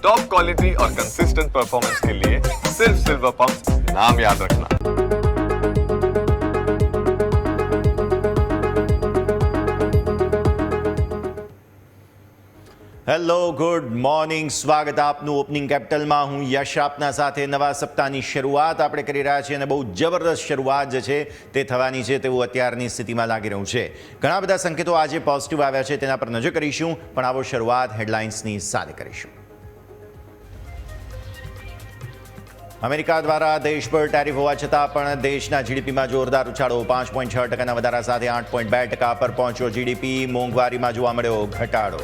Top quality और consistent performance के लिए सिर्फ सिल्वर पंप नाम याद रखना। હેલો ગુડ મોર્નિંગ, સ્વાગત આપનું ઓપનિંગ કેપિટલમાં. હું યશ આપના સાથે. નવા સપ્તાહની શરૂઆત આપણે કરી રહ્યા છીએ અને બહુ જબરદસ્ત શરૂઆત જે છે તે થવાની છે તેવું અત્યારની સ્થિતિમાં લાગી રહ્યું છે. ઘણા બધા સંકેતો આજે પોઝિટિવ આવ્યા છે, તેના પર નજર કરીશું, પણ આવો શરૂઆત હેડલાઇન્સની સાથે કરીશું. અમેરિકા દ્વારા દેશ પર ટેરિફ હોવા છતાં પણ દેશના જીડીપીમાં જોરદાર ઉછાળો. 5.6% વધારા સાથે 8.2% પર પહોંચ્યો જીડીપી. મોંઘવારીમાં જોવા મળ્યો ઘટાડો.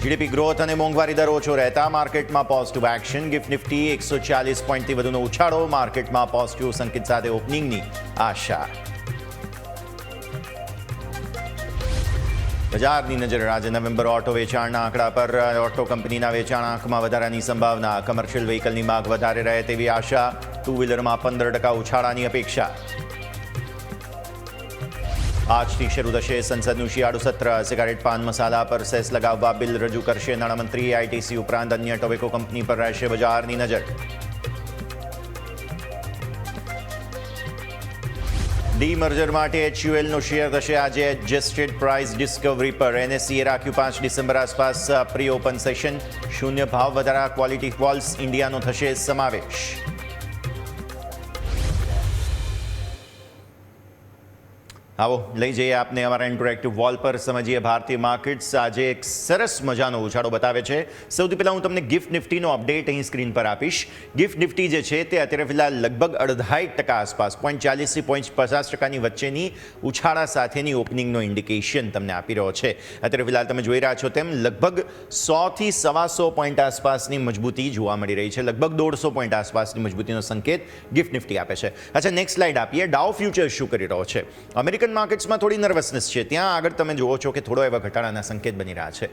જીડીપી ગ્રોથ અને મોંઘવારી દર ઓછો રહેતા માર્કેટમાં પોઝિટિવ એક્શન. ગિફ્ટ નિફ્ટી 140 પોઈન્ટથી વધુનો ઉછાળો. માર્કેટમાં પોઝિટિવ સંકેત સાથે ઓપનિંગની આશા. બજારની નજર આજે નવેમ્બર ઓટો વેચાણના આંકડા પર. ઓટો કંપનીના વેચાણ આંકમાં વધારાની સંભાવના. કમર્શિયલ વ્હીકલની માંગ વધારે રહે તેવી આશા. ટુ વ્હીલરમાં 15% ઉછાળાની અપેક્ષા. આજથી શરૂ થશે સંસદનું શિયાળુ સત્ર. સિગારેટ પાન મસાલા પર સેસ લગાવવા બિલ રજૂ કરશે નાણામંત્રી. આઈટીસી ઉપરાંત અન્ય ટોબેકો કંપની પર રહેશે બજારની નજર. ડીમર્જર માટે એચયુએલનો શેર થશે આજે એડજસ્ટેડ પ્રાઇસ ડિસ્કવરી પર. એનએસસીએ રાખ્યું 5 ડિસેમ્બર આસપાસ પ્રી ઓપન સેશન. શૂન્ય ભાવ વધારા ક્વોલિટી વોલ્સ ઇન્ડિયાનો થશે સમાવેશ. આવો લઈ જઈએ આપને અમારા ઇન્ટરેક્ટિવ વોલ પર. સમજીએ ભારતીય માર્કેટ્સ આજે એક સરસ મજાનો ઉછાળો બતાવે છે. સૌથી પહેલાં હું તમને ગિફ્ટ નિફ્ટીનો અપડેટ અહીં સ્ક્રીન પર આપીશ. ગિફ્ટ નિફ્ટી જે છે તે અત્યારે ફિલહાલ લગભગ 2.5% આસપાસ 0.40 થી 0.50%ની વચ્ચેની ઉછાળા સાથેની ઓપનિંગનો ઇન્ડિકેશન તમને આપી રહ્યો છે. અત્યારે ફિલહાલ તમે જોઈ રહ્યા છો તેમ લગભગ 100 થી 125 પોઈન્ટ આસપાસની મજબૂતી જોવા મળી રહી છે. લગભગ 150 પોઈન્ટ આસપાસની મજબૂતીનો સંકેત ગિફ્ટ નિફ્ટી આપે છે. અચ્છા, નેક્સ્ટ સ્લાઇડ આપીએ. ડાઉ ફ્યુચર શું કરી રહ્યો છે? અમેરિકન માર્કેટ્સમાં થોડી નર્વસનેસ છે. ત્યાં આગળ તમે જુઓ છો કે થોડો એવા ઘટાડાના સંકેત બની રહ્યા છે.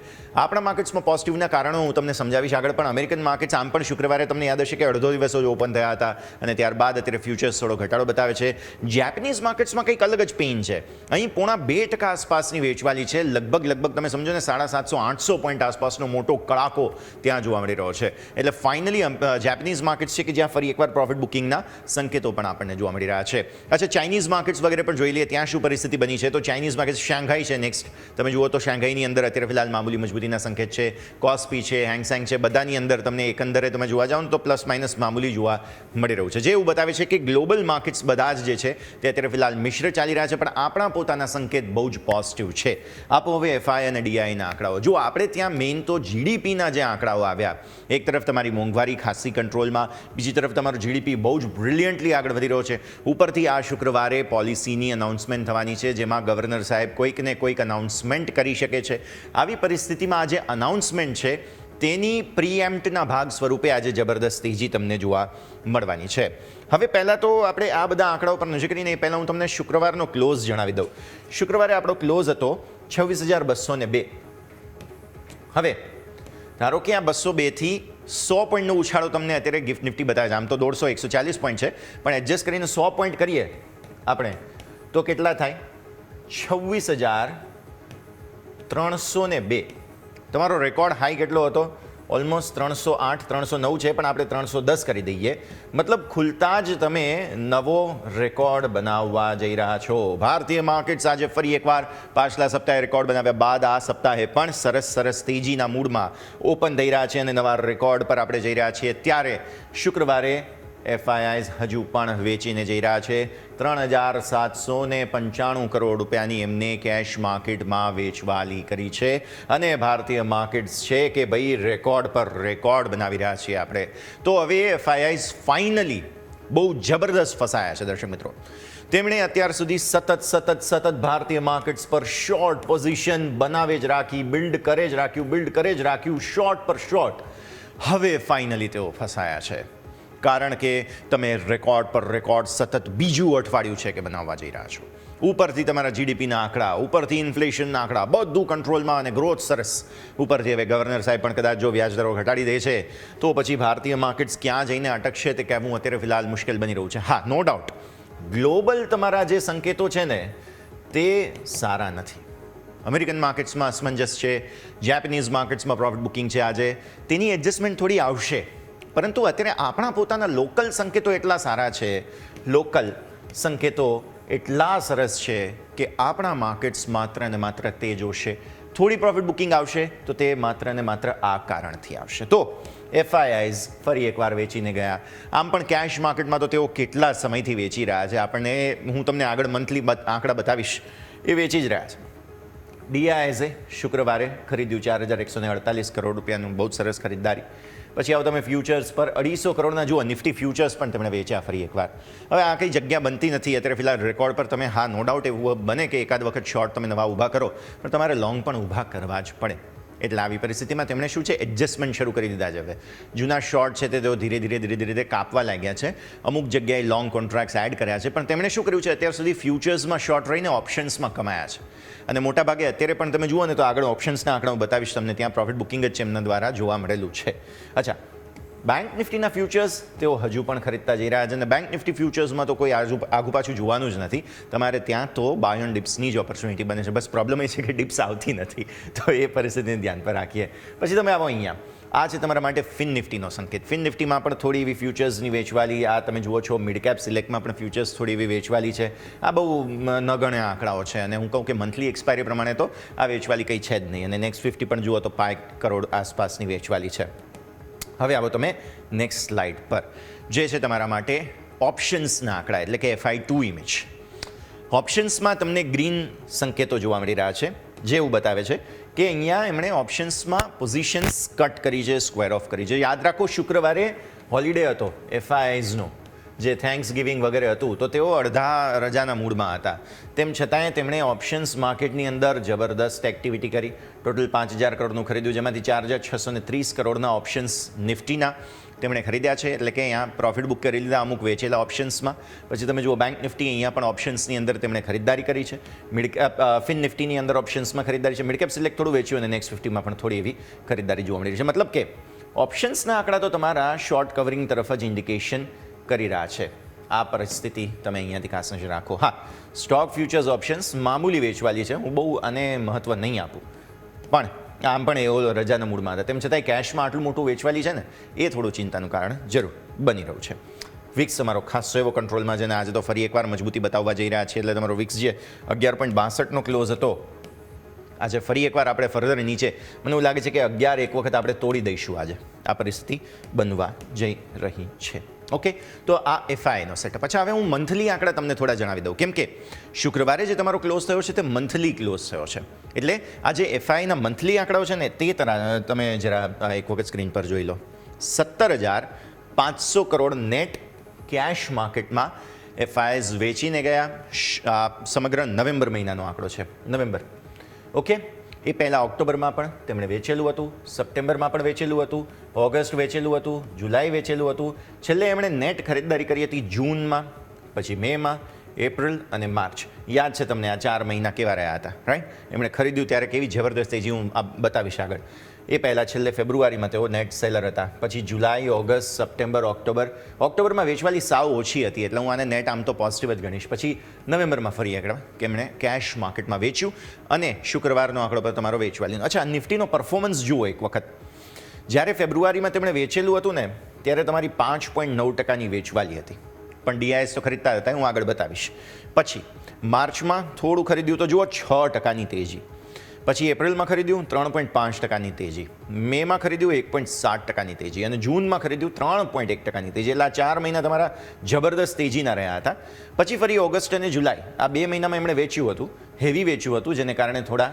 આપણા માર્કેટ્સમાં પોઝિટિવના કારણો હું તમને સમજાવીશ આગળ, પણ અમેરિકન માર્કેટ્સ આમ પણ શુક્રવારે તમને યાદ હશે કે અડધો દિવસ જ ઓપન થયા હતા અને ત્યારબાદ અત્યારે ફ્યુચર્સ થોડો ઘટાડો બતાવે છે. જેપનીઝ માર્કેટ્સમાં કંઈક અલગ જ પેઇન છે. અહીં 0.5% આસપાસની વેચવાલી છે. લગભગ તમે સમજો ને 750-800 પોઈન્ટ આસપાસનો મોટો કડાકો ત્યાં જોવા મળી રહ્યો છે. એટલે ફાઇનલી જેપનીઝ માર્કેટ્સ છે કે જ્યાં ફરી એકવાર પ્રોફિટ બુકિંગના સંકેતો પણ આપણને જોવા મળી રહ્યા છે. અચ્છા, ચાઇનીઝ માર્કેટ્સ વગેરે પણ જોઈ લઈએ ત્યાં શું પરિસ્થિતિ બની છે. તો ચાઇનીઝ માર્કેટ શાંઘાઈ છે નેક્સ્ટ. તમે જુઓ તો શાંઘાઈની અંદર અત્યારે ફિલહાલ મામૂલી મજબૂતીના સંકેત છે. કોસ્પી છે, હેંગસેંગ છે, બધાની અંદર તમને એકંદરે તમે જોવા જાઓ તો પ્લસ માઇનસ મામૂલી જોવા મળી રહ્યું છે. જે એવું બતાવે છે કે ગ્લોબલ માર્કેટ્સ બધા જ જે છે તે અત્યારે ફિલહાલ મિશ્ર ચાલી રહ્યા છે, પણ આપણા પોતાના સંકેત બહુ જ પોઝિટિવ છે. આપો હવે એફઆઈ અને ડીઆઈના આંકડાઓ. જો આપણે ત્યાં મેઇન તો જીડીપીના જે આંકડાઓ આવ્યા, એક તરફ તમારી મોંઘવારી ખાસી કંટ્રોલમાં, બીજી તરફ તમારું જીડીપી બહુ જ બ્રિલિયન્ટલી આગળ વધી રહ્યો છે. ઉપરથી આ શુક્રવારે પોલિસીની અનાઉન્સમેન્ટ થવાની છે, જેમાં ગવર્નર સાહેબ કોઈક ને કોઈક અનાઉન્સમેન્ટ કરી શકે છે. આવી પરિસ્થિતિમાં આજે અનાઉન્સમેન્ટ છે તેની પ્રીએમ્પ્ટના ભાગ સ્વરૂપે આજે જબરદસ્ત તેજી તમને જોવા મળવાની છે. હવે પહેલાં તો આપણે આ બધા આંકડાઓ પર નજર કરીને પહેલાં હું તમને શુક્રવારનો ક્લોઝ જણાવી દઉં. શુક્રવારે આપણો ક્લોઝ હતો 26,202. હવે ધારો કે આ 202 થી 100 પોઈન્ટનો ઉછાળો તમને અત્યારે ગિફ્ટ નિફ્ટી બતાવે છે. આમ તો 140 પોઈન્ટ છે, પણ એડજસ્ટ કરીને 100 પોઈન્ટ કરીએ આપણે તો કેટલા થાય? 26,302. તમારો રેકોર્ડ હાઈ કેટલો હતો? ઓલમોસ્ટ 308, 309 છે, પણ આપણે 310 કરી દઈએ. મતલબ ખુલતા જ તમે નવો રેકોર્ડ બનાવવા જઈ રહ્યા છો. ભારતીય માર્કેટ્સ આજે ફરી એકવાર પાછલા સપ્તાહે રેકોર્ડ બનાવ્યા બાદ આ સપ્તાહે પણ સરસ તેજીના મૂડમાં ઓપન થઈ રહ્યા છે અને નવા રેકોર્ડ પર આપણે જઈ રહ્યા છીએ. ત્યારે શુક્રવારે એફઆઈઆઈઝ હજુ પણ વેચીને જઈ રહ્યા છે. 3,795 કરોડ રૂપિયાની એમને કેશ માર્કેટમાં વેચવાલી કરી છે અને ભારતીય માર્કેટ્સ છે કે ભાઈ રેકોર્ડ પર રેકોર્ડ બનાવી રહ્યા છીએ આપણે. તો હવે એફઆઈઆઈઝ ફાઇનલી બહુ જબરદસ્ત ફસાયા છે દર્શક મિત્રો. તેમણે અત્યાર સુધી સતત ભારતીય માર્કેટ્સ પર શોર્ટ પોઝિશન બનાવે જ રાખી, બિલ્ડ કરે જ રાખ્યું, શોર્ટ પર શોર્ટ. હવે ફાઇનલી તેઓ ફસાયા છે, કારણ કે તમે રેકોર્ડ પર રેકોર્ડ સતત બીજું અઠવાડિયું છે કે બનાવવા જઈ રહ્યા છો. ઉપરથી તમારા જીડીપીના આંકડા, ઉપરથી ઇન્ફ્લેશનના આંકડા, બધું કંટ્રોલમાં અને ગ્રોથ સરસ. ઉપરથી હવે ગવર્નર સાહેબ પણ કદાચ જો વ્યાજદરો ઘટાડી દે છે તો પછી ભારતીય માર્કેટ્સ ક્યાં જઈને અટકશે તે કહેવું અત્યારે ફિલહાલ મુશ્કેલ બની રહ્યું છે. હા, નો ડાઉટ ગ્લોબલ તમારા જે સંકેતો છે ને તે સારા નથી. અમેરિકન માર્કેટ્સમાં અસમંજસ છે, જેપનીઝ માર્કેટ્સમાં પ્રોફિટ બુકિંગ છે આજે, તેની એડજસ્ટમેન્ટ થોડી આવશે. પરંતુ અત્યારે આપણા પોતાના લોકલ સંકેતો એટલા સારા છે, લોકલ સંકેતો એટલા સરસ છે કે આપણા માર્કેટ્સ માત્ર ને માત્ર તે જોશે. થોડી પ્રોફિટ બુકિંગ આવશે તો તે માત્ર ને માત્ર આ કારણથી આવશે. તો એફઆઈઆઈઝ ફરી એકવાર વેચીને ગયા. આમ પણ કેશ માર્કેટમાં તો તેઓ કેટલા સમયથી વેચી રહ્યા છે, આપણને હું તમને આગળ મંથલી આંકડા બતાવીશ, એ વેચી જ રહ્યા છે. ડીઆઈએસે શુક્રવારે ખરીદ્યું 4,148 કરોડ રૂપિયાનું, બહુ સરસ ખરીદદારી. પછી આવો તમે ફ્યુચર્સ પર 250 કરોડના જુઓ, નિફ્ટી ફ્યુચર્સ પણ તેમણે વેચ્યા ફરી એકવાર. હવે આ કંઈ જગ્યા બનતી નથી અત્યારે ફિલહાલ રેકોર્ડ પર. તમે હા નો ડાઉટ એવું બને કે એકાદ વખત શોર્ટ તમે નવા ઊભા કરો, પણ તમારે લોંગ પણ ઊભા કરવા જ પડે. એટલે આવી પરિસ્થિતિમાં તેમણે શું છે, એડજસ્ટમેન્ટ શરૂ કરી દીધા છે. હવે જૂના શોર્ટ છે તે તેઓ ધીરે ધીરે કાપવા લાગ્યા છે. અમુક જગ્યાએ લોંગ કોન્ટ્રાક્ટ્સ એડ કર્યા છે, પણ તેમણે શું કર્યું છે, અત્યાર સુધી ફ્યુચર્સમાં શોર્ટ રહીને ઓપ્શન્સમાં કમાયા છે. અને મોટાભાગે અત્યારે પણ તમે જુઓ ને તો આગળ ઓપ્શન્સના આંકડા હું બતાવીશ તમને, ત્યાં પ્રોફિટ બુકિંગ જ એમના દ્વારા જોવા મળેલું છે. અચ્છા, બેંક નિફ્ટીના ફ્યુચર્સ તેઓ હજુ પણ ખરીદતા જઈ રહ્યા છે. અને બેંક નિફ્ટી ફ્યુચર્સમાં તો કોઈ આગુ પાછું જોવાનું જ નથી તમારે, ત્યાં તો બાય ઓન ડિપ્સની જ ઓપોર્ચ્યુનિટી બને છે. બસ પ્રોબ્લેમ એ છે કે ડિપ્સ આવતી નથી, તો એ પરિસ્થિતિને ધ્યાન પર રાખીએ. પછી તમે આવો અહીંયા, આ છે તમારા માટે ફિન નિફ્ટીનો સંકેત. ફિન નિફ્ટીમાં પણ થોડી એવી ફ્યુચર્સની વેચવાલી, આ તમે જુઓ છો મિડ કેપ સિલેક્ટમાં પણ ફ્યુચર્સ થોડી એવી વેચવાલી છે. આ બહુ નગણ્ય આંકડાઓ છે, અને હું કહું કે મંથલી એક્સપાયરી પ્રમાણે તો આ વેચવાલી કંઈ છે જ નહીં. અને નેક્સ્ટ 50 પણ જુઓ તો 5 કરોડ આસપાસની વેચવાલી છે. હવે આવો તમે નેક્સ્ટ સ્લાઇડ પર, જે છે તમારા માટે ઓપ્શન્સના આંકડા, એટલે કે FI2 ઇમેજ. ઓપ્શન્સમાં તમને ગ્રીન સંકેતો જોવા મળી રહ્યા છે, જે એવું બતાવે છે કે અહીંયા એમણે ઓપ્શન્સમાં પોઝિશન્સ કટ કરી છે, સ્ક્વેર ઓફ કરી છે. યાદ રાખો શુક્રવારે હોલિડે હતો એફઆઈઆઈઝનો, જે થેન્ક્સ ગિવિંગ વગેરે હતું, તો તેઓ અડધા રજાના મૂડમાં હતા. તેમ છતાંય તેમણે ઓપ્શન્સ માર્કેટની અંદર જબરદસ્ત એક્ટિવિટી કરી. ટોટલ 5,000 કરોડનું ખરીદ્યું, જેમાંથી 4,630 કરોડના ઓપ્શન્સ નિફ્ટીના તેમણે ખરીદ્યા છે. એટલે કે અહીંયા પ્રોફિટ બુક કરી લીધા અમુક વેચેલા ઓપ્શન્સમાં. પછી તમે જુઓ બેંક નિફ્ટી, અહીંયા પણ ઓપ્શન્સની અંદર તેમણે ખરીદદારી કરી છે. ફિન નિફ્ટીની અંદર ઓપ્શન્સમાં ખરીદદારી છે. મિડકેપ સિલેક્ટ થોડું વેચ્યું, અને નેક્સ્ટ 50માં પણ થોડી એવી ખરીદદારી જોવા મળી રહી છે. મતલબ કે ઓપ્શન્સના આંકડા તો તમારા શોર્ટ કવરિંગ તરફ જ ઇન્ડિકેશન કરી રહ્યા છે. આ પરિસ્થિતિ તમે અહીંયાથી ખાસ નજર રાખો. હા, સ્ટોક ફ્યુચર્સ ઓપ્શન્સ મામૂલી વેચવાલી છે, હું બહુ આને મહત્વ નહીં આપું, પણ આમ પણ એવો રજાના મૂડમાં હતા. તેમ છતાંય કેશમાં આટલું મોટું વેચવાલી છે ને, એ થોડું ચિંતાનું કારણ જરૂર બની રહ્યું છે. વિક્સ તમારો ખાસ એવો કંટ્રોલમાં છે, અને આજે તો ફરી એકવાર મજબૂતી બતાવવા જઈ રહ્યા છે. એટલે તમારો વિક્સ જે 11.62નો ક્લોઝ હતો, આજે ફરી એકવાર આપણે ફર્ધર નીચે, મને એવું લાગે છે કે 11 એક વખત આપણે તોડી દઈશું. આજે આ પરિસ્થિતિ બનવા જઈ રહી છે. ઓકે, તો આ એફઆઈનો સેટઅપ. અચ્છા, હવે હું મંથલી આંકડા તમને થોડા જણાવી દઉં, કેમ કે શુક્રવારે જે તમારો ક્લોઝ થયો છે તે મંથલી ક્લોઝ થયો છે. એટલે આ જે એફઆઈના મંથલી આંકડાઓ છે ને, તે તમે જરા એક વખત સ્ક્રીન પર જોઈ લો. 17,500 કરોડ નેટ કેશ માર્કેટમાં એફઆઈઝ વેચીને ગયા. સમગ્ર નવેમ્બર મહિનાનો આંકડો છે, નવેમ્બર. ઓકે, એ પહેલાં ઓક્ટોબરમાં પણ તેમણે વેચેલું હતું, સપ્ટેમ્બરમાં પણ વેચેલું હતું, ઓગસ્ટ વેચેલું હતું, જુલાઈ વેચેલું હતું. છેલ્લે એમણે નેટ ખરીદદારી કરી હતી જૂનમાં, પછી મેમાં, એપ્રિલ અને માર્ચ. યાદ છે તમને આ 4 મહિના કેવા રહ્યા હતા, રાઈટ? એમણે ખરીદ્યું ત્યારે કેવી જબરદસ્ત તેજી, હું આ બતાવીશ આગળ. એ પહેલાં છેલ્લે ફેબ્રુઆરીમાં તેઓ નેટ સેલર હતા. પછી જુલાઈ, ઓગસ્ટ, સપ્ટેમ્બર, ઓક્ટોબરમાં વેચવાલી સાવ ઓછી હતી, એટલે હું આને નેટ આમ તો પોઝિટિવ જ ગણીશ. પછી નવેમ્બરમાં ફરી એકવાર કે એમણે કેશ માર્કેટમાં વેચ્યું, અને શુક્રવારનો આંકડો પર તમારો વેચવાલીનો. અચ્છા, નિફ્ટીનો પરફોર્મન્સ જુઓ એક વખત. જ્યારે ફેબ્રુઆરીમાં તેમણે વેચેલું હતું ને, ત્યારે તમારી 5.9%ની વેચવાલી હતી, પણ ડીઆઈએસ તો ખરીદતા હતા, હું આગળ બતાવીશ. પછી માર્ચમાં થોડું ખરીદ્યું તો જુઓ 6%ની તેજી. પછી એપ્રિલમાં ખરીદ્યું 3.5%ની તેજી, મેમાં ખરીદ્યું 1.7%ની તેજી, અને જૂનમાં ખરીદ્યું 3.1%ની તેજી. એટલે આ 4 મહિના તમારા જબરદસ્ત તેજીના રહ્યા હતા. પછી ફરી ઓગસ્ટ અને જુલાઈ, આ 2 મહિનામાં એમણે વેચ્યું હતું, હેવી વેચ્યું હતું, જેને કારણે થોડા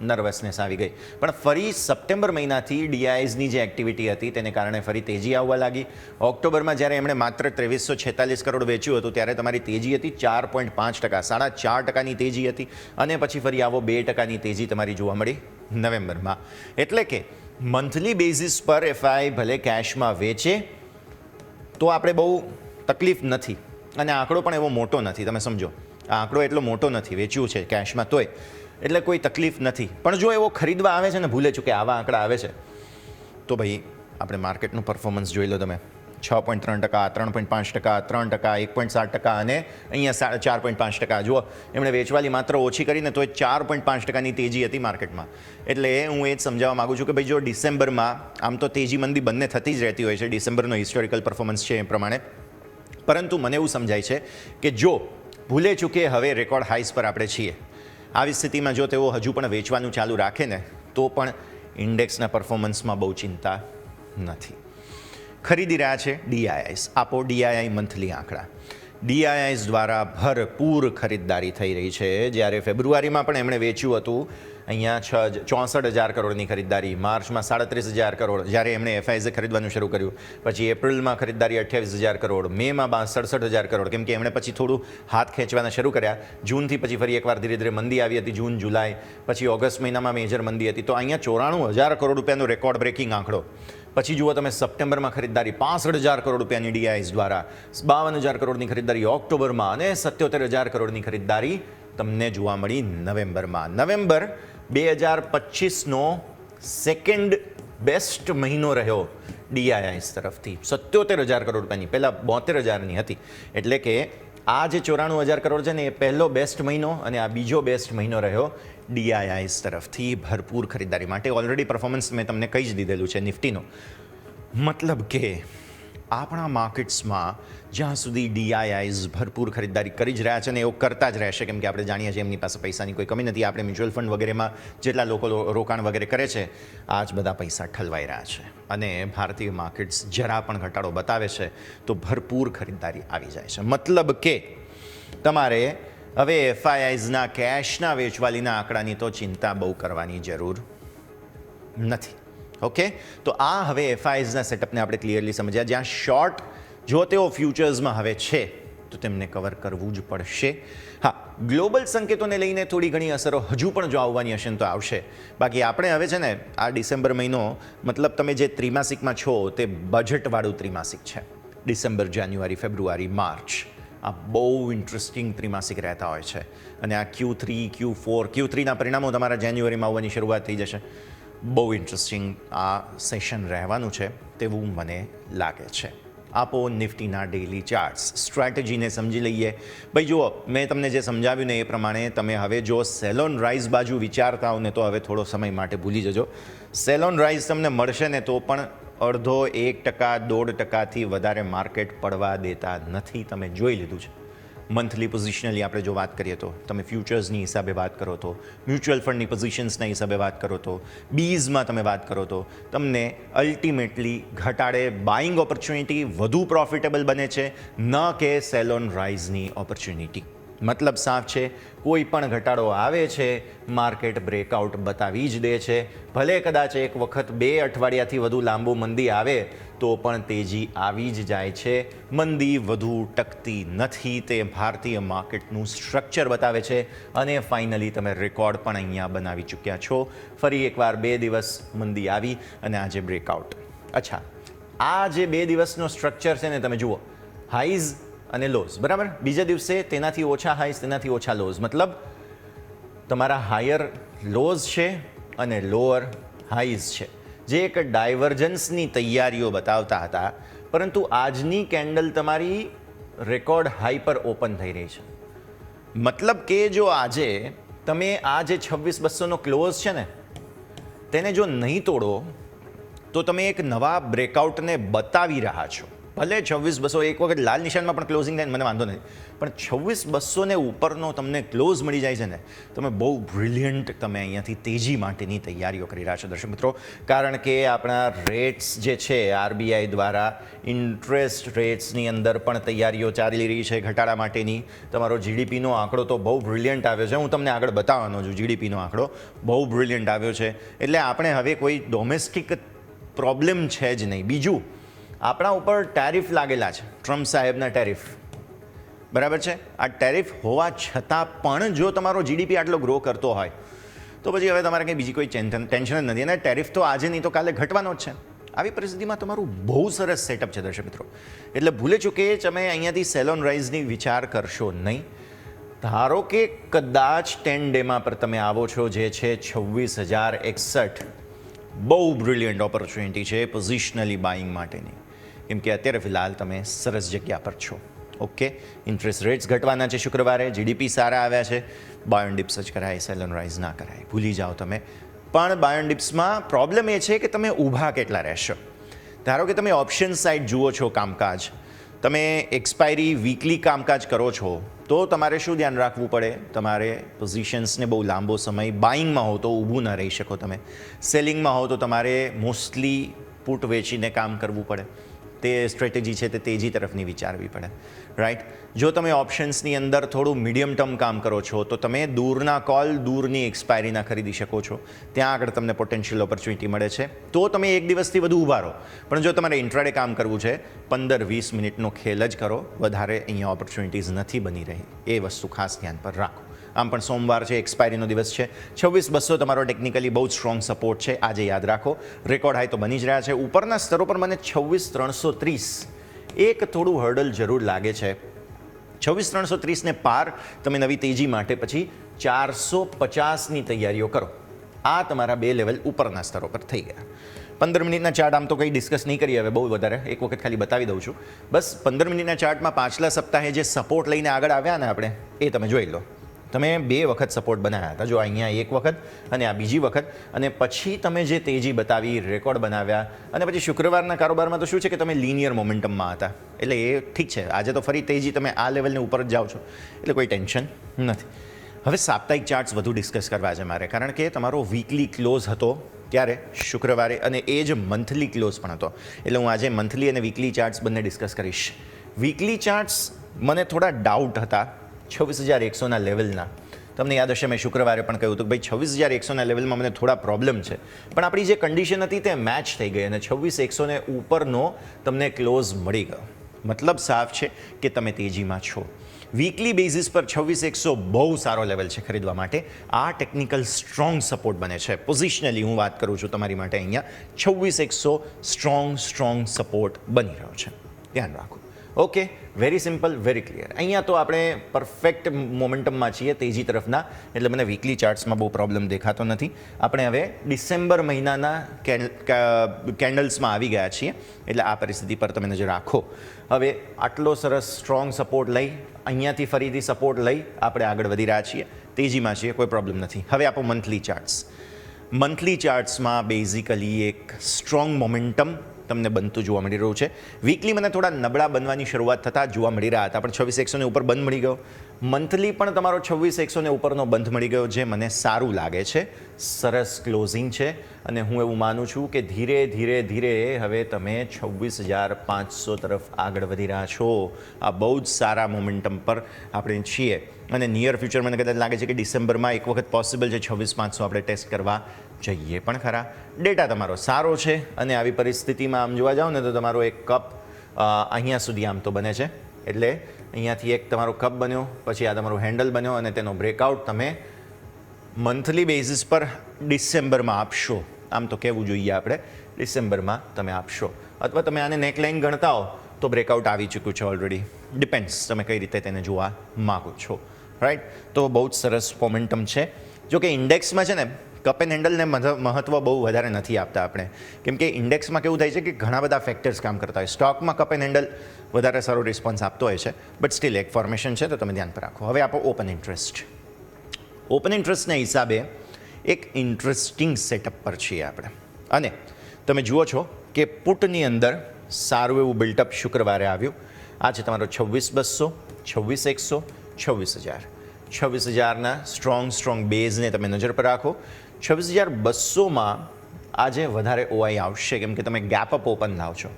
નર્વસનેસ આવી ગઈ. પણ ફરી સપ્ટેમ્બર મહિનાથી ડીઆઈએસની જે એક્ટિવિટી હતી તેને કારણે ફરી તેજી આવવા લાગી. ઓક્ટોબરમાં જ્યારે એમણે માત્ર 2346 કરોડ વેચ્યું હતું, ત્યારે તમારી તેજી હતી 4.5%, 4.5%ની તેજી હતી. અને પછી ફરી આવો 2%ની તેજી તમારી જોવા મળી નવેમ્બરમાં. એટલે કે મંથલી બેઝિસ પર એફઆઈ ભલે કેશમાં વેચે તો આપણે બહુ તકલીફ નથી, અને આંકડો પણ એવો મોટો નથી. તમે સમજો, આ આંકડો એટલો મોટો નથી, વેચ્યું છે કેશમાં તોય, એટલે કોઈ તકલીફ નથી. પણ જો એવો ખરીદવા આવે છે ને, ભૂલે ચૂકે આવા આંકડા આવે છે, તો ભાઈ આપણે માર્કેટનું પરફોર્મન્સ જોઈ લો તમે. 6.3%, 3.5%, 3%, 1.7% અને અહીંયા 4.5%. જુઓ, એમણે વેચવાલી માત્ર ઓછી કરીને તો એ 4.5%ની તેજી હતી માર્કેટમાં. એટલે હું એ જ સમજાવવા માગું છું કે ભાઈ જો ડિસેમ્બરમાં આમ તો તેજી મંદી બંને થતી જ રહેતી હોય છે, ડિસેમ્બરનો હિસ્ટોરિકલ પરફોર્મન્સ છે એ પ્રમાણે, પરંતુ મને એવું સમજાય છે કે જો ભૂલે ચૂકે હવે રેકોર્ડ હાઈસ પર આપણે છીએ, આવી સ્થિતિમાં જો તેઓ હજુ પણ વેચવાનું ચાલુ રાખે ને તો પણ ઇન્ડેક્સના પરફોર્મન્સમાં બહુ ચિંતા નથી. ખરીદી રહ્યા છે ડીઆઈઆઈસ. આપો ડીઆઈઆઈ મંથલી આંકડા. ડીઆઈઆઈસ દ્વારા ભરપૂર ખરીદદારી થઈ રહી છે. જ્યારે ફેબ્રુઆરીમાં પણ એમણે વેચ્યું હતું અહીંયા 64,000 કરોડની ખરીદદારી, માર્ચમાં 37,000 કરોડ જ્યારે એમણે એફઆઈઝે ખરીદવાનું શરૂ કર્યું, પછી એપ્રિલમાં ખરીદદારી 28,000 કરોડ, મેમાં 67,000 કરોડ, કેમ કે એમણે પછી થોડું હાથ ખેંચવાના શરૂ કર્યા. જૂનથી પછી ફરી એકવાર ધીરે ધીરે મંદી આવી હતી, જૂન જુલાઈ, પછી ઓગસ્ટ મહિનામાં મેજર મંદી હતી. તો અહીંયા 94,000 કરોડ રૂપિયાનો રેકોર્ડ બ્રેકિંગ આંકડો. પછી જુઓ તમે સપ્ટેમ્બરમાં ખરીદદારી 65,000 કરોડ રૂપિયાની ડીઆઈએસ દ્વારા, 52,000 કરોડની ખરીદદારી ઓક્ટોબરમાં અને 77,000 કરોડની ખરીદદારી તમને જોવા મળી નવેમ્બરમાં. નવેમ્બર 2025નો સેકન્ડ બેસ્ટ મહિનો રહ્યો ડીઆઈઆઈસ તરફથી, 77,000 કરોડ રૂપિયાની, પહેલાં 72,000ની હતી. એટલે કે આ જે 94,000 કરોડ છે ને એ પહેલો બેસ્ટ મહિનો અને આ બીજો બેસ્ટ મહિનો રહ્યો ડીઆઈઆઈસ તરફથી ભરપૂર ખરીદદારી માટે. ઓલરેડી પરફોર્મન્સ મેં તમને કહી જ દીધેલું છે નિફ્ટીનું. મતલબ કે આપણા માર્કેટ્સમાં જ્યાં સુધી ડીઆઈઆઈસ ભરપૂર ખરીદદારી કરી જ રહ્યા છે ને એવું કરતા જ રહેશે, કેમ કે આપણે જાણીએ છીએ એમની પાસે પૈસાની કોઈ કમી નથી. આપણે મ્યુચ્યુઅલ ફંડ વગેરેમાં જેટલા લોકો રોકાણ વગેરે કરે છે આ જ બધા પૈસા ઠલવાઈ રહ્યા છે અને ભારતીય માર્કેટ્સ જરા પણ ઘટાડો બતાવે છે તો ભરપૂર ખરીદદારી આવી જાય છે. મતલબ કે તમારે હવે એફઆઈઆઈઝના કેશના વેચવાલીના આંકડાની તો ચિંતા બહુ કરવાની જરૂર નથી. ઓકે, તો આ હવે એફઆઈઆઈઝના સેટઅપને આપણે ક્લિયરલી સમજ્યા. જ્યાં શોર્ટ જો તેઓ ફ્યુચર્સમાં હવે છે તો તેમને કવર કરવું જ પડશે. હા, ગ્લોબલ સંકેતોને લઈને થોડી ઘણી અસરો હજુ પણ જો આવવાની હશે ને તો આવશે. બાકી આપણે હવે છે ને આ ડિસેમ્બર મહિનો, મતલબ તમે જે ત્રિમાસિકમાં છો તે બજેટવાળું ત્રિમાસિક છે. ડિસેમ્બર, જાન્યુઆરી, ફેબ્રુઆરી, માર્ચ આ બહુ ઇન્ટરેસ્ટિંગ ત્રિમાસિક રહેતા હોય છે. અને આ Q3, Q4, Q3ના પરિણામો તમારા જાન્યુઆરીમાં આવવાની શરૂઆત થઈ જશે. બહુ ઇન્ટરેસ્ટિંગ આ સેશન રહેવાનું છે તેવું મને લાગે છે. આપો નિફ્ટીના ડેઇલી ચાર્ટ્સ. સ્ટ્રેટેજીને સમજી લઈએ. ભાઈ જુઓ, મેં તમને જે સમજાવ્યું ને એ પ્રમાણે તમે હવે જો સેલ ઓન રાઇઝ બાજુ વિચારતા હો ને તો હવે થોડો સમય માટે ભૂલી જજો. સેલ ઓન રાઇઝ તમને મળશે ને તો પણ 0.5%, 1%થી વધારે માર્કેટ પડવા દેતા નથી. તમે જોઈ લીધું છે. મંથલી પોઝિશનલી આપણે જો વાત કરીએ તો તમે ફ્યુચર્સની હિસાબે વાત કરો તો, મ્યુચ્યુઅલ ફંડની પોઝિશન્સના હિસાબે વાત કરો તો, બીઝમાં તમે વાત કરો તો તમને અલ્ટિમેટલી ઘટાડે બાઇંગ ઓપોર્ચ્યુનિટી વધુ પ્રોફિટેબલ બને છે, ન કે સેલ ઓન રાઇઝની ઓપોર્ચ્યુનિટી. મતલબ સાફ છે, કોઈ પણ ઘટાડો આવે છે માર્કેટ બ્રેકઆઉટ બતાવી જ દે છે. ભલે કદાચ એક વખત 2 અઠવાડિયાથી વધુ લાંબુ મંદી આવે તો પણ તેજી આવી જ જાય છે. મંદી વધુ ટકતી નથી, તે ભારતીય માર્કેટનું સ્ટ્રક્ચર બતાવે છે. અને ફાઇનલી તમે રેકોર્ડ પણ અહીંયા બનાવી ચૂક્યા છો. ફરી એકવાર 2 દિવસ મંદી આવી અને આજે બ્રેકઆઉટ. અચ્છા, આ જે 2 દિવસનો સ્ટ્રક્ચર છે ને તમે જુઓ, હાઈઝ અને લોઝ, બરાબર. બીજા દિવસે તેનાથી ઓછા હાઈઝ, તેનાથી ઓછા લોઝ, મતલબ તમારા હાયર લોઝ છે અને લોઅર હાઈઝ છે, જે એક ડાયવર્જન્સની તૈયારીઓ બતાવતા હતા. પરંતુ આજની કેન્ડલ તમારી રેકોર્ડ હાઈ પર ઓપન થઈ રહી છે. મતલબ કે જો આજે તમે આ જે 26,200નો ક્લોઝ છે ને તેને જો નહીં તોડો તો તમે એક નવા બ્રેકઆઉટને બતાવી રહ્યા છો. ભલે 26,200 એક વખત લાલ નિશાનમાં પણ ક્લોઝિંગ થાય મને વાંધો નથી, પણ 26,200 ને ઉપરનો તમને ક્લોઝ મળી જાય છે ને તમે બહુ બ્રિલિયન્ટ તમે અહીંયાથી તેજી માટેની તૈયારીઓ કરી રહ્યા છો દર્શક મિત્રો. કારણ કે આપણા રેટ્સ જે છે આરબીઆઈ દ્વારા ઇન્ટરેસ્ટ રેટ્સની અંદર પણ તૈયારીઓ ચાલી રહી છે ઘટાડા માટેની. તમારો જીડીપીનો આંકડો તો બહુ બ્રિલિયન્ટ આવ્યો છે, હું તમને આગળ બતાવવાનો છું. જીડીપીનો આંકડો બહુ બ્રિલિયન્ટ આવ્યો છે, એટલે આપણે હવે કોઈ ડોમેસ્ટિક પ્રોબ્લેમ છે જ નહીં. બીજું, આપણા ઉપર ટેરિફ લાગેલા છે, ટ્રમ્પ સાહેબના ટેરિફ, બરાબર છે. આ ટેરિફ હોવા છતાં પણ જો તમારો જીડીપી આટલો ગ્રો કરતો હોય તો પછી હવે તમારે કંઈ બીજી કોઈ ટેન્શન જ નથી. અને ટેરિફ તો આજે નહીં તો કાલે ઘટવાનો જ છે. આવી પરિસ્થિતિમાં તમારું બહુ સરસ સેટઅપ છે દર્શક મિત્રો. એટલે ભૂલે ચૂકે તમે અહીંયાથી સેલ ઓન રાઇઝની વિચાર કરશો નહીં. ધારો કે કદાચ 10 ડેમાં પર તમે આવો છો, જે છે 26,061, બહુ બ્રિલિયન્ટ ઓપોર્ચ્યુનિટી છે પોઝિશનલી બાઇંગ માટેની. કેમ કે અત્યારે ફિલહાલ તમે સરસ જગ્યા પર છો. ઓકે, ઇન્ટરેસ્ટ રેટ્સ ઘટવાના છે શુક્રવારે, જીડીપી સારા આવ્યા છે, બાય ઓન ડિપ્સ જ કરાય, સેલ ઓન રાઇઝ ના કરાય, ભૂલી જાઓ તમે. પણ બાય ઓન ડિપ્સમાં પ્રોબ્લેમ એ છે કે તમે ઊભા કેટલા રહેશો. ધારો કે તમે ઓપ્શન સાઇડ જુઓ છો કામકાજ, તમે એક્સપાયરી વીકલી કામકાજ કરો છો, તો તમારે શું ધ્યાન રાખવું પડે, તમારે પોઝિશન્સને બહુ લાંબો સમય બાઇંગમાં હો તો ઊભું ના રહી શકો તમે, સેલિંગમાં હો તો તમારે મોસ્ટલી પુટ વેચીને કામ કરવું પડે. તે સ્ટ્રેટેજી છે તે તેજી તરફની વિચારવી પડે, રાઈટ. જો તમે ઓપ્શન્સની અંદર થોડું મીડિયમ ટર્મ કામ કરો છો તો તમે દૂરના કોલ, દૂરની એક્સપાયરીના ખરીદી શકો છો. ત્યાં આગળ તમને પોટેન્શિયલ ઓપોર્ચ્યુનિટી મળે છે, તો તમે એક દિવસથી વધુ ઊભા રહો. પણ જો તમારે ઇન્ટ્રાડે કામ કરવું છે, 15-20 મિનિટનો ખેલ જ કરો, વધારે અહીંયા ઓપોર્ચ્યુનિટીઝ નથી બની રહી. એ વસ્તુ ખાસ ધ્યાન પર રાખો. આમ પણ સોમવાર છે, એક્સપાયરીનો દિવસ છે. 26,200 તમારો ટેકનિકલી બહુ જ સ્ટ્રોંગ સપોર્ટ છે, આજે યાદ રાખો. રેકોર્ડ હાઈ તો બની જ રહ્યા છે. ઉપરના સ્તરો પર મને 26,330 એક થોડું હર્ડલ જરૂર લાગે છે. 26,330ને પાર તમે નવી તેજી માટે પછી 450ની તૈયારીઓ કરો. આ તમારા બે લેવલ ઉપરના સ્તરો પર થઈ ગયા. 15 મિનિટના ચાર્ટ આમ તો કંઈ ડિસ્કસ નહીં કરીએ હવે બહુ વધારે, એક વખત ખાલી બતાવી દઉં છું. બસ 15 મિનિટના ચાર્ટમાં પાછલા સપ્તાહે જે સપોર્ટ લઈને આગળ આવ્યા ને આપણે, એ તમે જોઈ લો. તમે 2 વખત સપોર્ટ બનાવ્યા હતા, જો અહીંયા એક વખત અને આ બીજી વખત, અને પછી તમે જે તેજી બતાવી, રેકોર્ડ બનાવ્યા, અને પછી શુક્રવારના કારોબારમાં તો શું છે કે તમે લિનિયર મોમેન્ટમમાં હતા, એટલે એ ઠીક છે. આજે તો ફરી તેજી તમે આ લેવલને ઉપર જ જાઓ છો, એટલે કોઈ ટેન્શન નથી. હવે સાપ્તાહિક ચાર્ટ્સ વધુ ડિસ્કસ કરવા છે મારે, કારણ કે તમારો વીકલી ક્લોઝ હતો ક્યારે, શુક્રવારે, અને એ જ મંથલી ક્લોઝ પણ હતો. એટલે હું આજે મંથલી અને વીકલી ચાર્ટ્સ બંને ડિસ્કસ કરીશ. વીકલી ચાર્ટ્સ મને થોડા ડાઉટ હતા 26,100ના લેવલના. તમને યાદ હશે મેં શુક્રવારે પણ કહ્યું હતું કે ભાઈ 26,100ના લેવલમાં મને થોડા પ્રોબ્લેમ છે, પણ આપણી જે કન્ડિશન હતી તે મેચ થઈ ગઈ અને 26,100ને ઉપરનો તમને ક્લોઝ મળી ગયો. મતલબ સાફ છે કે તમે તેજીમાં છો. વીકલી બેઝિસ પર 26,100 બહુ સારો લેવલ છે ખરીદવા માટે. આ ટેકનિકલ સ્ટ્રોંગ સપોર્ટ બને છે. પોઝિશનલી હું વાત કરું છું તમારી માટે, અહીંયા 26,100 સ્ટ્રોંગ સપોર્ટ બની રહ્યો છે. ધ્યાન રાખો. Okay, very simple, very clear. અહીંયા તો આપણે પરફેક્ટ મોમેન્ટમમાં છીએ તેજી તરફના, એટલે મને વીકલી ચાર્ટ્સમાં બહુ પ્રોબ્લેમ દેખાતો નથી. આપણે હવે ડિસેમ્બર મહિનાના કેન્ડલ્સમાં આવી ગયા છીએ, એટલે આ પરિસ્થિતિ પર તમે નજર રાખો. હવે આટલો સરસ સ્ટ્રોંગ સપોર્ટ લઈ, અહીંયાથી ફરીથી સપોર્ટ લઈ આપણે આગળ વધી રહ્યા છીએ, તેજીમાં છીએ, કોઈ પ્રોબ્લેમ નથી. હવે આપો મંથલી ચાર્ટ્સ. મંથલી ચાર્ટ્સમાં બેઝિકલી એક સ્ટ્રોંગ મોમેન્ટમ તમને બનતું જોવા મળી રહ્યું છે. વીકલી મને થોડા નબળા બનવાની શરૂઆત થતાં જોવા મળી રહ્યા હતા, પણ 26,100ને ઉપર બંધ મળી ગયો. મંથલી પણ તમારો 26,100ને ઉપરનો બંધ મળી ગયો, જે મને સારું લાગે છે. સરસ ક્લોઝિંગ છે, અને હું એવું માનું છું કે ધીરે ધીરે હવે તમે 26,500 તરફ આગળ વધી રહ્યા છો. આ બહુ જ સારા મોમેન્ટમ પર આપણે છીએ, અને નિયર ફ્યુચર મને કદાચ લાગે છે કે ડિસેમ્બરમાં એક વખત પોસિબલ છે 26,500 આપણે ટેસ્ટ કરવા જઈએ પણ ખરા. ડેટા તમારો સારો છે, અને આવી પરિસ્થિતિમાં આમ જોવા જાઓ ને તો તમારો એક કપ અહીંયા સુધી આમ તો બને છે, એટલે અહીંયાથી એક તમારો કપ બન્યો, પછી આ તમારું હેન્ડલ બન્યો, અને તેનો બ્રેકઆઉટ તમે મંથલી બેઝિસ પર ડિસેમ્બરમાં આપશો. આમ તો કહેવું જોઈએ આપણે, ડિસેમ્બરમાં તમે આપશો, અથવા તમે આને નેકલાઇન ગણતા હો તો બ્રેકઆઉટ આવી ચૂક્યું છે ઓલરેડી. ડિપેન્ડ્સ તમે કઈ રીતે તેને જોવા માગો છો, રાઈટ. તો બહુ જ સરસ મોમેન્ટમ છે. જો કે ઇન્ડેક્સમાં છે ને કપ એન્ડ હેન્ડલને મહત્વ બહુ વધારે નથી આપતા આપણે, કેમ કે ઇન્ડેક્સમાં કેવું થાય છે કે ઘણા બધા ફેક્ટર્સ કામ કરતા હોય. સ્ટોકમાં કપ એન્ડ હેન્ડલ વધારે સારો રિસ્પોન્સ આપતો હોય છે, બટ સ્ટીલ એક ફોર્મેશન છે, તો તમે ધ્યાન પર રાખો. હવે આપો ઓપન ઇન્ટરેસ્ટ. ઓપન ઇન્ટરેસ્ટના હિસાબે એક ઇન્ટરેસ્ટિંગ સેટઅપ પર છીએ આપણે, અને તમે જુઓ છો કે પુટની અંદર સારું એવું બિલ્ટઅપ શુક્રવારે આવ્યું. આ છે તમારો 26,200, 26,100, 26,000. 26,000ના સ્ટ્રોંગ બેઝને તમે નજર પર રાખો. 26,200માં આજે વધારે ઓઆઈ આવશે, કેમ કે તમે ગેપ અપ ઓપન લાવ છો.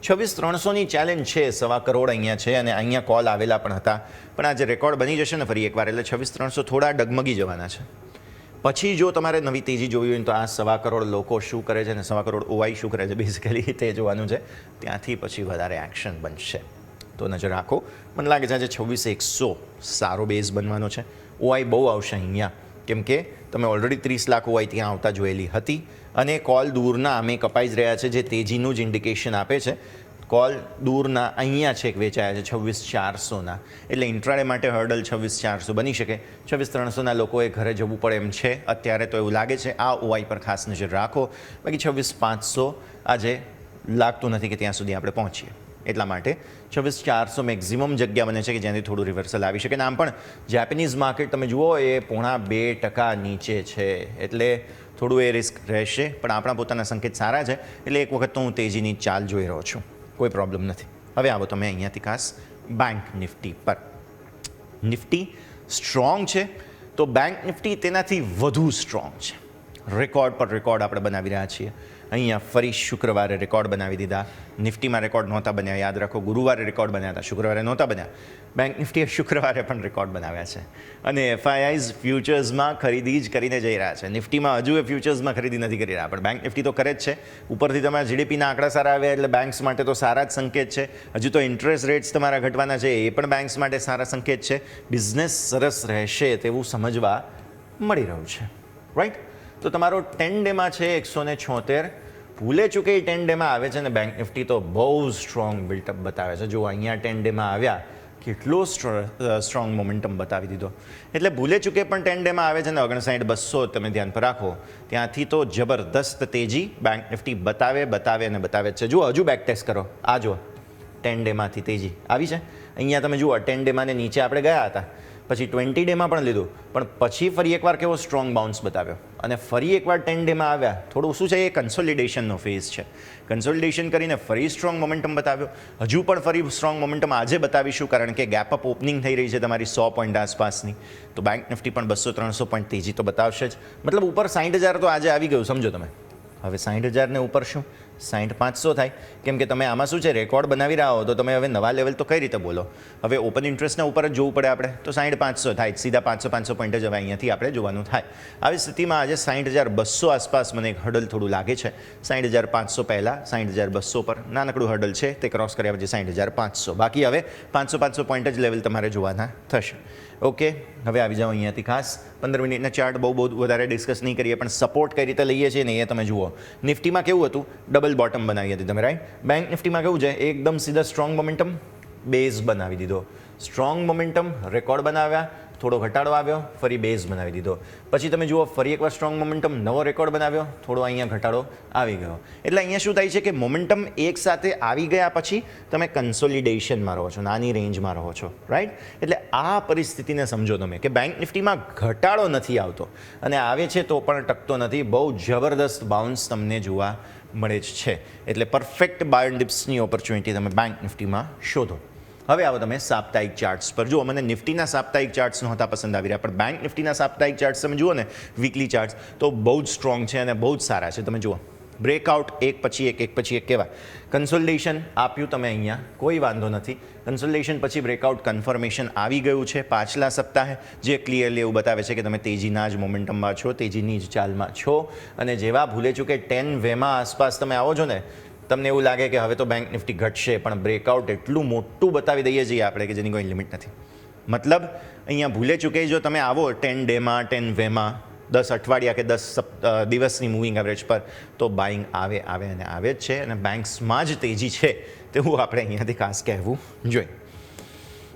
26,300ની ચેલેન્જ છે, 1.25 કરોડ અહીંયા છે, અને અહીંયા કોલ આવેલા પણ હતા, પણ આજે રેકોર્ડ બની જશે ને ફરી એકવાર, એટલે 26,300 થોડા ડગમગી જવાના છે. પછી જો તમારે નવી તેજી જોવી હોય તો આ 1.25 કરોડ લોકો શું કરે છે, અને 1.25 કરોડ ઓઆઈ શું કરે છે, બેઝિકલી તે જોવાનું છે. ત્યાંથી પછી વધારે એક્શન બનશે, તો નજર રાખો. મને લાગે છે આજે 26,100 સારો બેઝ બનવાનો છે. ઓઆઈ બહુ આવશે અહીંયા, કેમ કે તમે ઓલરેડી 30 લાખ ઓઆઈ ત્યાં આવતા જોયેલી હતી, અને કોલ દૂરના આમે કપાઈ જ રહ્યા છે, જે તેજીનું જ ઇન્ડિકેશન આપે છે. કોલ દૂરના અહીંયા છેક વેચાયા છે 26,400ના, એટલે ઇન્ટ્રાડે માટે હર્ડલ 26,400 બની શકે. 26,300ના લોકોએ ઘરે જવું પડે એમ છે અત્યારે, તો એવું લાગે છે. આ ઓઆઈ પર ખાસ નજર રાખો. બાકી 26,500 આજે લાગતું નથી કે ત્યાં સુધી આપણે પહોંચીએ. એટલા માટે 26,400 મેક્ઝિમમ જગ્યા બને છે કે જ્યાંથી થોડું રિવર્સલ આવી શકે. આમ પણ જેપેનીઝ માર્કેટ તમે જુઓ એ 0.5% નીચે છે, એટલે થોડું એ રિસ્ક રહેશે. પણ આપણા પોતાના સંકેત સારા છે, એટલે એક વખત તો હું તેજીની ચાલ જોઈ રહ્યો છું, કોઈ પ્રોબ્લેમ નથી. હવે આવો તમે અહીંયાથી ખાસ બેંક નિફ્ટી પર. નિફ્ટી સ્ટ્રોંગ છે, તો બેંક નિફ્ટી તેનાથી વધુ સ્ટ્રોંગ છે. રેકોર્ડ પર રેકોર્ડ આપણે બનાવી રહ્યા છીએ. અહીંયા ફરી શુક્રવારે રેકોર્ડ બનાવી દીધા. નિફ્ટીમાં રેકોર્ડ નહોતા બન્યા, યાદ રાખો. ગુરુવારે રેકોર્ડ બન્યા હતા, શુક્રવારે નહોતા બન્યા. બેંક નિફ્ટીએ શુક્રવારે પણ રેકોર્ડ બનાવ્યા છે. અને એફઆઈઆઈઝ ફ્યુચર્સમાં ખરીદી જ કરીને જઈ રહ્યા છે. નિફ્ટીમાં હજુ એ ફ્યુચર્સમાં ખરીદી નથી કરી રહ્યા, પણ બેંક નિફ્ટી તો કરે જ છે. ઉપરથી તમારા જીડીપીના આંકડા સારા આવ્યા એટલે બેંક્સ માટે તો સારા જ સંકેત છે. હજુ તો ઇન્ટરેસ્ટ રેટ્સ તમારા ઘટવાના છે, એ પણ બેંક્સ માટે સારા સંકેત છે. બિઝનેસ સરસ રહેશે તેવું સમજવા મળી રહ્યું છે, રાઈટ. તો તમારો 10 ડેમાં છે 176. ભૂલે ચૂકે 10 ડેમાં આવે છે, અને બેંક નિફ્ટી તો બહુ સ્ટ્રોંગ બિલ્ટઅપ બતાવે છે. જો અહીંયા 10 ડેમાં આવ્યા, કેટલો સ્ટ્રોંગ મોમેન્ટમ બતાવી દીધો. એટલે ભૂલે ચૂકે પણ 10 ડેમાં આવે છે ને 59,200 તમે ધ્યાન પર રાખો. ત્યાંથી તો જબરદસ્ત તેજી બેંક નિફ્ટી બતાવે અને બતાવે જ છે. જુઓ, હજુ બેક ટેસ્ટ કરો. આ જુઓ 10 ડેમાંથી તેજી આવી છે. અહીંયા તમે જુઓ 10 ડેમાં નીચે આપણે ગયા હતા, પછી 20 ડેમાં પણ લીધું, પણ પછી ફરી એકવાર કેવો સ્ટ્રોંગ બાઉન્સ બતાવ્યો, અને ફરી એકવાર 10 ડેમાં આવ્યા. થોડું શું છે, એ કન્સોલિડેશનનો ફેઝ છે. કન્સોલિડેશન કરીને ફરી સ્ટ્રોંગ મોમેન્ટમ બતાવ્યો. હજુ પણ ફરી સ્ટ્રોંગ મોમેન્ટમ આજે બતાવીશું, કારણ કે ગેપ અપ ઓપનિંગ થઈ રહી છે તમારી 100 પોઈન્ટ આસપાસની. તો બેંક નિફ્ટી પણ 200-300 પોઈન્ટ તેજી તો બતાવશે જ. મતલબ ઉપર 60,000 તો આજે આવી ગયું, સમજો તમે. હવે 60,000 ને ઉપર શું 60,500 થાય, કેમ કે તમે આમાં શું છે, રેકોર્ડ બનાવી રહ્યા હો તો તમે હવે નવા લેવલ તો કઈ રીતે બોલો. હવે ઓપન ઇન્ટરેસ્ટના ઉપર જ જોવું પડે આપણે, તો 60,500 થાય, સીધા 500 પોઈન્ટ જ હવે અહીંયાથી આપણે જોવાનું થાય. આવી સ્થિતિમાં આજે 60,200 આસપાસ મને એક હર્ડલ થોડું લાગે છે. 60,500 પહેલાં 60,200 પર નાનકડું હર્ડલ છે, તે ક્રોસ કર્યા પછી 60,500. બાકી હવે 500 પોઈન્ટ જ લેવલ તમારે જોવાના થશે. ઓકે, હવે આવી જાઓ અહીંયાથી ખાસ 15 મિનિટના ચાર્ટ બહુ વધારે ડિસ્કસ નહીં કરીએ, પણ સપોર્ટ કઈ રીતે લઈએ છીએ ને એ તમે જુઓ. નિફ્ટીમાં કેવું હતું, ડબલ બોટમ બનાવી હતી તમે, રાઈટ. બેંક નિફ્ટીમાં કેવું છે, એકદમ સીધા સ્ટ્રોંગ મોમેન્ટમ બેઝ બનાવી દીધો. સ્ટ્રોંગ મોમેન્ટમ રેકોર્ડ બનાવ્યા, થોડો ઘટાડો આવ્યો, ફરી બેઝ બનાવી દીધો. પછી તમે જુઓ ફરી એકવાર સ્ટ્રોંગ મોમેન્ટમ, નવો રેકોર્ડ બનાવ્યો, થોડો અહીંયા ઘટાડો આવી ગયો. એટલે અહીંયા શું થાય છે કે મોમેન્ટમ એક સાથે આવી ગયા પછી તમે કન્સોલિડેશનમાં રહો છો, નાની રેન્જમાં રહો છો, રાઈટ. એટલે આ પરિસ્થિતિને સમજો તમે કે બેંક નિફ્ટીમાં ઘટાડો નથી આવતો, અને આવે છે તો પણ ટકતો નથી. બહુ જબરદસ્ત બાઉન્સ તમને જોવા મળે જ છે. એટલે પરફેક્ટ બાય ડિપ્સની ઓપોર્ચ્યુનિટી તમે બેંક નિફ્ટીમાં શોધો. હવે આવો તમે સાપ્તાહિક ચાર્ટ્સ પર જુઓ. મને નિફ્ટીના સાપ્તાહિક ચાર્ટ્સ નહોતા પસંદ આવી રહ્યા, પણ બેંક નિફ્ટીના સાપ્તાહિક ચાર્ટ્સ તમે જુઓ ને, વીકલી ચાર્ટ્સ, તો બહુ જ સ્ટ્રોંગ છે અને બહુ જ સારા છે. તમે જુઓ બ્રેકઆઉટ એક પછી એક કેવા. કન્સોલિડેશન આપ્યું તમે અહીંયા, કોઈ વાંધો નથી. કન્સોલિડેશન પછી બ્રેકઆઉટ કન્ફર્મેશન આવી ગયું છે પાછલા સપ્તાહે, જે ક્લિયરલી એવું બતાવે છે કે તમે તેજીના જ મોમેન્ટમમાં છો, તેજીની જ ચાલમાં છો. અને જેવા ભૂલે ચૂકે 10 વેમાં આસપાસ તમે આવો છો ને, તમને એવું લાગે કે હવે તો બેંક નિફ્ટી ઘટશે, પણ બ્રેકઆઉટ એટલું મોટું બતાવી દઈએ છીએ આપણે કે જેની કોઈ લિમિટ નથી. મતલબ અહીંયા ભૂલે ચૂકે જો તમે આવો 10 ડેમાં, 10 વેમાં, 10 અઠવાડિયા કે 10 દિવસની મૂવિંગ એવરેજ પર, તો બાઇંગ આવે અને આવે જ છે. અને બેંક્સમાં જ તેજી છે તેવું આપણે અહીંયાથી ખાસ કહેવું જોઈએ.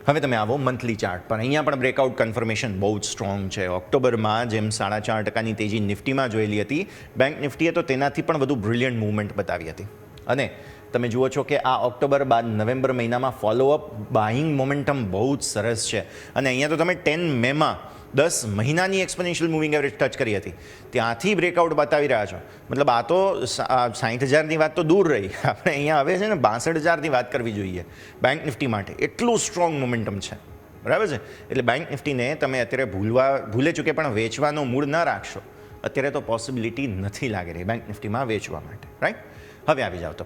હવે તમે આવો મંથલી ચાર્ટ પર. અહીંયા પણ બ્રેકઆઉટ કન્ફર્મેશન બહુ જ સ્ટ્રોંગ છે. ઓક્ટોબરમાં જેમ 4.5% તેજી નિફ્ટીમાં જોયેલી હતી, બેંક નિફ્ટીએ તો તેનાથી પણ વધુ બ્રિલિયન્ટ મૂવમેન્ટ બતાવી હતી. અને તમે જુઓ છો કે આ ઓક્ટોબર બાદ નવેમ્બર મહિનામાં ફોલોઅપ બાઇંગ મોમેન્ટમ બહુ જ સરસ છે. અને અહીંયા તો તમે 10 મેમાં 10 મહિનાની એક્સપોનેન્શિયલ મૂવિંગ એવરેજ ટચ કરી હતી, ત્યાંથી બ્રેકઆઉટ બતાવી રહ્યા છો. મતલબ આ તો 60,000ની વાત તો દૂર રહી, આપણે અહીંયા હવે છે ને 62,000ની વાત કરવી જોઈએ બેંક નિફ્ટી માટે. એટલું સ્ટ્રોંગ મોમેન્ટમ છે, બરાબર છે. એટલે બેંક નિફ્ટીને તમે અત્યારે ભૂલે ચૂકે પણ વેચવાનો મૂડ ન રાખશો. અત્યારે તો પોસિબિલિટી નથી લાગી રહી બેંક નિફ્ટીમાં વેચવા માટે, રાઈટ. હવે આવી જાઓ તો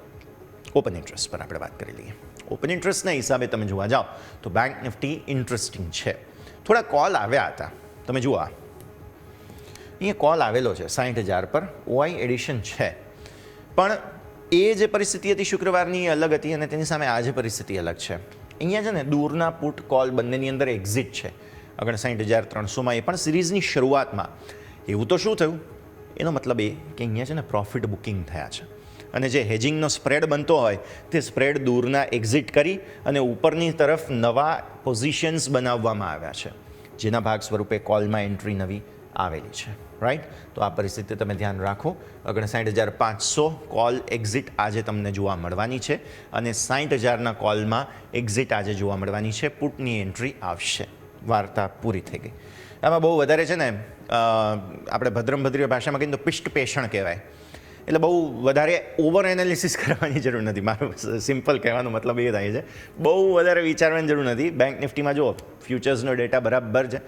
ઓપન ઇન્ટરેસ્ટ પર આપણે વાત કરી લઈએ. ઓપન ઇન્ટરેસ્ટના હિસાબે તમે જોવા જાઓ તો બેંક નિફ્ટી ઇન્ટરેસ્ટિંગ છે. થોડા કોલ આવ્યા હતા, તમે જુઓ અહીંયા કોલ આવેલો છે 60,000 પર, ઓઆઈ એડિશન છે. પણ એ જે પરિસ્થિતિ હતી શુક્રવારની અલગ હતી, અને તેની સામે આ જે પરિસ્થિતિ અલગ છે. અહીંયા છે ને દૂરના પુટ કોલ બંનેની અંદર એક્ઝિટ છે 59,300માં, એ પણ સિરીઝની શરૂઆતમાં. એવું તો શું થયું, એનો મતલબ એ કે અહીંયા છે ને પ્રોફિટ બુકિંગ થયા છે, અને જે હેજિંગનો સ્પ્રેડ બનતો હોય તે સ્પ્રેડ દૂરના એક્ઝિટ કરી અને ઉપરની તરફ નવા પોઝિશન્સ બનાવવામાં આવ્યા છે, જેના ભાગ સ્વરૂપે કોલમાં એન્ટ્રી નવી આવેલી છે. રાઈટ. તો આ પરિસ્થિતિ તમે ધ્યાન રાખો. 59,500 કોલ એક્ઝિટ આજે તમને જોવા મળવાની છે અને 60,000ના કોલમાં એક્ઝિટ આજે જોવા મળવાની છે. પુટની એન્ટ્રી આવશે. વાર્તા પૂરી થઈ ગઈ. આમાં બહુ વધારે છે ને આપણે ભદ્રમભદ્રીય ભાષામાં કહીએ તો પિષ્ટ પેષણ કહેવાય. એટલે બહુ વધારે ઓવર એનાલિસિસ કરવાની જરૂર નથી. મારું સિમ્પલ કહેવાનો મતલબ એ થાય છે બહુ વધારે વિચારવાની જરૂર નથી. બેંક નિફ્ટીમાં જુઓ ફ્યુચર્સનો ડેટા બરાબર છે.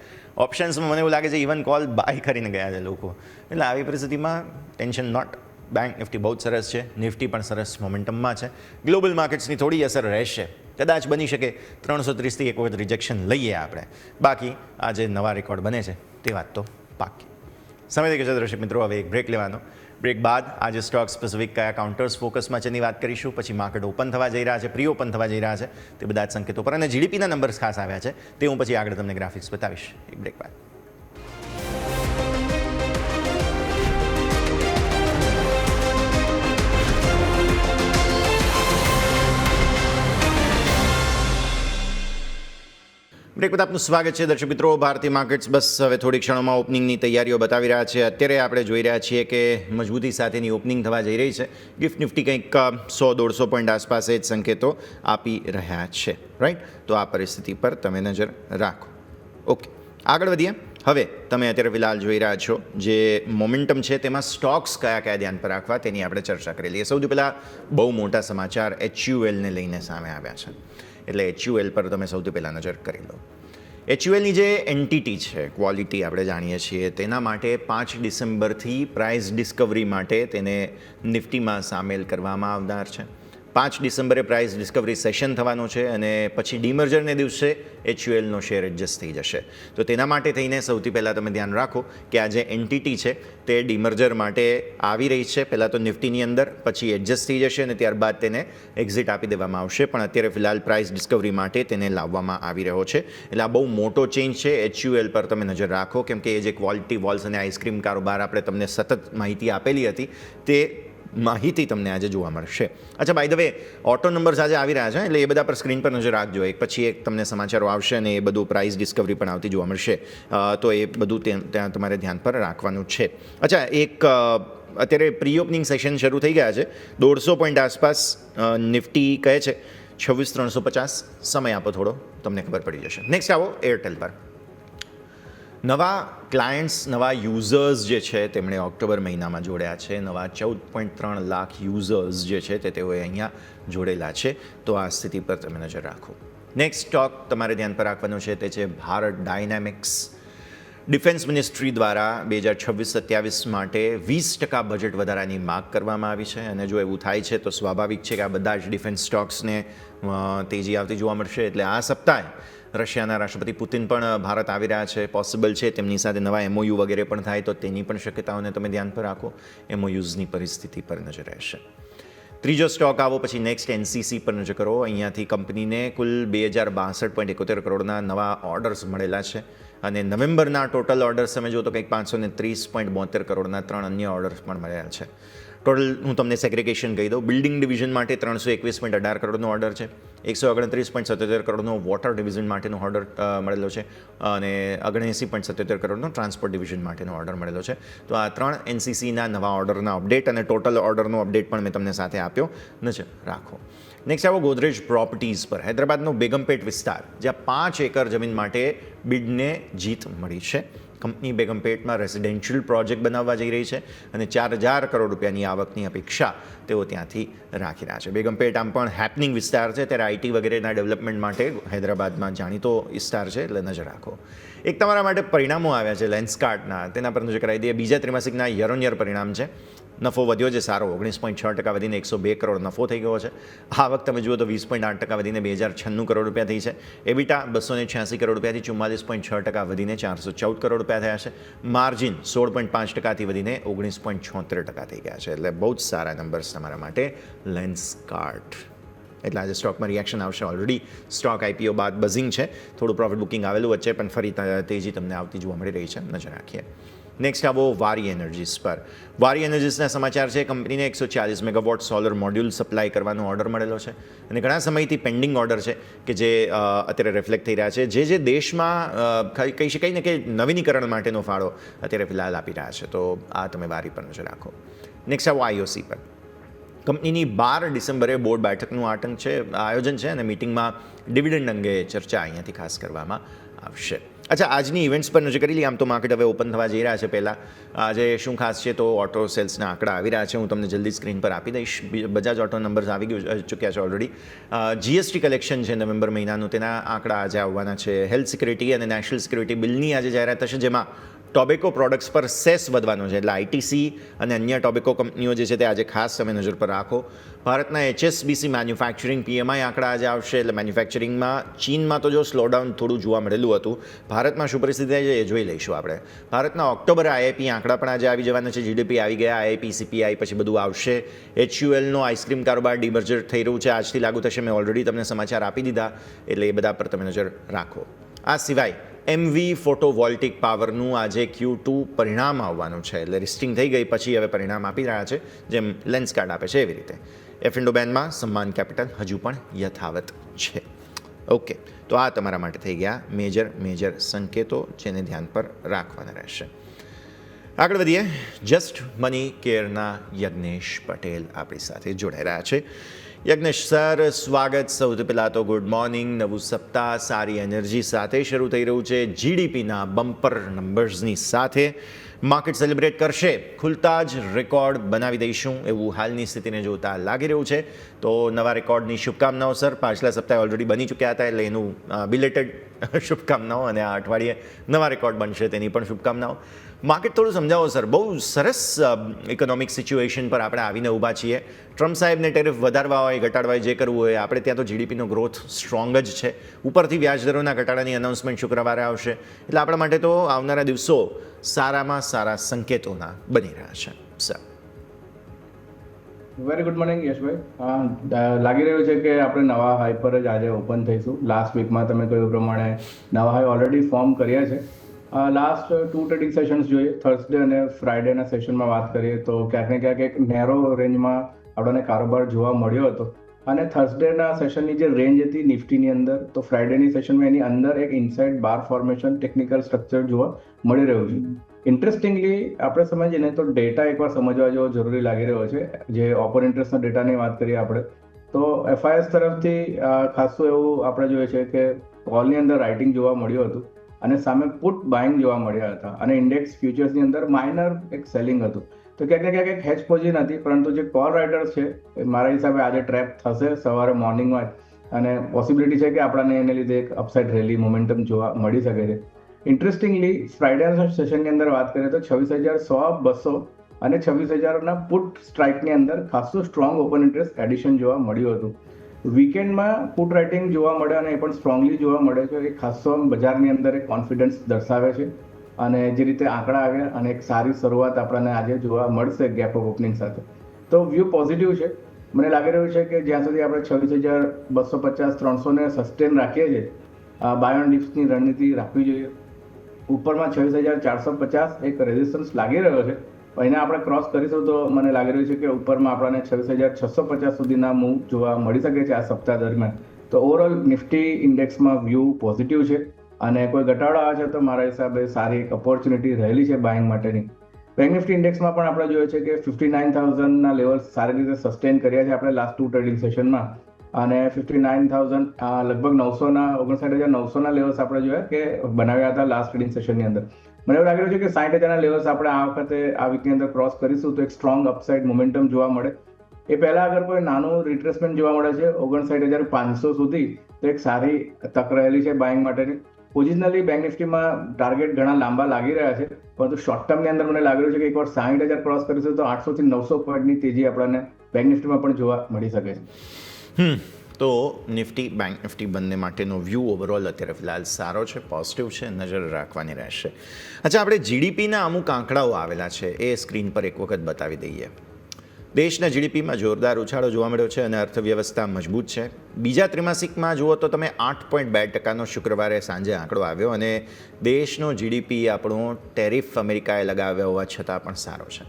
ઓપ્શન્સમાં મને એવું લાગે છે ઇવન કોલ બાય કરીને ગયા છે લોકો. એટલે આવી પરિસ્થિતિમાં ટેન્શન નોટ. બેંક નિફ્ટી બહુ જ સરસ છે. નિફ્ટી પણ સરસ મોમેન્ટમમાં છે. ગ્લોબલ માર્કેટ્સની થોડી અસર રહેશે. કદાચ બની શકે 330થી એક વખત રિજેક્શન લઈએ આપણે. બાકી આજે નવા રેકોર્ડ બને છે તે વાત તો પાકી. સમય થઈ ગયો છે દર્શક મિત્રો, હવે એક બ્રેક લેવાનો. બ્રેક બાદ આજે સ્ટોક સ્પેસિફિક કયા કાઉન્ટર્સ ફોકસમાં છે એની વાત કરીશું. પછી માર્કેટ ઓપન થવા જઈ રહ્યા છે, પ્રી ઓપન થવા જઈ રહ્યા છે તે બધા જ સંકેતો પર અને જીડીપીના નંબર્સ ખાસ આવ્યા છે તે હું પછી આગળ તમને ગ્રાફિક્સ બતાવીશ એક બ્રેક બાદ. બ્રેક બાદ આપનું સ્વાગત છે દર્શક મિત્રો. ભારતીય માર્કેટ્સ બસ હવે થોડી ક્ષણોમાં ઓપનિંગની તૈયારીઓ બતાવી રહ્યા છે. અત્યારે આપણે જોઈ રહ્યા છીએ કે મજબૂતી સાથેની ઓપનિંગ થવા જઈ રહી છે. ગિફ્ટ નિફ્ટી કંઈક 100-150 પોઈન્ટ આસપાસ જ સંકેતો આપી રહ્યા છે. રાઈટ. તો આ પરિસ્થિતિ પર તમે નજર રાખો. ઓકે, આગળ વધીએ. હવે તમે અત્યારે ફિલહાલ જોઈ રહ્યા છો જે મોમેન્ટમ છે તેમાં સ્ટોક્સ કયા કયા ધ્યાન પર રાખવા તેની આપણે ચર્ચા કરી લઈએ. સૌથી પહેલાં બહુ મોટા સમાચાર HULને લઈને સામે આવ્યા છે. એટલે HUL પર તમે સૌથી પહેલાં નજર કરી લો. HULની જે એન્ટિટી છે, ક્વોલિટી આપણે જાણીએ છીએ, તેના માટે 5 ડિસેમ્બરથી પ્રાઇસ ડિસ્કવરી માટે તેને નિફ્ટીમાં સામેલ કરવામાં આવનાર છે. 5 ડિસેમ્બરે પ્રાઇસ ડિસ્કવરી સેશન થવાનો છે અને પછી ડીમર્જરને દિવસે HULનો શેર એડજસ્ટ થઈ જશે. તો તેના માટે થઈને સૌથી પહેલાં તમે ધ્યાન રાખો કે આ જે એન્ટિટી છે તે ડીમર્જર માટે આવી રહી છે. પહેલાં તો નિફ્ટીની અંદર, પછી એડજસ્ટ થઈ જશે અને ત્યારબાદ તેને એક્ઝિટ આપી દેવામાં આવશે. પણ અત્યારે ફિલહાલ પ્રાઇસ ડિસ્કવરી માટે તેને લાવવામાં આવી રહ્યો છે. એટલે આ બહુ મોટો ચેન્જ છે. HUL પર તમે નજર રાખો કેમ કે એ જે ક્વોલિટી વોલ્સ અને આઈસ્ક્રીમ કારોબાર આપણે તમને સતત માહિતી આપેલી હતી તે માહિતી તમને આજે જોવા મળશે. અચ્છા, by the way auto numbers આજે આવી રહ્યા છે એટલે એ બધા પર સ્ક્રીન પર નજર રાખજો. એક પછી એક તમને સમાચારો આવશે અને એ બધું પ્રાઇસ ડિસ્કવરી પણ આવતી જોવા મળશે. તો એ બધું ત્યાં તમારે ધ્યાન પર રાખવાનું છે. અચ્છા, એક અત્યારે પ્રી ઓપનિંગ સેશન શરૂ થઈ ગયા છે. 150 પોઈન્ટ આસપાસ નિફ્ટી કહે છે 26,350. સમય આપો થોડો, તમને ખબર પડી જશે. નેક્સ્ટ આવો એરટેલ પર. નવા ક્લાયન્ટ્સ, નવા યુઝર્સ જે છે તેમણે ઓક્ટોબર મહિનામાં જોડ્યા છે. નવા 14.3 લાખ યુઝર્સ જે છે તે તેઓએ અહીંયા જોડેલા છે. તો આ સ્થિતિ પર તમે નજર રાખો. નેક્સ્ટ સ્ટોક તમારે ધ્યાન પર રાખવાનો છે તે છે ભારત ડાયનેમિક્સ. ડિફેન્સ મિનિસ્ટ્રી દ્વારા 2026-27 માટે 20% બજેટ વધારાની માગ કરવામાં આવી છે અને જો એવું થાય છે તો સ્વાભાવિક છે કે આ બધા જ ડિફેન્સ સ્ટોક્સને તેજી આવતી જોવા મળશે. એટલે આ સપ્તાહે રશિયાના રાષ્ટ્રપતિ પુતિન પણ ભારત આવી રહ્યા છે. પોસિબલ છે તેમની સાથે નવા MOU વગેરે પણ થાય તો તેની પણ શક્યતાઓને તમે ધ્યાન પર રાખો. MOUsની પરિસ્થિતિ પર નજર રહેશે. ત્રીજો સ્ટોક આવો પછી નેક્સ્ટ NCC પર નજર કરો. અહીંયાથી કંપનીને કુલ 2,062.71 કરોડના નવા ઓર્ડર્સ મળેલા છે અને નવેમ્બરના ટોટલ ઓર્ડર્સ તમે જો તો કંઈક 530.72 કરોડના 3 અન્ય ઓર્ડર્સ પણ મળ્યા છે. ટોટલ હું તમને સેગ્રેગેશન કહી દઉં. બિલ્ડિંગ ડિવિઝન માટે 321.18 કરોડનો ઓર્ડર છે. 129.77 કરોડનો વોટર ડિવિઝન માટેનો ઓર્ડર મળેલો છે અને 79.77 કરોડનો ટ્રાન્સપોર્ટ ડિવિઝન માટેનો ઓર્ડર મળેલો છે. તો આ 3 NCCના નવા ઓર્ડરના અપડેટ અને ટોટલ ઓર્ડરનો અપડેટ પણ મેં તમને સાથે આપ્યો. નજર રાખો. નેક્સ્ટ આવો ગોદરેજ પ્રોપર્ટીઝ પર. હૈદરાબાદનો બેગમપેટ વિસ્તાર જ્યાં 5 એકર જમીન માટે બિડને જીત મળી છે. કંપની બેગમપેટમાં રેસિડેન્શિયલ પ્રોજેક્ટ બનાવવા જઈ રહી છે અને 4,000 કરોડ રૂપિયાની આવકની અપેક્ષા તેઓ ત્યાંથી રાખી રહ્યા છે. બેગમપેટ આમ પણ હેપનિંગ વિસ્તાર છે, ત્યારે IT વગેરેના ડેવલપમેન્ટ માટે હૈદરાબાદમાં જાણીતો વિસ્તાર છે. એટલે નજર રાખો. એક તમારા માટે પરિણામો આવ્યા છે લેન્સકાર્ટના, તેના પર નજર કરાવી દઈએ. બીજા ત્રિમાસિકના યર ઓન યર પરિણામ છે. નફો વધ્યો છે સારો, 19.6% વધીને 102 કરોડ નફો થઈ ગયો છે. આવક તમે જુઓ તો 20.8% વધીને 2,096 કરોડ રૂપિયા થઈ છે. એબિટા 286 કરોડ રૂપિયાથી 44.6% વધીને 414 કરોડ રૂપિયા થયા છે. માર્જિન 16.5%થી વધીને 19.76% થઈ ગયા છે. એટલે બહુ જ સારા નંબર્સ તમારા માટે લેન્સકાર્ટ. એટલે આજે સ્ટોકમાં રિએક્શન આવશે. ઓલરેડી સ્ટોક IPO બાદ બઝિંગ છે, થોડું પ્રોફિટ બુકિંગ આવેલું વચ્ચે, પણ ફરી તેજી તમને આવતી જોવા મળી રહી છે. નજર રાખીએ. નેક્સ્ટ આવો વારી એનર્જીસ પર. વારી એનર્જીસના સમાચાર છે. કંપનીને 140 મેગાવોટ સોલર મોડ્યુલ સપ્લાય કરવાનો ઓર્ડર મળેલો છે અને ઘણા સમયથી પેન્ડિંગ ઓર્ડર છે કે જે અત્યારે રિફ્લેક્ટ થઈ રહ્યા છે, જે દેશમાં કહી શકાય ને કે નવીનીકરણ માટેનો ફાળો અત્યારે ફિલહાલ આપી રહ્યા છે. તો આ તમે વારી પર નજર રાખો. નેક્સ્ટ આવો આઈઓસી પર. કંપનીની 12 ડિસેમ્બરે બોર્ડ બેઠકનું આયોજન છે અને મિટિંગમાં ડિવિડન્ડ અંગે ચર્ચા અહીંયાથી ખાસ કરવામાં આવશે. અચ્છા, આજની ઇવેન્ટ્સ પર નજર કરી લઈએ. આમ તો માર્કેટ હવે ઓપન થવા જઈ રહ્યા છે. પહેલાં આજે શું ખાસ છે તો ઓટો સેલ્સના આંકડા આવી રહ્યા છે. હું તમને જલ્દી સ્ક્રીન પર આપી દઈશ. બજાજ ઓટો નંબર્સ આવી ચૂક્યા છે ઓલરેડી. જીએસટી કલેક્શન છે નવેમ્બર મહિનાનું, તેના આંકડા આજે આવવાના છે. હેલ્થ સિક્યુરિટી અને નેશનલ સિક્યુરિટી બિલની આજે જાહેરાત થશે, જેમાં ટોબેકો પ્રોડક્ટ્સ પર સેસ વધવાનો છે. એટલે આઈટીસી અને અન્ય ટોબેકો કંપનીઓ જે છે તે આજે ખાસ તમે નજર પર રાખો. ભારતના HSBC મેન્યુફેક્ચરિંગ PMI આંકડા આજે આવશે. એટલે મેન્યુફેક્ચરિંગમાં ચીનમાં તો જો સ્લોડાઉન થોડું જોવા મળેલું હતું, ભારતમાં શું પરિસ્થિતિ છે એ જોઈ લઈશું આપણે. ભારતના ઓક્ટોબર IIP આંકડા પણ આજે આવી જવાના છે. જીડીપી આવી ગયા, IIP CPI પછી બધું આવશે. HULનો આઈસ્ક્રીમ કારોબાર ડીમર્જર થઈ રહ્યું છે, આજથી લાગુ થશે. મેં ઓલરેડી તમને સમાચાર આપી દીધા, એટલે એ બધા પર તમે નજર રાખો. આ સિવાય MV ફોટોવોલ્ટિક પાવરનું આજે Q2 પરિણામ આવવાનું છે. એટલે લિસ્ટિંગ થઈ ગઈ પછી હવે પરિણામ આપી રહ્યા છે, જેમ લેન્સ કાર્ડ આપે છે એવી રીતે. F&O બેન્ડમાં સમાન કેપિટલ હજુ પણ યથાવત છે. ઓકે, તો આ તમારા માટે થઈ ગયા મેજર સંકેતો, જેને ધ્યાન પર રાખવાના રહેશે. આગળ વધીએ. જસ્ટ મની કેરના યજ્ઞેશ પટેલ આપણી સાથે જોડાઈ રહ્યા છે. યજ્ઞેશ સર, સ્વાગત. સૌથી પહેલાં તો ગુડ મોર્નિંગ. નવું સપ્તાહ સારી એનર્જી સાથે શરૂ થઈ રહ્યું છે. જીડીપીના બમ્પર નંબર્સની સાથે માર્કેટ સેલિબ્રેટ કરશે. ખુલતા જ રેકોર્ડ બનાવી દઈશું એવું હાલની સ્થિતિને જોતા લાગી રહ્યું છે. તો નવા રેકોર્ડની શુભકામનાઓ સર. પાછલા સપ્તાહે ઓલરેડી બની ચૂક્યા હતા, એટલે એનું બિલેટેડ શુભકામનાઓ, અને આ અઠવાડિયે નવા રેકોર્ડ બનશે તેની પણ શુભકામનાઓ. માર્કેટ થોડું સમજાવો સર. બહુ સરસ ઇકોનોમિક સિચ્યુએશન પર આપણે આવીને ઊભા છીએ. ટ્રમ્પ સાહેબને ટેરિફ વધારવા હોય ઘટાડવા હોય જે કરવું હોય, આપણે ત્યાં તો જીડીપીનો ગ્રોથ સ્ટ્રોંગ જ છે. ઉપરથી વ્યાજદરોના ઘટાડાની અનાઉન્સમેન્ટ શુક્રવારે આવશે. એટલે આપણા માટે તો આવનારા દિવસો સારામાં સારા સંકેતોના બની રહ્યા છે સર. વેરી ગુડ મોર્નિંગ યશભાઈ. લાગી રહ્યું છે કે આપણે નવા હાઈ પર જ આજે ઓપન થઈશું. લાસ્ટ વીકમાં તમે કહ્યું પ્રમાણે નવા હાઈ ઓલરેડી ફોર્મ કર્યા છે. લાસ્ટ 2 ટ્રેડિંગ સેશન્સ જોઈએ, થર્સડે અને ફ્રાઈડેના સેશનમાં વાત કરીએ તો ક્યાંક ને ક્યાંક એક નેરો રેન્જમાં આપણને કારોબાર જોવા મળ્યો હતો. અને થર્સડેના સેશનની જે રેન્જ હતી નિફ્ટીની અંદર, તો ફ્રાઈડેની સેશનમાં એની અંદર એક ઇનસાઇડ બાર ફોર્મેશન ટેકનિકલ સ્ટ્રક્ચર જોવા મળી રહ્યું છે. ઇન્ટરેસ્ટિંગલી આપણે સમજીએ ને તો ડેટા એકવાર સમજવા જેવો જરૂરી લાગી રહ્યો છે. જે ઓપન ઇન્ટરેસ્ટના ડેટાની વાત કરીએ આપણે તો FIS તરફથી ખાસું એવું આપણે જોઈએ છે કે કોલની અંદર રાઇટિંગ જોવા મળ્યું હતું અને સામે પુટ બાઇંગ જોવા મળ્યા હતા. અને ઇન્ડેક્સ ફ્યુચર્સની અંદર માઇનર એક સેલિંગ હતું. તો ક્યાંક ને ક્યાંક એક હેજ પોઝિશન હતી, પરંતુ જે કોલ રાઇટર્સ છે મારા હિસાબે આજે ટ્રેપ થશે સવારે મોર્નિંગમાં જ, અને પોસિબિલિટી છે કે આપણને એને લીધે એક અપસાઇડ રેલી મોમેન્ટમ જોવા મળી શકે છે. ઇન્ટરેસ્ટિંગલી ફ્રાઇડેના સેશનની અંદર વાત કરીએ તો 26,100, 200 અને 26,000ના પુટ સ્ટ્રાઇકની અંદર ખાસું સ્ટ્રોંગ ઓપન ઇન્ટરેસ્ટ એડિશન જોવા મળ્યું હતું. વીકેન્ડમાં પુટ રાઇટિંગ જોવા મળે અને એ પણ સ્ટ્રોંગલી જોવા મળે છે. એ ખાસો બજારની અંદર એક કોન્ફિડન્સ દર્શાવે છે. અને જે રીતે આંકડા આવ્યા અને એક સારી શરૂઆત આપણને આજે જોવા મળશે ગેપ ઓફ ઓપનિંગ સાથે, તો વ્યૂ પોઝિટિવ છે. મને લાગી રહ્યું છે કે જ્યાં સુધી આપણે 26,250, 300ને સસ્ટેન રાખીએ છીએ, બાય ઓન ડિપ્સની રણનીતિ રાખવી જોઈએ. ઉપરમાં 26,450 એક રેઝિસ્ટન્સ લાગી રહ્યો છે. એને આપણે ક્રોસ કરીશું તો મને લાગી રહ્યું છે કે ઉપરમાં આપણને 26,650 સુધીના મૂવ જોવા મળી શકે છે આ સપ્તાહ દરમિયાન. તો ઓવરઓલ નિફ્ટી ઇન્ડેક્સમાં વ્યૂ પોઝિટિવ છે અને કોઈ ઘટાડો આવે છે તો મારા હિસાબે સારી એક ઓપોર્ચ્યુનિટી રહેલી છે બાઇંગ માટેની. બેંક નિફ્ટી ઇન્ડેક્સમાં પણ આપણે જોઈએ છે કે 59,000ના લેવલ્સ સારી રીતે સસ્ટેન કર્યા છે આપણે લાસ્ટ 2 ટ્રેડિંગ સેશનમાં. અને 59,000 લગભગ 59,900ના લેવલ્સ આપણે જોયા કે બનાવ્યા હતા લાસ્ટ ટ્રેડિંગ સેશનની અંદર. મને એવું લાગી રહ્યું છે કે 60,000ના લેવલ્સ આપણે આ વખતે આ વીકની અંદર ક્રોસ કરીશું તો એક સ્ટ્રોંગ અપસાઇડ મોમેન્ટમ જોવા મળે. એ પહેલાં અગર કોઈ નાનું રિટ્રેસમેન્ટ જોવા મળે છે 59,500 સુધી, તો એક સારી તક રહેલી છે બાઇંગ માટેની. પોઝિશનલી બેંક નિફ્ટીમાં ટાર્ગેટ ઘણા લાંબા લાગી રહ્યા છે, પરંતુ શોર્ટ ટર્મની અંદર મને લાગી રહ્યું છે કે એકવાર 60,000 ક્રોસ કરીશું તો 800 થી 900 પોઈન્ટની તેજી આપણને બેંક નિફ્ટીમાં પણ જોવા મળી શકે છે. તો નિફ્ટી બેંક નિફ્ટી બંને માટેનો વ્યૂ ઓવરઓલ અત્યારે ફિલહાલ સારો છે, પોઝિટિવ છે, નજર રાખવાની રહેશે. અચ્છા, આપણે જીડીપીના અમુક આંકડાઓ આવેલા છે એ સ્ક્રીન પર એક વખત બતાવી દઈએ. દેશના જીડીપીમાં જોરદાર ઉછાળો જોવા મળ્યો છે અને અર્થવ્યવસ્થા મજબૂત છે. બીજા ત્રિમાસિકમાં જુઓ તો તમે 8.2% શુક્રવારે સાંજે આંકડો આવ્યો અને દેશનો જીડીપી આપણો ટેરિફ અમેરિકાએ લગાવ્યા હોવા છતાં પણ સારો છે.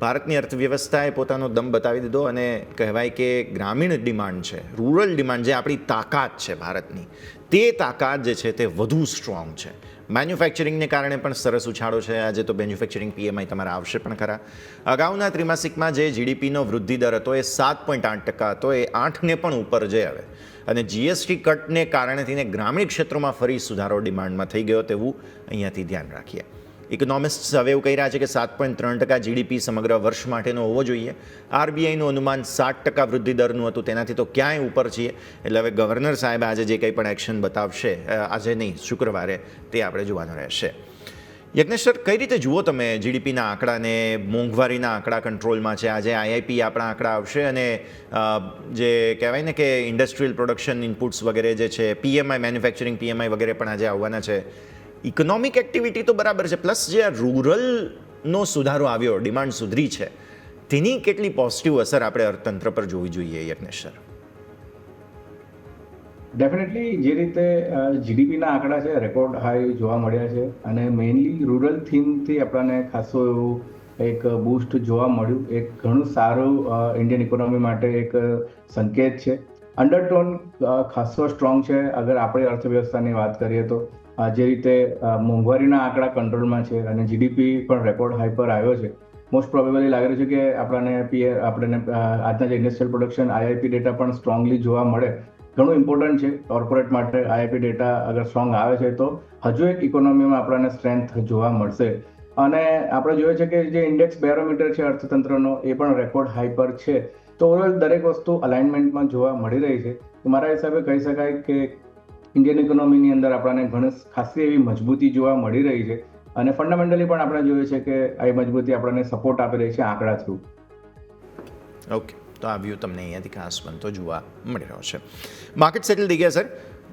ભારતની અર્થવ્યવસ્થાએ પોતાનો દમ બતાવી દીધો અને કહેવાય કે ગ્રામીણ ડિમાન્ડ છે, રૂરલ ડિમાન્ડ જે આપણી તાકાત છે ભારતની, તે તાકાત જે છે તે વધુ સ્ટ્રોંગ છે. મેન્યુફેક્ચરિંગને કારણે પણ સરસ ઉછાળો છે. આજે તો મેન્યુફેક્ચરિંગ પીએમઆઈ તમારા આવશે પણ ખરા. અગાઉના ત્રિમાસિકમાં જે જીડીપીનો વૃદ્ધિ દર હતો એ 7.8% હતો, એ 8ને પણ ઉપર જઈ આવે અને જીએસટી કટને કારણે ગ્રામીણ ક્ષેત્રોમાં ફરી સુધારો ડિમાન્ડમાં થઈ ગયો તેવું અહીંયાથી ધ્યાન રાખીએ. ઇકોનોમિસ્ટ્સ હવે એવું કહી રહ્યા છે કે 7.3% જીડીપી સમગ્ર વર્ષ માટેનો હોવો જોઈએ. આરબીઆઈનું અનુમાન 7% વૃદ્ધિ દરનું હતું, તેનાથી તો ક્યાંય ઉપર છીએ. એટલે હવે ગવર્નર સાહેબ આજે જે કંઈ પણ એક્શન બતાવશે, આજે નહીં શુક્રવારે, તે આપણે જોવાનું રહેશે. યજ્ઞેશ સર, કઈ રીતે જુઓ તમે જીડીપીના આંકડાને? મોંઘવારીના આંકડા કંટ્રોલમાં છે, આજે આઈઆઈપી આપણા આંકડા આવશે અને જે કહેવાય ને કે ઇન્ડસ્ટ્રીયલ પ્રોડક્શન ઇનપુટ્સ વગેરે જે છે, પીએમઆઈ મેન્યુફેક્ચરિંગ પીએમઆઈ વગેરે પણ આજે આવવાના છે. ઇકોનોમિક એક્ટિવિટી તો બરાબર છે, પ્લસ જે આ રૂરલનો સુધારો આવ્યો, ડિમાન્ડ સુધરી છે, તેની કેટલી પોઝિટિવ અસર આપણે અર્થતંત્ર પર જોવી જોઈએ યજ્ઞેશ સર? ડેફિનેટલી જે રીતે જીડીપીના આંકડા છે રેકોર્ડ હાઈ જોવા મળ્યા છે અને મેઇનલી રૂરલ થીમથી આપણને ખાસું એવું એક બૂસ્ટ જોવા મળ્યું. એક ઘણું સારું ઇન્ડિયન ઇકોનોમી માટે એક સંકેત છે. અંડરટોન ખાસો સ્ટ્રોંગ છે. અગર આપણે અર્થવ્યવસ્થાની વાત કરીએ તો જે રીતે મોંઘવારીના આંકડા કંટ્રોલમાં છે અને જીડીપી પણ રેકોર્ડ હાઈ પર આવ્યો છે, મોસ્ટ પ્રોબેબલી લાગી રહ્યું છે કે આપણને આજના જે ઇન્ડસ્ટ્રીયલ પ્રોડક્શન આઈઆઈપી ડેટા પણ સ્ટ્રોંગલી જોવા મળે. ઘણું ઇમ્પોર્ટન્ટ છે કોર્પોરેટ માટે. આઈઆઈપી ડેટા અગર સ્ટ્રોંગ આવે છે તો હજુ એક ઇકોનોમીમાં આપણને સ્ટ્રેન્થ જોવા મળશે. અને આપણે જોઈએ છે કે જે ઇન્ડેક્સ બેરોમીટર છે અર્થતંત્રનો, એ પણ રેકોર્ડ હાઈ પર છે. તો ઓવરઓલ દરેક વસ્તુ અલાઇનમેન્ટમાં જોવા મળી રહી છે. મારા હિસાબે કહી શકાય કે ઇન્ડિયન ઇકોનોમીની અંદર આપણને ઘણી ખાસી એવી મજબૂતી જોવા મળી રહી છે અને ફંડામેન્ટલી પણ આપણે જોઈએ છે કે આ મજબૂતી આપણને સપોર્ટ આપી રહી છે આંકડા થ્રુ. ઓકે, તો આ વ્યૂ તમને અહીંયાથી ખાસ બનતો જોવા મળી રહ્યો છે. માર્કેટ સેટલ થઈ ગયા સર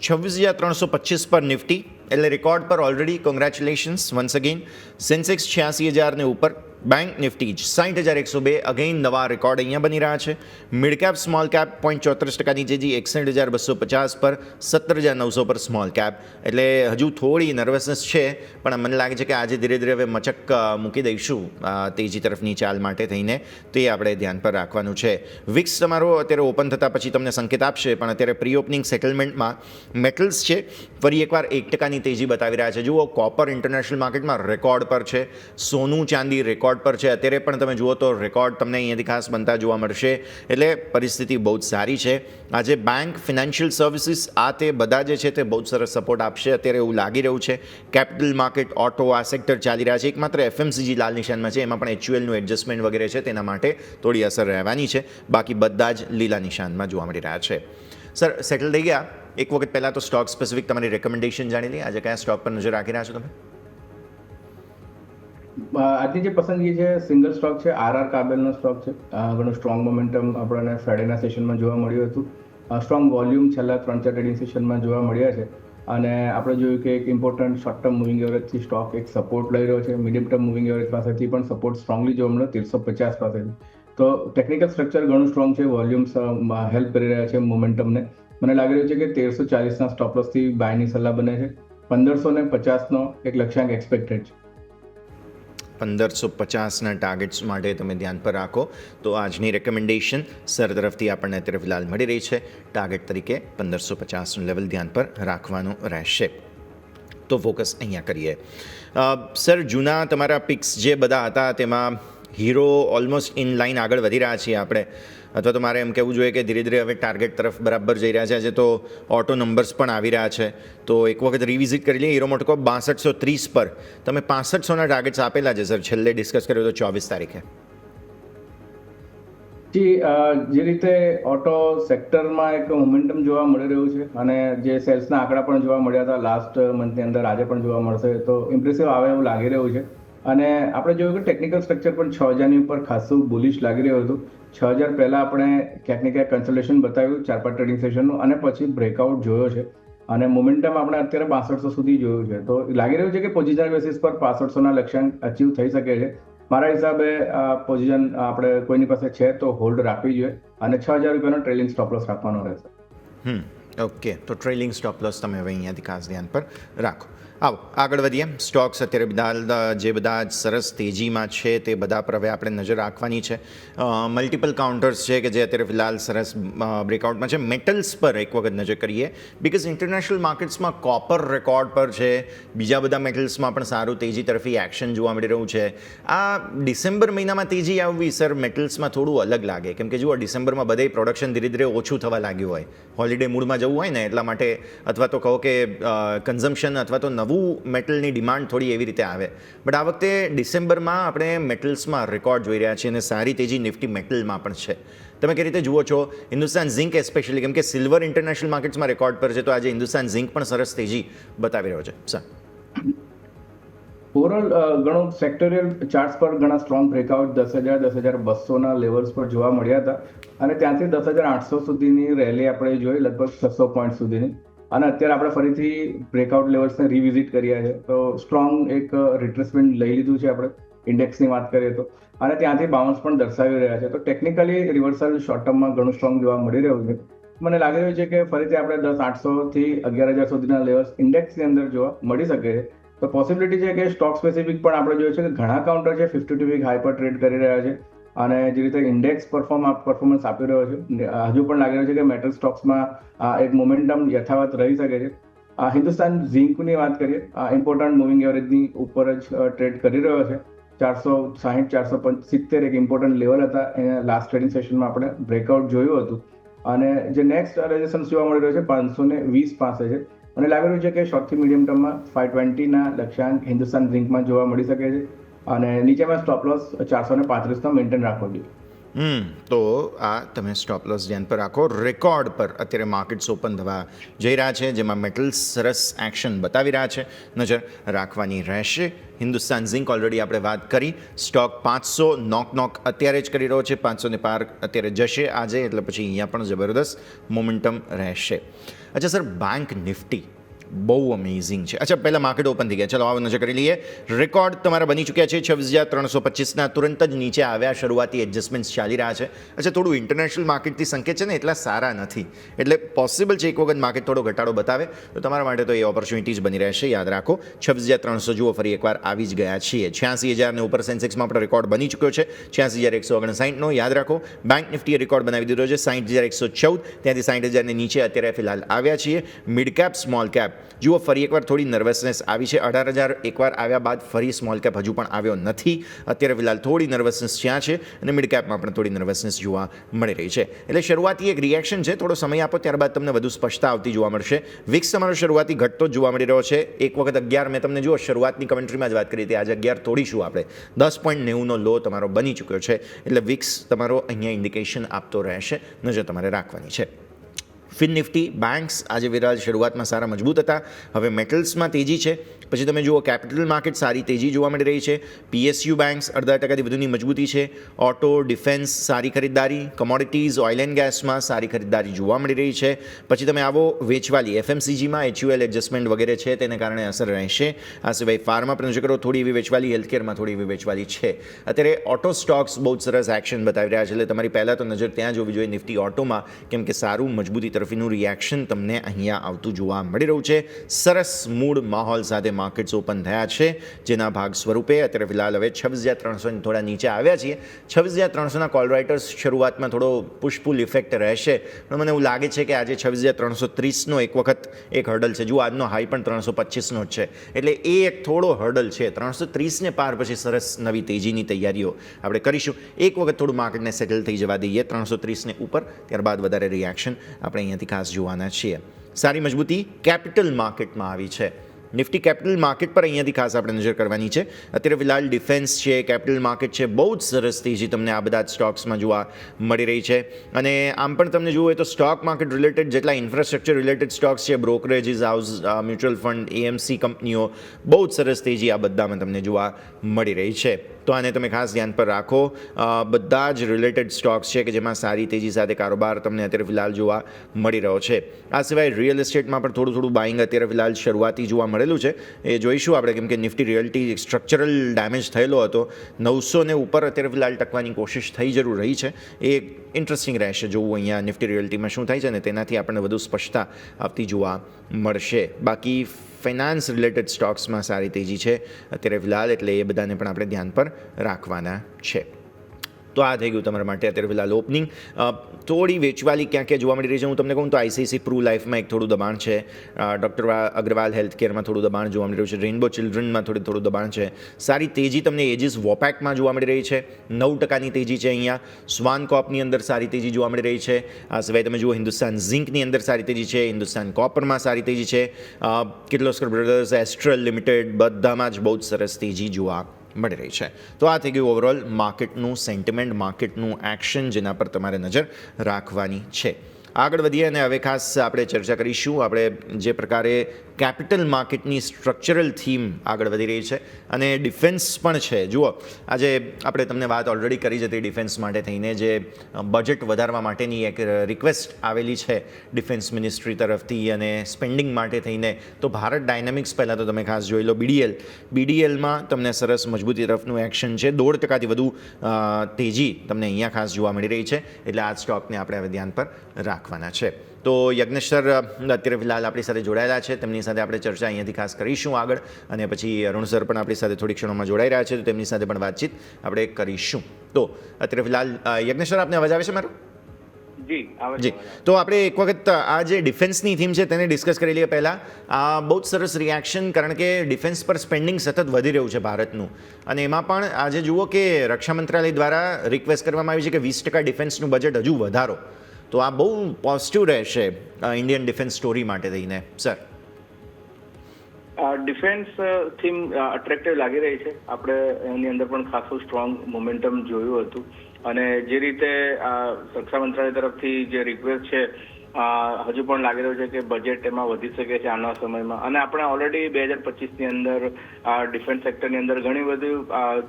26,325 પર નિફ્ટી, એટલે રેકોર્ડ પર already. Congratulations once again. Sensex 86,000 ઉપર. બેંક નિફ્ટી 60,102, અગેન નવા રેકોર્ડ અહીંયા બની રહ્યા છે. મિડ કેપ સ્મોલ કેપ 0.34% નીચેજી 61,250 પર. 17,900 પર સ્મોલ કેપ. એટલે હજુ થોડી નર્વસનેસ છે, પણ મને લાગે છે કે આજે ધીરે ધીરે હવે મચક મૂકી દઈશું તેજી તરફની ચાલ માટે થઈને, તો એ આપણે ધ્યાન પર રાખવાનું છે. વિક્સ તમારો અત્યારે ઓપન થતાં પછી તમને સંકેત આપશે, પણ અત્યારે પ્રી ઓપનિંગ સેટલમેન્ટમાં મેટલ્સ છે ફરી એકવાર 1% તેજી બતાવી રહ્યા છે. જુઓ, કોપર ઇન્ટરનેશનલ માર્કેટમાં રેકોર્ડ પર છે, સોનું ચાંદી રેકોર્ડ પર છે. અત્યારે પણ તમે જુઓ તો રેકોર્ડ તમને અહીંયાથી ખાસ બનતા જોવા મળશે. એટલે પરિસ્થિતિ બહુ જ સારી છે. આજે બેંક, ફિનાન્શિયલ સર્વિસીસ, આ તે બધા જે છે તે બહુ જ સરસ સપોર્ટ આપશે અત્યારે એવું લાગી રહ્યું છે. કેપિટલ માર્કેટ, ઓટો, આ સેક્ટર ચાલી રહ્યા છે. એકમાત્ર એફએમસીજી લાલ નિશાનમાં છે, એમાં પણ એચયુએલનું એડજસ્ટમેન્ટ વગેરે છે, તેના માટે થોડી અસર રહેવાની છે. બાકી બધા જ લીલા નિશાનમાં જોવા મળી રહ્યા છે. સર, સેટલ થઈ ગયા. એક વખત પહેલાં તો સ્ટોક સ્પેસિફિક તમારી રેકમેન્ડેશન જાણી લઈએ. આજે કયા સ્ટોક પર નજર રાખી રહ્યા છો તમે? આજની જે પસંદગી છે સિંગલ સ્ટોક છે, આરઆર કાબેલનો સ્ટોક છે. ઘણું સ્ટ્રોંગ મોમેન્ટમ આપણને ફ્રાઇડેના સેશનમાં જોવા મળ્યું હતું. સ્ટ્રોંગ વોલ્યુમ છેલ્લા 3-4 ટ્રેડિંગ સેશનમાં જોવા મળ્યા છે અને આપણે જોયું કે એક ઇમ્પોર્ટન્ટ શોર્ટ ટર્મ મૂવિંગ એવરેજથી સ્ટોક એક સપોર્ટ લઈ રહ્યો છે. મીડિયમ ટર્મ મૂવિંગ એવરેજ પાસેથી પણ સપોર્ટ સ્ટ્રોંગલી જોવા મળ્યો 1350 પાસેથી. તો ટેકનિકલ સ્ટ્રક્ચર ઘણું સ્ટ્રોંગ છે. વોલ્યુમ્સ હેલ્પ કરી રહ્યા છે મોમેન્ટમને. મને લાગી રહ્યું છે કે 1340ના સ્ટોપ લોસથી બાયની સલાહ બને છે. 1550નો એક લક્ષ્યાંક એક્સપેક્ટેડ છે. 1550ના ટાર્ગેટ્સ માટે તમે ધ્યાન પર રાખો. તો આજની રેકમેન્ડેશન સર તરફથી આપણને અત્યારે ફિલહાલ મળી રહી છે. ટાર્ગેટ તરીકે 1550નું લેવલ ધ્યાન પર રાખવાનું રહેશે. તો ફોકસ અહીંયા કરીએ. સર, જૂના તમારા પિક્સ જે બધા હતા તેમાં હીરો ઓલમોસ્ટ ઇન લાઇન આગળ વધી રહ્યા છીએ આપણે, અથવા તો મારે એમ કહેવું જોઈએ કે ધીરે ધીરે હવે ટાર્ગેટ તરફ બરાબર જઈ રહ્યા છે. આજે તો ઓટો નંબર્સ પણ આવી રહ્યા છે, તો એક વખત રિવિઝિટ કરી લઈએ. હીરો મોટોકોપ 6230 પર તમે 6500ના ટાર્ગેટ્સ આપેલા છે સર, છેલ્લે ડિસ્કસ કર્યો તો 24 તારીખે. જી, જે રીતે ઓટો સેક્ટરમાં એક મોમેન્ટમ જોવા મળી રહ્યું છે અને જે સેલ્સના આંકડા પણ જોવા મળ્યા હતા લાસ્ટ મંથની અંદર, આજે પણ જોવા મળશે, તો ઇમ્પ્રેસિવ આવે એવું લાગી રહ્યું છે. અને આપણે જોયું કે ટેકનિકલ સ્ટ્રક્ચર પણ 6000ની ઉપર ખાસું બુલિશ લાગી રહ્યું હતું. 6000 પહેલાં આપણે ક્યાંક ને ક્યાંક કન્સલ્ટેશન બતાવ્યું 4-5 ટ્રેડિંગ સેશનનું અને પછી બ્રેકઆઉટ જોયો છે અને મોમેન્ટમ આપણે અત્યારે 6500 સુધી જોયું છે. તો લાગી રહ્યું છે કે પોઝિશનલ બેસિસ પર 6500ના લક્ષ્યાંક અચીવ થઈ શકે છે. મારા હિસાબે પોઝિશન આપણે કોઈની પાસે છે તો હોલ્ડ રાખવી જોઈએ અને 6,000 રૂપિયાનો ટ્રેલિંગ સ્ટોપ લોસ રાખવાનો રહેશે. ઓકે, તો ટ્રેલિંગ સ્ટોપ લોસ તમે હવે અહીંયાથી ખાસ ધ્યાન પર રાખો. આવો આગળ વધીએ. સ્ટોક્સ અત્યારે જે બધા સરસ તેજીમાં છે તે બધા પર હવે આપણે નજર રાખવાની છે. મલ્ટિપલ કાઉન્ટર્સ છે કે જે અત્યારે ફિલહાલ સરસ બ્રેકઆઉટમાં છે. મેટલ્સ પર એક વખત નજર કરીએ, બિકોઝ ઇન્ટરનેશનલ માર્કેટ્સમાં કોપર રેકોર્ડ પર છે, બીજા બધા મેટલ્સમાં પણ સારું તેજી તરફી એક્શન જોવા મળી રહ્યું છે. આ ડિસેમ્બર મહિનામાં તેજી આવવી સર મેટલ્સમાં થોડું અલગ લાગે, કેમ કે જુઓ ડિસેમ્બરમાં બધે પ્રોડક્શન ધીરે ધીરે ઓછું થવા લાગ્યું હોય, હોલિડે મૂડમાં જવું હોય ને એટલા માટે, અથવા તો કહો કે કન્ઝમ્પશન અથવા તો નવું મેટલની ડિમાન્ડ થોડી એવી રીતે આવે. બટ આ વખતે ડિસેમ્બરમાં આપણે મેટલ્સમાં રેકોર્ડ જોઈ રહ્યા છીએ અને સારી તેજી નિફ્ટી મેટલમાં પણ છે. તમે કઈ રીતે જુઓ છો હિન્દુસ્તાન ઝિંક સ્પેશિયલી, કેમ કે સિલ્વર ઇન્ટરનેશનલ માર્કેટ્સમાં રેકોર્ડ પર છે, તો આજે હિન્દુસ્તાન ઝિંક પણ સરસ તેજી બતાવી રહ્યો છે સર? ઓવરઓલ ઘણું સેક્ટોરિયલ ચાર્ટ્સ પર ઘણા સ્ટ્રોંગ બ્રેકઆઉટ 10,000 10,200ના લેવલ્સ પર જોવા મળ્યા હતા અને ત્યાંથી 10,800 સુધીની રેલી આપણે જોઈ, લગભગ 600 પોઈન્ટ સુધીની. અને અત્યારે આપણે ફરીથી બ્રેકઆઉટ લેવલ્સને રિવિઝિટ કર્યા છે, તો સ્ટ્રોંગ એક રિટ્રેસમેન્ટ લઈ લીધું છે આપણે ઇન્ડેક્સની વાત કરીએ તો, અને ત્યાંથી બાઉન્સ પણ દર્શાવી રહ્યા છે. તો ટેકનિકલી રિવર્સલ શોર્ટ ટર્મમાં ઘણું સ્ટ્રોંગ જોવા મળી રહ્યું છે. મને લાગી રહ્યું છે કે ફરીથી આપણે 10,800 થી 11,000 સુધીના લેવલ્સ ઇન્ડેક્સની અંદર જોવા મળી શકે છે. તો પોસિબિલિટી છે કે સ્ટોક સ્પેસિફિક પણ આપણે જોયું છે કે ઘણા કાઉન્ટર છે 52 વીક હાઈ પર ટ્રેડ કરી રહ્યા છે, અને જે રીતે ઇન્ડેક્સ પરફોર્મન્સ આપી રહ્યો છે, હજુ પણ લાગી રહ્યું છે કે મેટલ સ્ટોક્સમાં એક મોમેન્ટમ યથાવત રહી શકે છે. હિન્દુસ્તાન ઝિંકની વાત કરીએ, ઇમ્પોર્ટન્ટ મૂવિંગ એવરેજની ઉપર જ ટ્રેડ કરી રહ્યો છે. 460 470 એક ઇમ્પોર્ટન્ટ લેવલ હતા, એને લાસ્ટ ટ્રેડિંગ સેશનમાં આપણે બ્રેકઆઉટ જોયું હતું, અને જે નેક્સ્ટ રેઝિસ્ટન્સ જોવા મળી રહ્યો છે 520 પાસે છે. મને લાગી રહ્યું છે કે શોર્ટ થી મીડિયમ ટર્મમાં 520ના લક્ષ્યાંક હિન્દુસ્તાન ઝિંકમાં જોવા મળી શકે છે, અને નીચેમાં સ્ટોપ લોસ 435નો મેન્ટેન રાખવો જોઈએ. તો આ તમે સ્ટોપ લોસ ધ્યાન પર રાખો. રેકોર્ડ પર અત્યારે માર્કેટ્સ ઓપન થવા જઈ રહ્યા છે, જેમાં મેટલ્સ સરસ એક્શન બતાવી રહ્યા છે, નજર રાખવાની રહેશે. હિન્દુસ્તાન ઝિંક ઓલરેડી આપણે વાત કરી, સ્ટોક 500 નોક અત્યારે જ કરી રહ્યો છે, 500 ને પાર અત્યારે જશે આજે, એટલે પછી અહીંયા પણ જબરદસ્ત મોમેન્ટમ રહેશે. અચ્છા સર, બેંક નિફ્ટી બહુ અમેઝિંગ છે. અચ્છા, પહેલાં માર્કેટ ઓપન થઈ ગયા, ચલો આવો નજર કરી લઈએ. રેકોર્ડ તમારા બની ચૂક્યા છે 26,325ના, તુરંત જ નીચે આવ્યા, શરૂઆતી એડજસ્ટમેન્ટ્સ ચાલી રહ્યા છે. અચ્છા, થોડું ઇન્ટરનેશનલ માર્કેટથી સંકેત છે ને એટલા સારા નથી, એટલે પોસિબલ છે એક વખત માર્કેટ થોડો ઘટાડો બતાવે તો તમારા માટે તો એ ઓપોર્ચ્યુનિટીઝ બની રહેશે. યાદ રાખો 26,300 જુઓ ફરી એકવાર આવી જ ગયા છીએ. 86,000 ને ઉપર સેન્સેક્સમાં પણ રેકોર્ડ બની ચૂક્યો છે, 86,159નો. યાદ રાખો બેંક નિફ્ટીએ રેકોર્ડ બનાવી દીધો છે 60,114, ત્યાંથી 60,000ની નીચે અત્યારે ફિલહાલ આવ્યા છીએ. મિડ કેપ સ્મોલ કેપ જુઓ ફરી એકવાર થોડી નર્વસનેસ આવી છે, 18,000 એકવાર આવ્યા બાદ ફરી સ્મોલ કેપ હજુ પણ આવ્યો નથી, અત્યારે ફિલહાલ થોડી નર્વસનેસ ત્યાં છે, અને મિડ કેપમાં પણ થોડી નર્વસનેસ જોવા મળી રહી છે. એટલે શરૂઆતી એક રિએક્શન છે, થોડો સમય આપો ત્યારબાદ તમને વધુ સ્પષ્ટતા આવતી જોવા મળશે. વિક્સ તમારો શરૂઆતી ઘટતો જ જોવા મળી રહ્યો છે. એક વખત 11 મેં તમને જુઓ શરૂઆતની કમેન્ટ્રીમાં જ વાત કરી હતી, આજે 11 તોડીશું આપણે, 10.90નો લો તમારો બની ચૂક્યો છે, એટલે વિક્સ તમારો અહીંયા ઇન્ડિકેશન આપતો રહેશે, નજર તમારે રાખવાની છે. ફિન નિફ્ટી બેંક્સ આજે વિરાજ શરૂઆતમાં સારા મજબૂત હતા, હવે મેટલ્સમાં તેજી છે. પછી તમે જુઓ કેપિટલ માર્કેટ સારી તેજી જોવા મળી રહી છે. PSU બેંક્સ 0.5% વધુની મજબૂતી છે. ઓટો ડિફેન્સ સારી ખરીદદારી, કમોડિટીઝ ઓઇલ એન્ડ ગેસમાં સારી ખરીદદારી જોવા મળી રહી છે. પછી તમે આવો વેચવાલી FMCGમાં HUL એડજસ્ટમેન્ટ વગેરે છે, તેને કારણે અસર રહેશે. આ સિવાય ફાર્મા પર નજર કરો, થોડી એવી વેચવાલી, હેલ્થકેરમાં થોડી એવી વેચવાલી છે. અત્યારે ઓટો સ્ટોક્સ બહુ સરસ એક્શન બતાવી રહ્યા છે, એટલે તમારી પહેલાં તો નજર ત્યાં જોવી જોઈએ નિફ્ટી ઓટોમાં, કેમ કે સારું મજબૂતી તરફીનું રિએક્શન તમને અહીંયા આવતું જોવા મળી રહ્યું છે. સરસ મૂડ માહોલ સાથે માર્કેટ્સ ઓપન થયા છે, જેના ભાગ સ્વરૂપે અત્યારે ફિલહાલ હવે 26,300 થોડા નીચે આવ્યા છીએ. 26,300ના કોલ રાઇટર્સ શરૂઆતમાં થોડો પુશપુલ ઇફેક્ટ રહેશે, પણ મને એવું લાગે છે કે આજે 26,330નો એક વખત એક હર્ડલ છે. જુઓ આજનો હાઈ પણ 325નો જ છે, એટલે એ એક થોડો હર્ડલ છે. 330ને પાર પછી સરસ નવી તેજીની તૈયારીઓ આપણે કરીશું. એક વખત થોડું માર્કેટને સેટલ થઈ જવા દઈએ 330ને ઉપર, ત્યારબાદ વધારે રિએક્શન આપણે અહીંયાથી ખાસ જોવાના છીએ. સારી મજબૂતી કેપિટલ માર્કેટમાં આવી છે. નિફ્ટી કેપિટલ માર્કેટ પર અહીંયાથી ખાસ આપણે નજર કરવાની છે. અત્યારે ફિલહાલ ડિફેન્સ છે, કેપિટલ માર્કેટ છે, બહુ જ સરસ તેજી તમને આ બધા જ સ્ટોક્સમાં જોવા મળી રહી છે. અને આમ પણ તમને જોવું હોય તો સ્ટોક માર્કેટ રિલેટેડ જેટલા ઇન્ફ્રાસ્ટ્રક્ચર રિલેટેડ સ્ટોક્સ છે, બ્રોકરેજીસ હાઉસ, મ્યુચ્યુઅલ ફંડ, AMC કંપનીઓ, બહુ જ સરસ તેજી આ બધામાં તમને જોવા મળી રહી છે. તો આને તમે ખાસ ધ્યાન પર રાખો. બધા જ રિલેટેડ સ્ટોક્સ છે કે જેમાં સારી તેજી સાથે કારોબાર તમને અત્યારે ફિલહાલ જોવા મળી રહ્યો છે. આ સિવાય રિયલ એસ્ટેટમાં પણ થોડું બાઇંગ અત્યારે ફિલહાલ શરૂઆતી જોવા મળેલું છે. એ જોઈશું આપણે, કેમ કે નિફ્ટી રિયલ્ટી સ્ટ્રક્ચરલ ડેમેજ થયેલો હતો. 900 ને ઉપર અત્યારે ફિલહાલ ટકવાની કોશિશ થઈ જરૂર રહી છે. એ ઇન્ટરેસ્ટિંગ રહેશે જોવું અહીંયા નિફ્ટી રિયલ્ટીમાં શું થાય છે ને તેનાથી આપણને વધુ સ્પષ્ટતા આવતી જોવા મળશે. બાકી ફાઇનાન્સ રિલેટેડ સ્ટોક્સમાં સારી તેજી છે અત્યારે ફિલહાલ, એટલે એ બધાને પણ આપણે ધ્યાન પર રાખવાના છે. તો આ થઈ ગયું તમારા માટે અત્યારે ફિલહાલ ઓપનિંગ. થોડી વેચવાલી ક્યાં ક્યાં જોવા મળી રહી છે હું તમને કહું તો આઈસીઆઈસી પ્રૂ લાઈફમાં એક થોડું દબાણ છે. ડૉક્ટર અગ્રવાલ હેલ્થ કેરમાં થોડું દબાણ જોવા મળી રહ્યું છે. રેઇનબો ચિલ્ડ્રનમાં થોડું દબાણ છે. સારી તેજી તમને એજીસ વોપેકમાં જોવા મળી રહી છે. 9% તેજી છે અહીંયા. સ્વાન કોપની અંદર સારી તેજી જોવા મળી રહી છે. આ સિવાય તમે જુઓ હિન્દુસ્તાન ઝિંકની અંદર સારી તેજી છે. હિન્દુસ્તાન કોપરમાં સારી તેજી છે. કિર્લોસ્કર બ્રધર્સ, એસ્ટ્રલ લિમિટેડ બધામાં જ બહુ જ સરસ તેજી જોવા મળી રહી છે. તો આ થઈ ગયું ઓવરઓલ માર્કેટનું સેન્ટિમેન્ટ, માર્કેટનું એક્શન, જેના પર તમારે નજર રાખવાની છે. આગળ વધીએ અને હવે ખાસ આપણે ચર્ચા કરીશું આપણે જે પ્રકારે કેપિટલ માર્કેટની સ્ટ્રક્ચરલ થીમ આગળ વધી રહી છે અને ડિફેન્સ પણ છે. જુઓ, આજે આપણે તમને વાત ઓલરેડી કરી જ હતી ડિફેન્સ માટે થઈને, જે બજેટ વધારવા માટેની એક રિક્વેસ્ટ આવેલી છે ડિફેન્સ મિનિસ્ટ્રી તરફથી અને સ્પેન્ડિંગ માટે થઈને. તો ભારત ડાયનામિક્સ પહેલાં તો તમે ખાસ જોઈ લો. બીડીએલમાં તમને સરસ મજબૂતી તરફનું એક્શન છે. 1.5% વધુ તેજી તમને અહીંયા ખાસ જોવા મળી રહી છે. એટલે આ સ્ટોકને આપણે હવે ધ્યાન પર રાખવાના છે. તો યજ્ઞેશ સર અત્યારે ફિલહાલ આપણી સાથે જોડાયેલા છે. તેમની સાથે આપણે ચર્ચા અહીંયાથી ખાસ કરીશું આગળ, અને પછી અરુણ સર પણ આપણી સાથે થોડી ક્ષણોમાં જોડાઈ રહ્યા છે, તો તેમની સાથે પણ વાતચીત આપણે કરીશું. તો અત્યારે ફિલહાલ યજ્ઞેશ સર, આપને અવાજ આવે છે મારો? જી. તો આપણે એક વખત આ જે ડિફેન્સની થીમ છે તેને ડિસ્કસ કરી લઈએ. પહેલાં આ બહુ જ સરસ રિએક્શન, કારણ કે ડિફેન્સ પર સ્પેન્ડિંગ સતત વધી રહ્યું છે ભારતનું, અને એમાં પણ આજે જુઓ કે રક્ષા મંત્રાલય દ્વારા રિક્વેસ્ટ કરવામાં આવી છે કે 20% ડિફેન્સનું બજેટ હજુ વધારો. તો આ બહુ પોઝિટિવ રહેશે ઇન્ડિયન ડિફેન્સ સ્ટોરી માટે થઈને. સર, ડિફેન્સ થીમ અટ્રેક્ટિવ લાગી રહી છે. આપણે એની અંદર પણ ખાસું સ્ટ્રોંગ મોમેન્ટમ જોયું હતું, અને જે રીતે રક્ષા મંત્રાલય તરફથી જે રિક્વેસ્ટ છે હજુ પણ લાગી રહ્યું છે કે બજેટ એમાં વધી શકે છે આવનારા સમયમાં. અને આપણે ઓલરેડી 2025ની અંદર ડિફેન્સ સેક્ટરની અંદર ઘણી બધું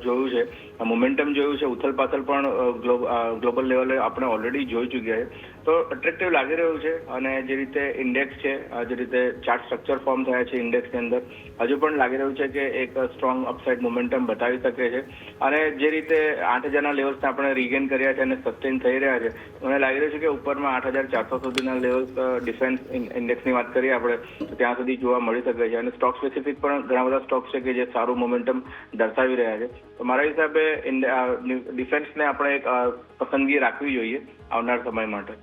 જોયું છે, મોમેન્ટમ જોયું છે, ઉથલપાથલ પણ ગ્લોબલ લેવલે આપણે ઓલરેડી જોઈ ચૂક્યા છે. તો અટ્રેક્ટિવ લાગી રહ્યું છે. અને જે રીતે ઇન્ડેક્સ છે, જે રીતે ચાર્ટ સ્ટ્રક્ચર ફોર્મ થયા છે ઇન્ડેક્સની અંદર, હજુ પણ લાગી રહ્યું છે કે એક સ્ટ્રોંગ અપસાઇડ મોમેન્ટમ બતાવી શકે છે. અને જે રીતે 8,000ના લેવલ્સને આપણે રીગેન કર્યા છે અને સસ્ટેન થઈ રહ્યા છે, મને લાગી રહ્યું છે કે ઉપરમાં 8,400 સુધીના લેવલ્સ ડિફેન્સ ઇન્ડેક્સની વાત કરીએ આપણે તો ત્યાં સુધી જોવા મળી શકે છે. અને સ્ટોક સ્પેસિફિક પણ ઘણા બધા સ્ટોક્સ છે કે જે સારું મોમેન્ટમ દર્શાવી રહ્યા છે. તો મારા હિસાબે ડિફેન્સને આપણે એક પસંદગી રાખવી જોઈએ આવનાર સમય માટે.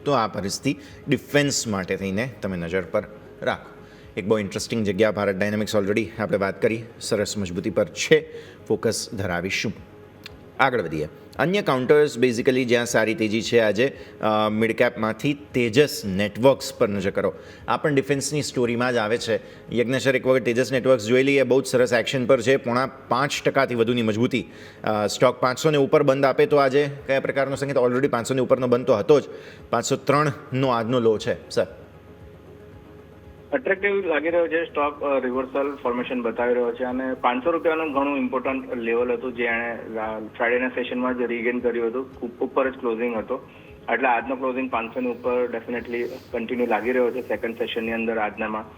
તો આ પરિસ્થિતિ ડિફેન્સ માટે થઈને તમે નજર પર રાખો. એક બહુ ઇન્ટરેસ્ટિંગ જગ્યા ભારત ડાયનામિક્સ, ઓલરેડી આપણે વાત કરી, સરસ મજબૂતી પર છે, ફોકસ ધરાવીશું. આગળ વધીએ. અન્ય કાઉન્ટર્સ બેઝિકલી જ્યાં સારી તેજી છે આજે મિડ કેપમાંથી તેજસ નેટવર્ક્સ પર નજર કરો. આ પણ ડિફેન્સની સ્ટોરીમાં જ આવે છે. યજ્ઞેશ્વર, એક વખત તેજસ નેટવર્ક્સ જોઈ લઈએ. બહુ જ સરસ એક્શન પર છે. 5.5% વધુની મજબૂતી. સ્ટોક 500 ને ઉપર બંધ આપે તો આજે કયા પ્રકારનો સંકેત? ઓલરેડી 500 ને ઉપરનો બંધ તો હતો જ. 503નો આજનો લો છે. સર, અટ્રેક્ટિવ લાગી રહ્યો છે. સ્ટોક રિવર્સલ ફોર્મેશન બતાવી રહ્યો છે, અને 500 રૂપિયાનું ઘણું ઇમ્પોર્ટન્ટ લેવલ હતું જે એણે ફ્રાઇડેના સેશનમાં જ રીગેન કર્યું હતું. ઉપર જ ક્લોઝિંગ હતો, એટલે આજનો ક્લોઝિંગ 500 ની ઉપર ડેફિનેટલી કન્ટિન્યુ લાગી રહ્યો છે સેકન્ડ સેશનની અંદર આજનામાં.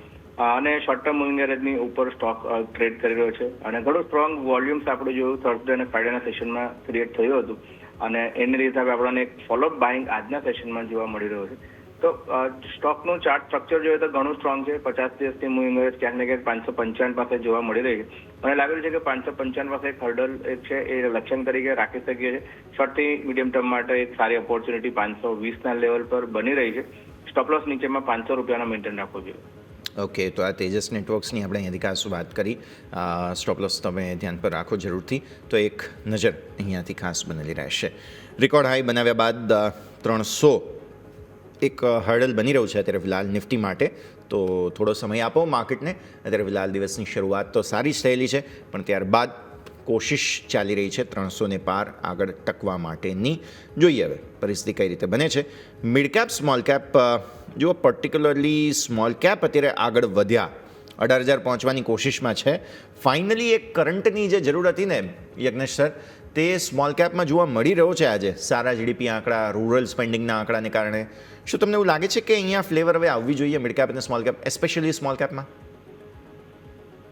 અને શોર્ટ ટર્મ મૂવિંગ એવરેજની ઉપર સ્ટોક ટ્રેડ કરી રહ્યો છે. અને ઘણું સ્ટ્રોંગ વોલ્યુમ્સ આપણે જોયું થર્સડે અને ફ્રાઇડેના સેશનમાં ક્રિએટ થયું હતું, અને એની હિસાબે આપણને એક ફોલોઅપ બાઇંગ આજના સેશનમાં જોવા મળી રહ્યો છે. તો સ્ટોકનું ચાર્ટ સ્ટ્રક્ચર જોઈએ તો ઘણું સ્ટ્રોંગ છે. 50 દિવસની મૂવિંગ એવરેજ ક્યાંક ને ક્યાંક 555 પાસે જોવા મળી રહી છે. મને લાગે છે કે 555 પાસે એક હર્ડલ છે, એ લક્ષણ તરીકે રાખી શકીએ છીએ. શોર્ટથી મીડિયમ ટર્મ માટે એક સારી ઓપોર્ચ્યુનિટી 520ના લેવલ પર બની રહી છે. સ્ટોપ લોસ નીચેમાં 500 રૂપિયાનો મેન્ટેન રાખવો જોઈએ. ઓકે, તો આ તેજસ નેટવર્ક્સની આપણે અહીંયાથી ખાસ વાત કરી. સ્ટોપ લોસ તમે ધ્યાન પર રાખો જરૂરથી. તો એક નજર અહીંયાથી ખાસ બનેલી રહેશે. રેકોર્ડ હાઈ બનાવ્યા બાદ 300 એક હર્ડલ બની રહ્યું છે અત્યારે ફિલહાલ નિફ્ટી માટે. તો થોડો સમય આપો માર્કેટને. અત્યારે ફિલહાલ દિવસની શરૂઆત તો સારી જ થયેલી છે, પણ ત્યારબાદ કોશિશ ચાલી રહી છે 300 ને પાર આગળ ટકવા માટેની. જોઈએ હવે પરિસ્થિતિ કઈ રીતે બને છે. મિડ કેપ, સ્મોલ કેપ જુઓ, પર્ટિક્યુલરલી સ્મોલ કેપ અત્યારે આગળ વધ્યા 18,000 પહોંચવાની કોશિશમાં છે. ફાઇનલી એક કરંટની જે જરૂર હતી ને યજ્ઞેશ સર, તે સ્મોલ કેપમાં જોવા મળી રહ્યો છે આજે. સારા જીડીપી આંકડા, રૂરલ સ્પેન્ડિંગના આંકડાને કારણે. શું તમને એવું લાગે છે કે અહીંયા ફ્લેવર હવે આવવી જોઈએ મિડ કેપ અને સ્મોલ કેપ, એસ્પેશિયલી સ્મોલ કેપમાં?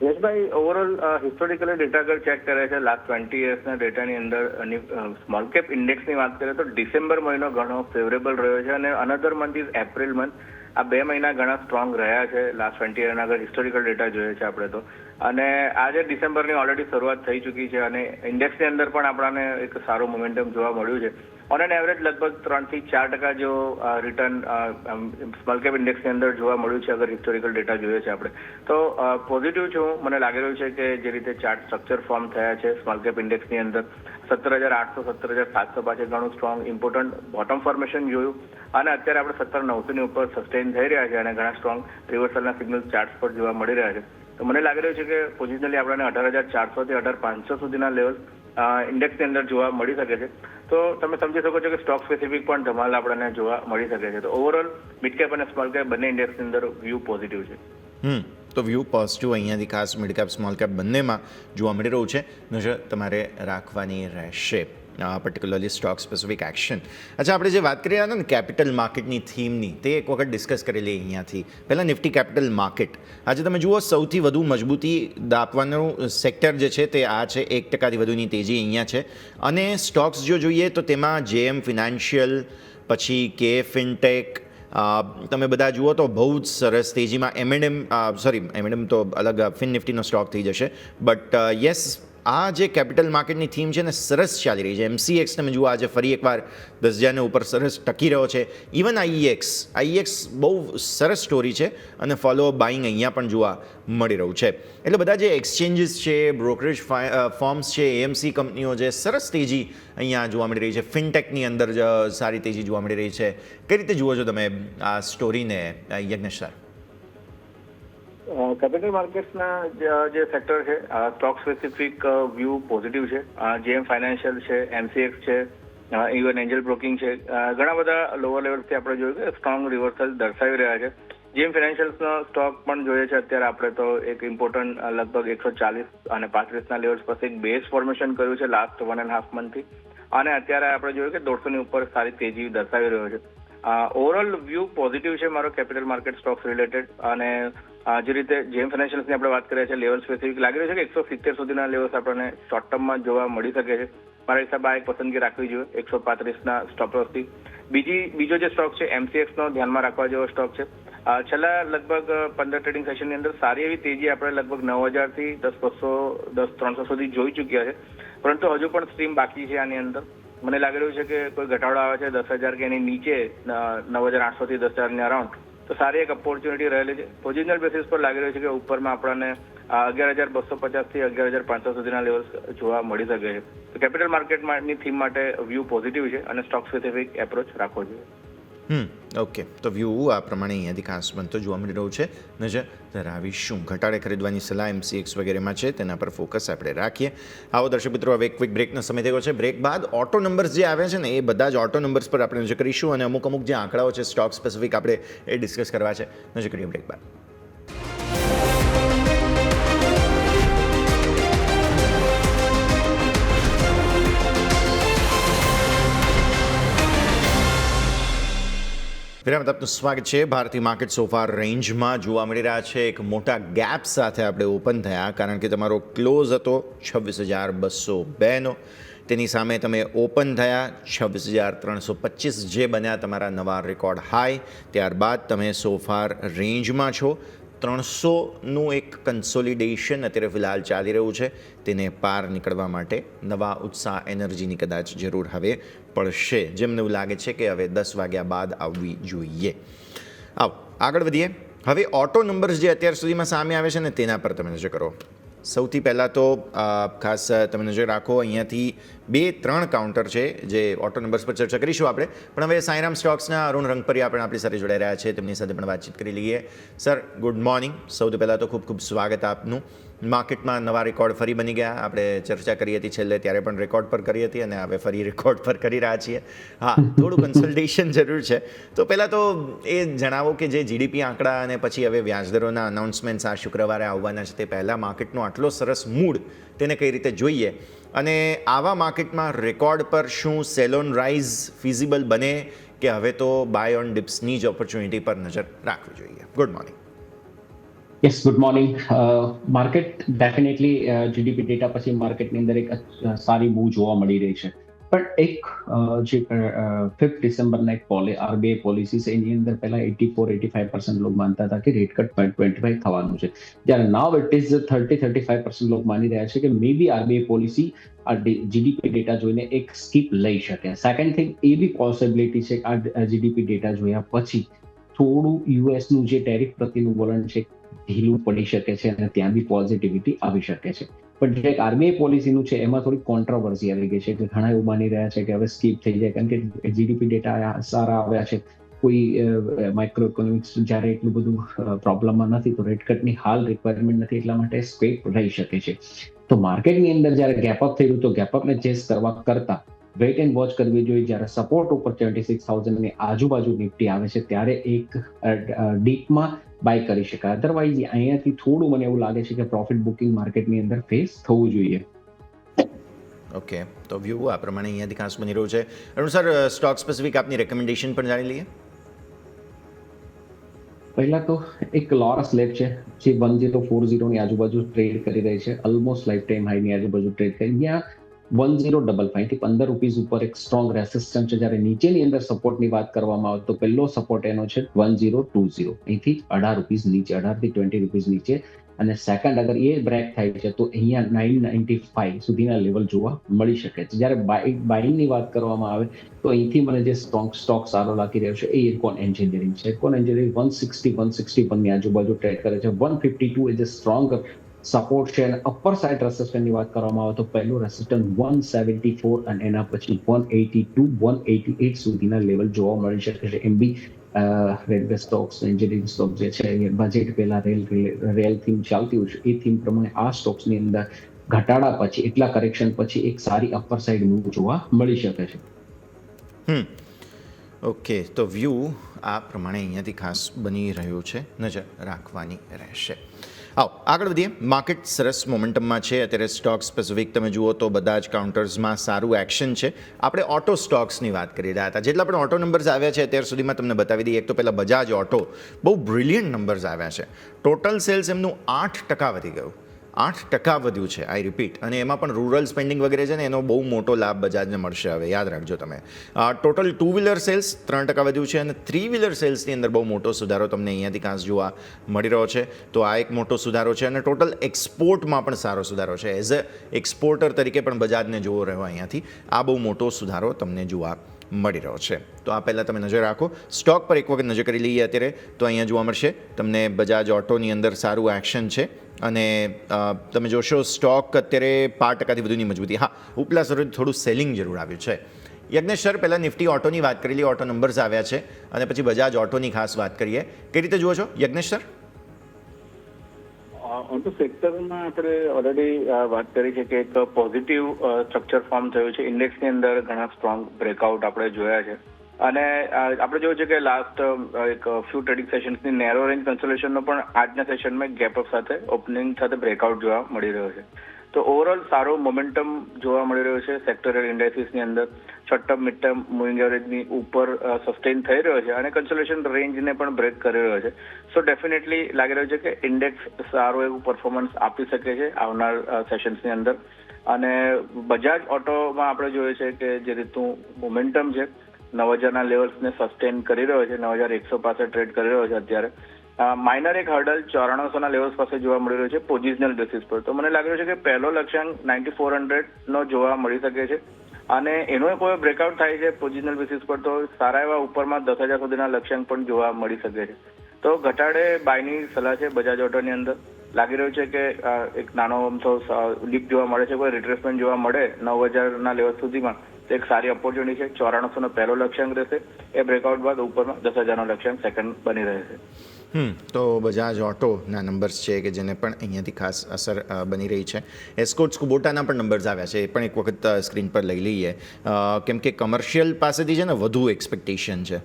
યશભાઈ, ઓવરઓલ હિસ્ટોરિકલી ડેટા અગર ચેક કરે છે લાસ્ટ 20 યર્સના ડેટાની અંદર સ્મોલ કેપ ઇન્ડેક્સની વાત કરીએ તો ડિસેમ્બર મહિનો ઘણો ફેવરેબલ રહ્યો છે અને another month is April month. આ 2 મહિના ઘણા સ્ટ્રોંગ રહ્યા છે લાસ્ટ 20 યરના અગર હિસ્ટોરિકલ ડેટા જોઈએ છે આપણે તો. અને આજે ડિસેમ્બરની ઓલરેડી શરૂઆત થઈ ચૂકી છે અને ઇન્ડેક્સની અંદર પણ આપણને એક સારું મોમેન્ટમ જોવા મળ્યું છે. ઓન એન એવરેજ લગભગ 3 થી 4% જેવો રિટર્ન સ્મોલ કેપ ઇન્ડેક્સની અંદર જોવા મળ્યું છે અગર હિસ્ટોરિકલ ડેટા જોઈએ છે આપણે તો. પોઝિટિવ છું, મને લાગી રહ્યું છે કે જે રીતે ચાર્ટ સ્ટ્રક્ચર ફોર્મ થયા છે સ્મોલ કેપ ઇન્ડેક્સની અંદર 17,800 17,700 પાસે ઘણું સ્ટ્રોંગ ઇમ્પોર્ટન્ટ બોટમ ફોર્મેશન જોયું અને અત્યારે આપણે 17,900 ની ઉપર સસ્ટેન થઈ રહ્યા છે અને ઘણા સ્ટ્રોંગ રિવર્સલના સિગ્નલ ચાર્ટ પર જોવા મળી રહ્યા છે. તો મને લાગી રહ્યું છે કે પોઝિશનલી આપણને 18,400 થી 18,500 સુધીના લેવલ ઇન્ડેક્સની અંદર જોવા મળી શકે છે. તો તમે સમજી શકો છો કે સ્ટોક સ્પેસિફિક પણ ધમાલ આપણને જોવા મળી શકે છે. તો ઓવરઓલ મિડ કેપ અને સ્મોલ કેપ બંને ઇન્ડેક્સની અંદર વ્યૂ પોઝિટિવ છે. તો વ્યૂ પોઝિટિવ અહીંયાથી ખાસ મિડ કેપ સ્મોલ કેપ બંનેમાં જોવા મળી રહ્યું છે. નજર તમારે રાખવાની રહેશે પર્ટિક્યુલરલી સ્ટોક સ્પેસિફિક એક્શન. અચ્છા, આપણે જે વાત કરી રહ્યા હતા ને કેપિટલ માર્કેટની થીમની, તે એક વખત ડિસ્કસ કરેલી અહીંયાથી. પહેલાં નિફ્ટી કેપિટલ માર્કેટ આજે તમે જુઓ સૌથી વધુ મજબૂતી આપવાનું સેક્ટર જે છે તે આ છે. 1%થી વધુની તેજી અહીંયા છે. અને સ્ટોક્સ જો જોઈએ તો તેમાં જેએમ ફિનાન્શિયલ, પછી કે ફિનટેક, તમે બધા જુઓ તો બહુ જ સરસ તેજીમાં. એમએનએમ તો અલગ ફિન નિફ્ટીનો સ્ટોક થઈ જશે, બટ યસ આ જે કેપિટલ માર્કેટની થીમ છે ને સરસ ચાલી રહી છે. MCX તમે જુઓ આજે ફરી એકવાર 10,000 ઉપર સરસ ટકી રહ્યો છે. ઇવન આઈએક્સ બહુ સરસ સ્ટોરી છે અને ફોલો બાઇંગ અહીંયા પણ જોવા મળી રહ્યું છે. એટલે બધા જે એક્સચેન્જીસ છે, બ્રોકરેજ ફોર્મ્સ છે, AMC કંપનીઓ છે, સરસ તેજી અહીંયા જોવા મળી રહી છે. ફિનટેકની અંદર સારી તેજી જોવા મળી રહી છે. કઈ રીતે જુઓ છો તમે આ સ્ટોરીને યજ્ઞેશ સર? કેપિટલ માર્કેટ્સના જે સેક્ટર છે સ્ટોક સ્પેસિફિક વ્યૂ પોઝિટિવ છે. જેએમ ફાઇનાન્શિયલ છે, MCX છે, ઇવન એન્જલ બ્રોકિંગ છે, ઘણા બધા લોઅર લેવલથી આપણે જોયું કે સ્ટ્રોંગ રિવર્સલ દર્શાવી રહ્યા છે. જેએમ ફાઇનાન્શિયલ્સનો સ્ટોક પણ જોઈએ છે અત્યારે આપણે તો એક ઇમ્પોર્ટન્ટ લગભગ 140 અને 35ના લેવલ્સ પાસે એક બેઝ ફોર્મેશન કર્યું છે લાસ્ટ 1.5 મંથથી અને અત્યારે આપણે જોયું કે 150 ની ઉપર સારી તેજી દર્શાવી રહ્યો છે. ઓવરઓલ વ્યૂ પોઝિટિવ છે મારો કેપિટલ માર્કેટ સ્ટોક્સ રિલેટેડ. અને જે રીતે જેમ ફાઇનાન્શિયલ્સની આપણે વાત કરીએ છીએ લેવલ સ્પેસિફિક લાગી રહ્યું છે કે 170 સુધીના લેવલ્સ આપણને શોર્ટ ટર્મમાં જોવા મળી શકે છે. મારા હિસાબે આ એક પસંદગી રાખવી જોઈએ 135ના સ્ટોપ લોસથી. બીજો જે સ્ટોક છે MCX નો ધ્યાનમાં રાખવા જેવો સ્ટોક છે. છેલ્લા લગભગ 15 ટ્રેડિંગ સેશનની અંદર સારી એવી તેજી આપણે લગભગ 9,000 થી 10,200 10,300 સુધી જોઈ ચૂક્યા છે, પરંતુ હજુ પણ સ્ટ્રીમ બાકી છે આની અંદર. મને લાગી રહ્યું છે કે કોઈ ઘટાડો આવે છે 10,000 કે એની નીચે 9,800 થી 10,000 આરાઉન્ડ તો સારી એક ઓપોર્ચ્યુનિટી રહેલી છે. પોઝિશનલ બેસિસ પર લાગી રહ્યું છે કે ઉપરમાં આપણને 11,250 થી 11,500 સુધીના લેવલ્સ જોવા મળી શકે છે. તો કેપિટલ માર્કેટની થીમ માટે વ્યૂ પોઝિટિવ છે અને સ્ટોક સ્પેસિફિક એપ્રોચ રાખવો જોઈએ. ઓકે, તો વ્યૂ આ પ્રમાણે અહીંયાથી ખાસ બનતો જોવા મળી રહ્યું છે. નજર ધરાવીશું ઘટાડે ખરીદવાની સલાહ MCX વગેરેમાં છે, તેના પર ફોકસ આપણે રાખીએ. આવો દર્શક મિત્રો, હવે એક ક્વિક બ્રેકનો સમય થયો છે. બ્રેક બાદ ઓટો નંબર્સ જે આવ્યા છે ને એ બધા જ ઓટો નંબર્સ પર આપણે નજર કરીશું અને અમુક જે આંકડાઓ છે સ્ટોક સ્પેસિફિક આપણે એ ડિસ્કસ કરવા છે. નજર કરીએ બ્રેક બાદ. વિરામ આપનું સ્વાગત છે. ભારતીય માર્કેટ સોફાર રેન્જમાં જોવા મળી રહ્યા છે એક મોટા ગેપ સાથે આપણે ઓપન થયા, કારણ કે તમારો ક્લોઝ હતો 26,202નો. તેની સામે તમે ઓપન થયા 26,325 જે બન્યા તમારા નવા રેકોર્ડ હાઈ. ત્યારબાદ તમે સોફાર રેન્જમાં છો. 300નું એક કન્સોલિડેશન અત્યારે ફિલહાલ ચાલી રહ્યું છે. તેને પાર નીકળવા માટે નવા ઉત્સાહ એનર્જીની કદાચ જરૂર હવે પડશે, જેમને એવું લાગે છે કે હવે 10 વાગ્યા બાદ આવવી જોઈએ. આવો આગળ વધીએ. હવે ઓટો નંબર્સ જે અત્યાર સુધીમાં સામે આવે છે ને તેના પર તમે નજર કરો. સૌથી પહેલાં તો ખાસ તમે નજર રાખો, અહીંયાથી 2-3 કાઉન્ટર છે જે ઓટો નંબર્સ પર ચર્ચા કરીશું આપણે. પણ હવે સાંઈરામ સ્ટોક્સના અરુણ રંગપરિયા આપણે આપણી સાથે જોડાઈ રહ્યા છે, તેમની સાથે પણ વાતચીત કરી લઈએ. Sir, good morning. સૌથી પહેલાં તો ખૂબ ખૂબ સ્વાગત આપનું. માર્કેટમાં નવા રેકોર્ડ ફરી બની ગયા. આપણે ચર્ચા કરી હતી છેલ્લે, ત્યારે પણ રેકોર્ડ પર કરી હતી અને હવે ફરી રેકોર્ડ પર કરી રહ્યા છીએ. હા, થોડું કન્સલ્ટેશન જરૂર છે. તો પહેલાં તો એ જણાવો કે જે જીડીપી આંકડા અને પછી હવે વ્યાજદરોના અનાઉન્સમેન્ટ્સ આ શુક્રવારે આવવાના છે, તે પહેલાં માર્કેટનો આટલો સરસ મૂડ તેને કઈ રીતે જોઈએ, અને આવા માર્કેટમાં રેકોર્ડ પર શું સેલ ઓન રાઇઝ ફિઝિબલ બને કે હવે તો બાય ઓન ડિપ્સની જ ઓપોર્ચ્યુનિટી પર નજર રાખવી જોઈએ? Good morning. Yes, good morning. Market definitely GDP data પછી માર્કેટની અંદર એક સારી મૂવ જોવા મળી રહી છે. પણ એક જે 5 ડિસેમ્બરના એક આરબીઆઈ પોલિસી છે, એની અંદર પહેલા 84-85% લોકો માનતા હતા કે રેટ કટ 0.25 થવાનું છે, જ્યારે નાવ ઇટ ઇઝ 30-35% લોકો માની રહ્યા છે કે મે બી આરબીઆઈ પોલિસી આ જીડીપી ડેટા જોઈને એક સ્કીપ લઈ શકે. સેકન્ડ થિંગ એ બી પોસિબિલિટી છે કે આ જીડીપી ડેટા જોયા પછી થોડું યુએસનું જે ટેરિફ પ્રત્યેનું વલણ છે ઢીલું પડી શકે છે અને ત્યાં બી પોઝિટિવિટી આવી શકે છે. પણ જે આરબીઆઈ પોલિસીનું છે એમાં થોડી કોન્ટ્રોવર્સી આવી ગઈ છે કે ઘણા એવું માની રહ્યા છે કે હવે સ્કીપ થઈ જાય, કારણ કે જીડીપી ડેટા સારા આવ્યા છે. કોઈ માઇક્રો ઇકોનોમિક્સ જ્યારે એટલું બધું પ્રોબ્લેમમાં નથી તો રેટ કટની હાલ રિક્વાયરમેન્ટ નથી, એટલા માટે સ્કેપ રહી શકે છે. તો માર્કેટની અંદર જ્યારે ગેપઅપ થયું તો ગેપઅપને ચેસ કરવા કરતા વેઇટ એન્ડ વોચ કરવી જોઈએ. જ્યારે સપોર્ટ ઉપર 26,000 ની આજુબાજુ નિફ્ટી આવે છે ત્યારે એક ડીપમાં બાય કરી શકાય. અધરવાઇઝ અહીંયાથી થોડું મને એવું લાગે છે કે પ્રોફિટ બુકિંગ માર્કેટની અંદર ફેસ થવું જોઈએ. ઓકે, તો વ્યૂ આ પ્રમાણે અહીંયાથી ખાસ બની રહ્યું છે. અરુણ સર, સ્ટોક સ્પેસિફિક આપની રેકમેન્ડેશન પણ જાણી લઈએ. પહેલા તો એક લોરસ લેબ છે જે 1040 ની આજુબાજુ ટ્રેડ કરી રહી છે, ઓલમોસ્ટ લાઈફ ટાઈમ હાઈની આજુબાજુ ટ્રેડ કરી. ત્યાં 1055 થી 15 રૂપીસ ઉપર એક સ્ટ્રોંગ રેસિસ્ટન્સ છે. જ્યારે નીચેની અંદર સપોર્ટની વાત કરવામાં આવે તો પહેલો સપોર્ટ એનો છે 1020, અહીંથી 18 રૂપીસ નીચે, 18 થી 20 રૂપીસ નીચે. અને સેકન્ડ અગર એ બ્રેક થાય છે તો અહીંયા 995 સુધીના લેવલ જોવા મળી શકે છે. જ્યારે બાઇંગની વાત કરવામાં આવે તો અહીંથી મને જે સ્ટોક સારો લાગી રહ્યો છે એ ઇરકોન એન્જિનિયરિંગ છે. ઇરકોન એન્જિનિયરિંગ 161 ની આજુબાજુ ટ્રેડ કરે છે. 152 એ સ્ટ્રોંગ સપોર્ટ છે. અને અપર સાઇડ રેસિસ્ટન્સની વાત કરવામાં આવે તો પહેલું રેસિસ્ટન્સ 174 અને એના પછી 182-188 સુધીના લેવલ જોવા મળી શકે છે. એમ બી રેલવે સ્ટોક્સ, એન્જિનિયરિંગ સ્ટોક જે છે બજેટ પહેલા રેલ થીમ ચાલતી હોય છે એ થીમ પ્રમાણે આ સ્ટોક્સની અંદર ઘટાડા પછી એટલા કરેક્શન પછી એક સારી અપર સાઇડ મૂવ જોવા મળી શકે છે. ઓકે, તો વ્યૂ આ પ્રમાણે અહીંયાથી ખાસ બની રહ્યું છે, નજર રાખવાની રહેશે. આવો આગળ વધીએ. માર્કેટ સરસ મોમેન્ટમમાં છે અત્યારે. સ્ટોક સ્પેસિફિક તમે જુઓ તો બધા જ કાઉન્ટર્સમાં સારું એક્શન છે. આપણે ઓટો સ્ટોક્સની વાત કરી રહ્યા હતા. જેટલા પણ ઓટો નંબર્સ આવ્યા છે અત્યાર સુધીમાં તમને બતાવી દઈએ. એક તો પહેલાં બજાજ ઓટો, બહુ બ્રિલિયન્ટ નંબર્સ આવ્યા છે. ટોટલ સેલ્સ એમનું 8% વધી ગયું, 8% વધ્યું છે, આઈ રિપીટ. અને એમાં પણ રૂરલ સ્પેન્ડિંગ વગેરે છે ને, એનો બહુ મોટો લાભ બજાજને મળશે હવે, યાદ રાખજો તમે. ટોટલ 2 વ્હીલર સેલ્સ 3% વધ્યું છે અને 3 વ્હીલર સેલ્સની અંદર બહુ મોટો સુધારો તમને અહીંયાથી ખાસ જોવા મળી રહ્યો છે. તો આ એક મોટો સુધારો છે. અને ટોટલ એક્સપોર્ટમાં પણ સારો સુધારો છે. એઝ અ એક્સપોર્ટર તરીકે પણ બજાજને જોવો રહ્યો અહીંયાથી. આ બહુ મોટો સુધારો તમને જોવા મળી રહ્યો છે. તો આ પહેલાં તમે નજર રાખો. સ્ટોક પર એક વખત નજર કરી લઈએ અત્યારે તો અહીંયા જોવા મળશે તમને બજાજ ઓટોની અંદર સારું એક્શન છે. અને તમે જોશો સ્ટોક અત્યારે 5%થી વધુની મજબૂતી. હા, ઉપલા સ્તરે થોડું સેલિંગ જરૂર આવ્યું છે. યજ્ઞેશ સર, પહેલાં નિફ્ટી ઓટોની વાત કરી લઈએ. ઓટો નંબર્સ આવ્યા છે અને પછી બજાજ ઓટોની ખાસ વાત કરીએ. કઈ રીતે જુઓ છો યજ્ઞેશ સર? ઓટો સેક્ટરમાં આપણે ઓલરેડી વાત કરી છે કે એક પોઝિટિવ સ્ટ્રક્ચર ફોર્મ થયું છે. ઇન્ડેક્સની અંદર ઘણા સ્ટ્રોંગ બ્રેકઆઉટ આપણે જોયા છે. અને આપણે જોયું છે કે લાસ્ટ એક ફ્યુ ટ્રેડિંગ સેશન્સની નેરો રેન્જ કન્સોલેશનનો પણ આજના સેશનમાં ગેપઅપ સાથે ઓપનિંગ સાથે બ્રેકઆઉટ જોવા મળી રહ્યો છે. તો ઓવરઓલ સારો મોમેન્ટમ જોવા મળી રહ્યો છે સેક્ટરલ ઇન્ડેક્સિસની અંદર. Short term mid term moving એવરેજની ઉપર સસ્ટેન થઈ રહ્યો છે અને કન્સોલેશન રેન્જને પણ બ્રેક કરી રહ્યો છે. સો ડેફિનેટલી લાગી રહ્યું છે કે ઇન્ડેક્સ સારું એવું પરફોર્મન્સ આપી શકે છે આવનાર સેશન્સની અંદર. અને બજાજ ઓટોમાં આપણે જોઈએ છે કે જે રીતનું મોમેન્ટમ છે 9,000ના લેવલ્સને સસ્ટેન કરી રહ્યો છે. 9,100 પાસે ટ્રેડ કરી રહ્યો છે અત્યારે. માઇનર એક હર્ડલ 9400ના લેવલ્સ પાસે જોવા મળી રહ્યો છે પોઝિશનલ બેસિસ પર. તો મને લાગી રહ્યું છે કે પહેલો લક્ષ્યાંક 9400નો જોવા મળી શકે છે. અને એનો કોઈ બ્રેકઆઉટ થાય છે પોઝિશનલ બેસિસ પર તો સારા એવા ઉપરમાં 10,000 સુધીના લક્ષ્યાંક પણ જોવા મળી શકે છે. તો ઘટાડે બાયની સલાહ છે બજાજ ઓટોની અંદર. લાગી રહ્યું છે કે એક નાનો અમથો ડીપ જોવા મળે છે, કોઈ રિટ્રેસમેન્ટ જોવા મળે 9,000ના લેવલ સુધીમાં તો એક સારી ઓપોર્ચ્યુનિટી છે. 9400નો પહેલો લક્ષ્યાંક રહેશે. એ બ્રેકઆઉટ બાદ ઉપરમાં 10,000નો લક્ષ્યાંક સેકન્ડ બની રહેશે. તો બજાજ ઓટોના નંબર્સ છે કે જેને પણ અહીંયાથી ખાસ અસર બની રહી છે. એસ્કોર્ટ્સ કુબોટાના પણ નંબર્સ આવ્યા છે, એ પણ એક વખત સ્ક્રીન પર લઈ લઈએ, કેમ કે કમર્શિયલ પાસેથી છે ને વધુ એક્સપેક્ટેશન છે.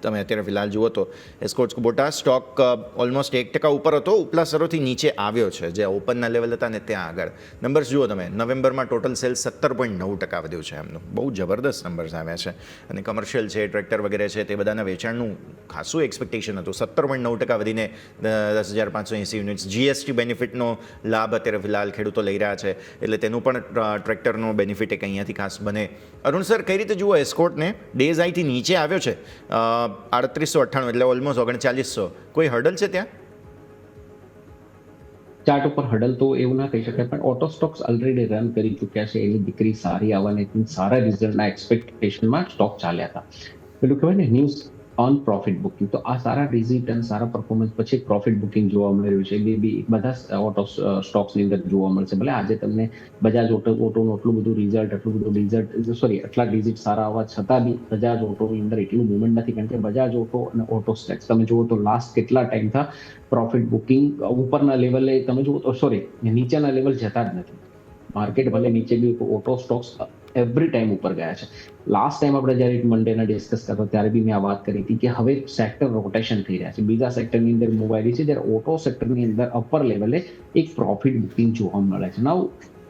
તમે અત્યારે ફિલહાલ જુઓ તો એસ્કોર્ટ્સ કુબોટા સ્ટોક ઓલમોસ્ટ 1% ઉપર હતો, ઉપલા સ્તરોથી નીચે આવ્યો છે, જે ઓપનના લેવલ હતા ને ત્યાં આગળ. નંબર્સ જુઓ તમે, નવેમ્બરમાં ટોટલ સેલ્સ 17.9% વધ્યું છે એમનું, બહુ જબરદસ્ત નંબર્સ આવ્યા છે. અને કમર્શિયલ છે, ટ્રેક્ટર વગેરે છે, તે બધાના વેચાણનું ખાસું એક્સપેક્ટેશન હતું. 17.9% વધીને 10,580 યુનિટ્સ. જીએસટી બેનિફિટનો લાભ અત્યારે ફિલહાલ ખેડૂતો લઈ રહ્યા છે, એટલે તેનું પણ ટ્રેક્ટરનો બેનિફિટ એક અહીંયાથી ખાસ બને. અરુણ સર, કઈ રીતે જુઓ એસ્કોર્ટને? ડેઝ આઈથી નીચે આવ્યો છે 3898, એટલે ઓલમોસ્ટ 3900. કોઈ હર્ડલ છે ત્યાં? ચાર્ટ ઉપર હડલ તો એવું ના કહી શકાય, પણ ઓટો સ્ટોક્સ ઓલરેડી રન કરી ચૂક્યા છે. એની દીકરી સારી આવવાની સારા રિઝલ્ટના એક્સપેક્ટેશનમાં સ્ટોક ચાલ્યા હતા. પેલું કહેવાય ને ન્યૂઝ ઓન પ્રોફિટ બુકિંગ, તો આ સારા રિઝલ્ટ અને સારા પરફોર્મન્સ પછી પ્રોફિટ બુકિંગ જોવા મળી રહ્યું છે. બધા ઓટો સ્ટોક્સની અંદર જોવા મળશે. ભલે આજે તમને બજાજ ઓટોનું આટલું બધું રિઝલ્ટ આટલા ડિજિટ સારા હોવા છતાં બી બજાજ ઓટોની અંદર એટલું મુવમેન્ટ નથી, કારણ કે બજાજ ઓટો અને ઓટો સ્ટેક્સ તમે જુઓ તો લાસ્ટ કેટલા ટાઈમથી પ્રોફિટ બુકિંગ ઉપરના લેવલે તમે જુઓ તો નીચેના લેવલ જતા જ નથી. માર્કેટ ભલે નીચે બી ઓટો સ્ટોક્સ એવરી ટાઈમ ઉપર ગયા છે. લાસ્ટ ટાઈમ આપણે જ્યારે મંડેના ડિસ્કસ કરતા ત્યારે બી મેં આ વાત કરી હતી કે હવે સેક્ટર રોટેશન થઈ રહ્યા છે, બીજા સેક્ટરની અંદર મૂવ આવી રહી છે, જ્યારે ઓટો સેક્ટરની અંદર અપર લેવલે એક પ્રોફિટ બુકિંગ જોવા મળે છે. નાઉ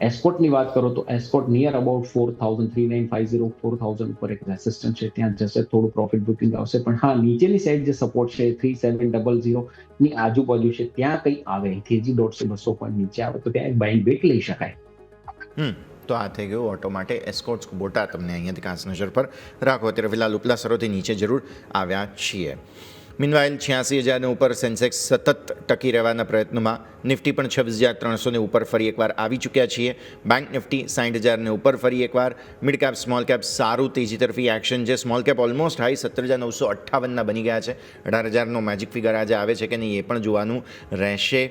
એસ્કોર્ટની વાત કરો તો એસ્કોર્ટ નિયર અબાઉટ 4,000, 4,000 ઉપર એક રેસિસ્ટન્સ છે, ત્યાં જશે, થોડું પ્રોફિટ બુકિંગ આવશે. પણ હા, નીચેની સાઈડ જે સપોર્ટ છે 3,700 ની આજુબાજુ છે, ત્યાં કંઈ આવે, તેજી 150-200 પોઈન્ટ નીચે આવે તો ત્યાં એક બાઇંગ બેક લઈ શકાય. તો આ થઈ ગયું ઓટો માટે. એસ્કોર્ટ્સ કુબોટા તમને અહીંયાથી ખાસ નજર પર રાખો. અત્યારે ફિલહાલ ઉપલા સ્તરોથી નીચે જરૂર આવ્યા છીએ. મીનવાઇલ 86,000 ઉપર સેન્સેક્સ સતત ટકી રહેવાના પ્રયત્નમાં. નિફ્ટી પણ 26,300 ઉપર ફરી એકવાર આવી ચૂક્યા છીએ. બેંક નિફ્ટી 60,000 ઉપર ફરી એકવાર. મિડ કેપ સ્મોલ કેપ સારું તેજી તરફી એક્શન છે. સ્મોલ કેપ ઓલમોસ્ટ હાઈ 17,958ના બની ગયા છે. 18,000નો મેજિક ફિગર આજે આવે છે કે નહીં એ પણ જોવાનું રહેશે.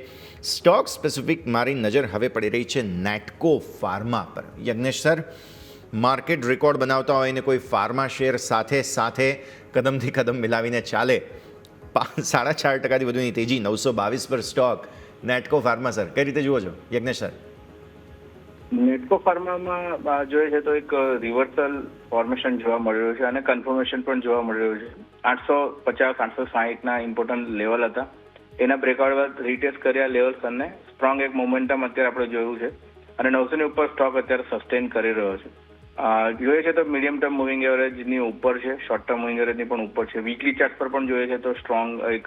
સ્ટોક સ્પેસિફિક મારી નજર હવે પડી રહી છે નેટકો ફાર્મા પર. યજ્ઞેશ સર, માર્કેટ રેકોર્ડ બનાવતા હોય ને કોઈ ફાર્મા શેર સાથે સાથે કદમથી કદમ મિલાવીને ચાલે, 4.5%થી વધુની તેજી, 922 પર સ્ટોક નેટકો ફાર્મા. સર, કઈ રીતે જુઓ છો યજ્ઞેશ સર? નેટકો ફાર્મામાં જોઈએ છે તો એક રિવર્સલ ફોર્મેશન જોવા મળી રહ્યું છે અને કન્ફર્મેશન પણ જોવા મળી રહ્યું છે. 850-860ના ઇમ્પોર્ટન્ટ લેવલ હતા, એના બ્રેકઆઉટ બાદ રીટેસ્ટ કર્યા લેવલ્સ અને સ્ટ્રોંગ એક મોમેન્ટમ અત્યારે આપણે જોયું છે અને 900ની ઉપર સ્ટોક અત્યારે સસ્ટેન કરી રહ્યો છે. જોઈએ છે તો મીડિયમ ટર્મ મૂવિંગ એવરેજની ઉપર છે, શોર્ટ ટર્મ મૂવિંગ એવરેજની પણ ઉપર છે. વીકલી ચાર્ટ પર પણ જોઈએ છે તો સ્ટ્રોંગ એક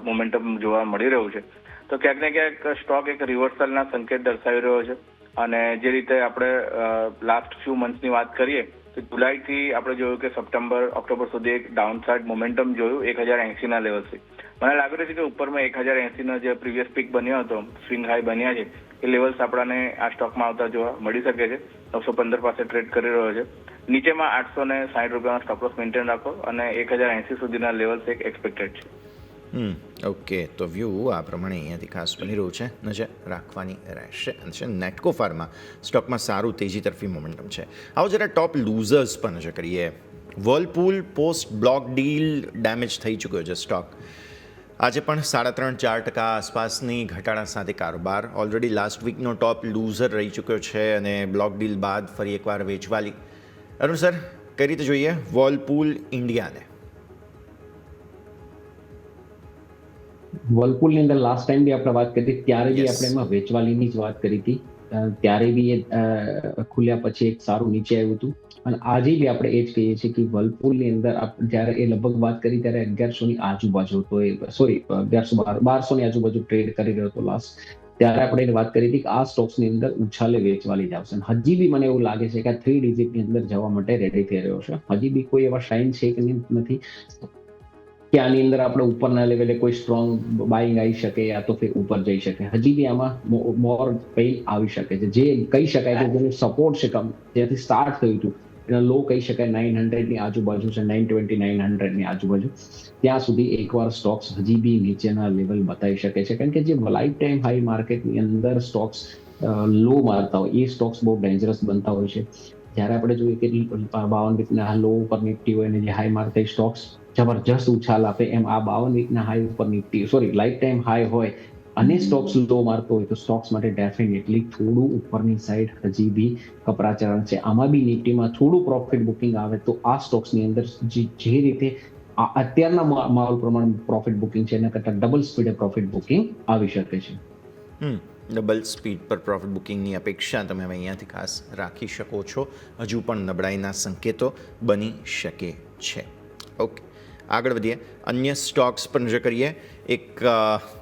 મોમેન્ટમ જોવા મળી રહ્યું છે. તો ક્યાંક ને ક્યાંક સ્ટોક એક રિવર્સલના સંકેત દર્શાવી રહ્યો છે. અને જે રીતે આપણે લાસ્ટ ફ્યુ મંથ્સની વાત કરીએ તો જુલાઈથી આપણે જોયું કે સપ્ટેમ્બર ઓક્ટોબર સુધી એક ડાઉનસાઇડ મોમેન્ટમ જોયું 1,080ના લેવલથી. મને લાગી રહ્યું છે કે ઉપરમાં 1,080નો જે પ્રીવિયસ પીક બન્યો હતો, સ્વિંગ હાઈ બન્યા છે, એ લેવલ્સ આપણને આ સ્ટોકમાં આવતા જોવા મળી શકે છે. 915 પાસે ટ્રેડ કરી રહ્યો છે. નીચેમાં 860 રૂપિયાનો સ્ટોપ લોસ મેન્ટેન રાખો અને 1,080 સુધીના લેવલ્સ એક એક્સપેક્ટેડ છે. ઓકે, તો વ્યૂ આ પ્રમાણે અહીંયાથી ખાસ બની રહ્યું છે, નજર રાખવાની રહેશે. અને નેટકો ફાર્મા સ્ટોકમાં સારું તેજી તરફી મોમેન્ટમ છે. આવો જરા ટોપ લૂઝર્સ પર નજર કરીએ. વર્લપૂલ પોસ્ટ બ્લોક ડીલ ડેમેજ થઈ ચૂક્યો છે સ્ટોક. આજે પણ 3.5-4% આસપાસની ઘટાડા સાથે કારોબાર. ઓલરેડી લાસ્ટ વીકનો ટોપ લૂઝર રહી ચૂક્યો છે અને બ્લોક ડીલ બાદ ફરી એકવાર વેચવાલી. અરુણ સર, કઈ રીતે જોઈએ વર્લપૂલ ઇન્ડિયાને? વર્લપૂલની અંદર લાસ્ટ ટાઈમ બી આપણે વાત કરી હતી, ત્યારે બી આપણે એમાં વેચવાલીની જ વાત કરી હતી. ત્યારે બી એ ખુલ્યા પછી એક સારું નીચે આવ્યું હતું અને આજે બી આપણે એ જ કહીએ છીએ કે વર્લપૂલની અંદર જ્યારે એ લગભગ વાત કરી ત્યારે 1100ની આજુબાજુ હતો, 1200ની આજુબાજુ ટ્રેડ કરી રહ્યો હતો લાસ્ટ. ત્યારે આપણે વાત કરી હતી કે આ સ્ટોક્સની અંદર ઉછાલે વેચવાલી જ આવશે. હજી બી મને એવું લાગે છે કે આ 3 ડિજિટની અંદર જવા માટે રેડી થઈ રહ્યો છે. હજી બી કોઈ એવા સાઇન છે કે નથી કે આની અંદર આપણે ઉપરના લેવલે કોઈ સ્ટ્રોંગ બાઇંગ આવી શકે યા તો ફિર ઉપર જઈ શકે. હજી બી આમાં મોર પેઇન આવી શકે છે. જે કહી શકાય કે જેનું સપોર્ટ છે, જેથી સ્ટાર્ટ થયું હતું લો કહી શકાય 900 ની આજુબાજુ છે, 920 900 ની આજુબાજુ. ત્યાં સુધી એકવાર સ્ટોક્સ હજી બી નીચેના લેવલ બતાવી શકે છે, કારણ કે જે લાઈફ ટાઈમ હાઈ માર્કેટની અંદર સ્ટોક્સ લો મારતા હોય એ સ્ટોક્સ બહુ ડેન્જરસ બનતા હોય છે. જ્યારે આપણે જોઈએ કે 52 વીકના લો ઉપર નિફ્ટી હોય અને જે હાઈ મારતા સ્ટોક્સ જબરજસ્ત ઉછાલ આપે, એમ આ 52 વીકના હાઈ ઉપર નિફ્ટી લાઈફ ટાઈમ હાઈ હોય અને સ્ટોક્સ લો મારતો હોય તો સ્ટોક્સ માટે ડેફિનેટલી થોડું ઉપરની સાઈડ હજી બી કપરાચરણ છે. આમાં બી નિફ્ટીમાં થોડું પ્રોફિટ બુકિંગ આવે તો આ સ્ટોક્સની અંદર જે રીતે અત્યારના માહોલ પ્રમાણે પ્રોફિટ બુકિંગ છે એના કરતાં ડબલ સ્પીડે પ્રોફિટ બુકિંગ આવી શકે છે. ડબલ સ્પીડ પર પ્રોફિટ બુકિંગની અપેક્ષા તમે હવે અહીંયાથી ખાસ રાખી શકો છો. હજુ પણ નબળાઈના સંકેતો બની શકે છે. ઓકે, આગળ વધીએ. અન્ય સ્ટોક્સ પર નજર કરીએ. એક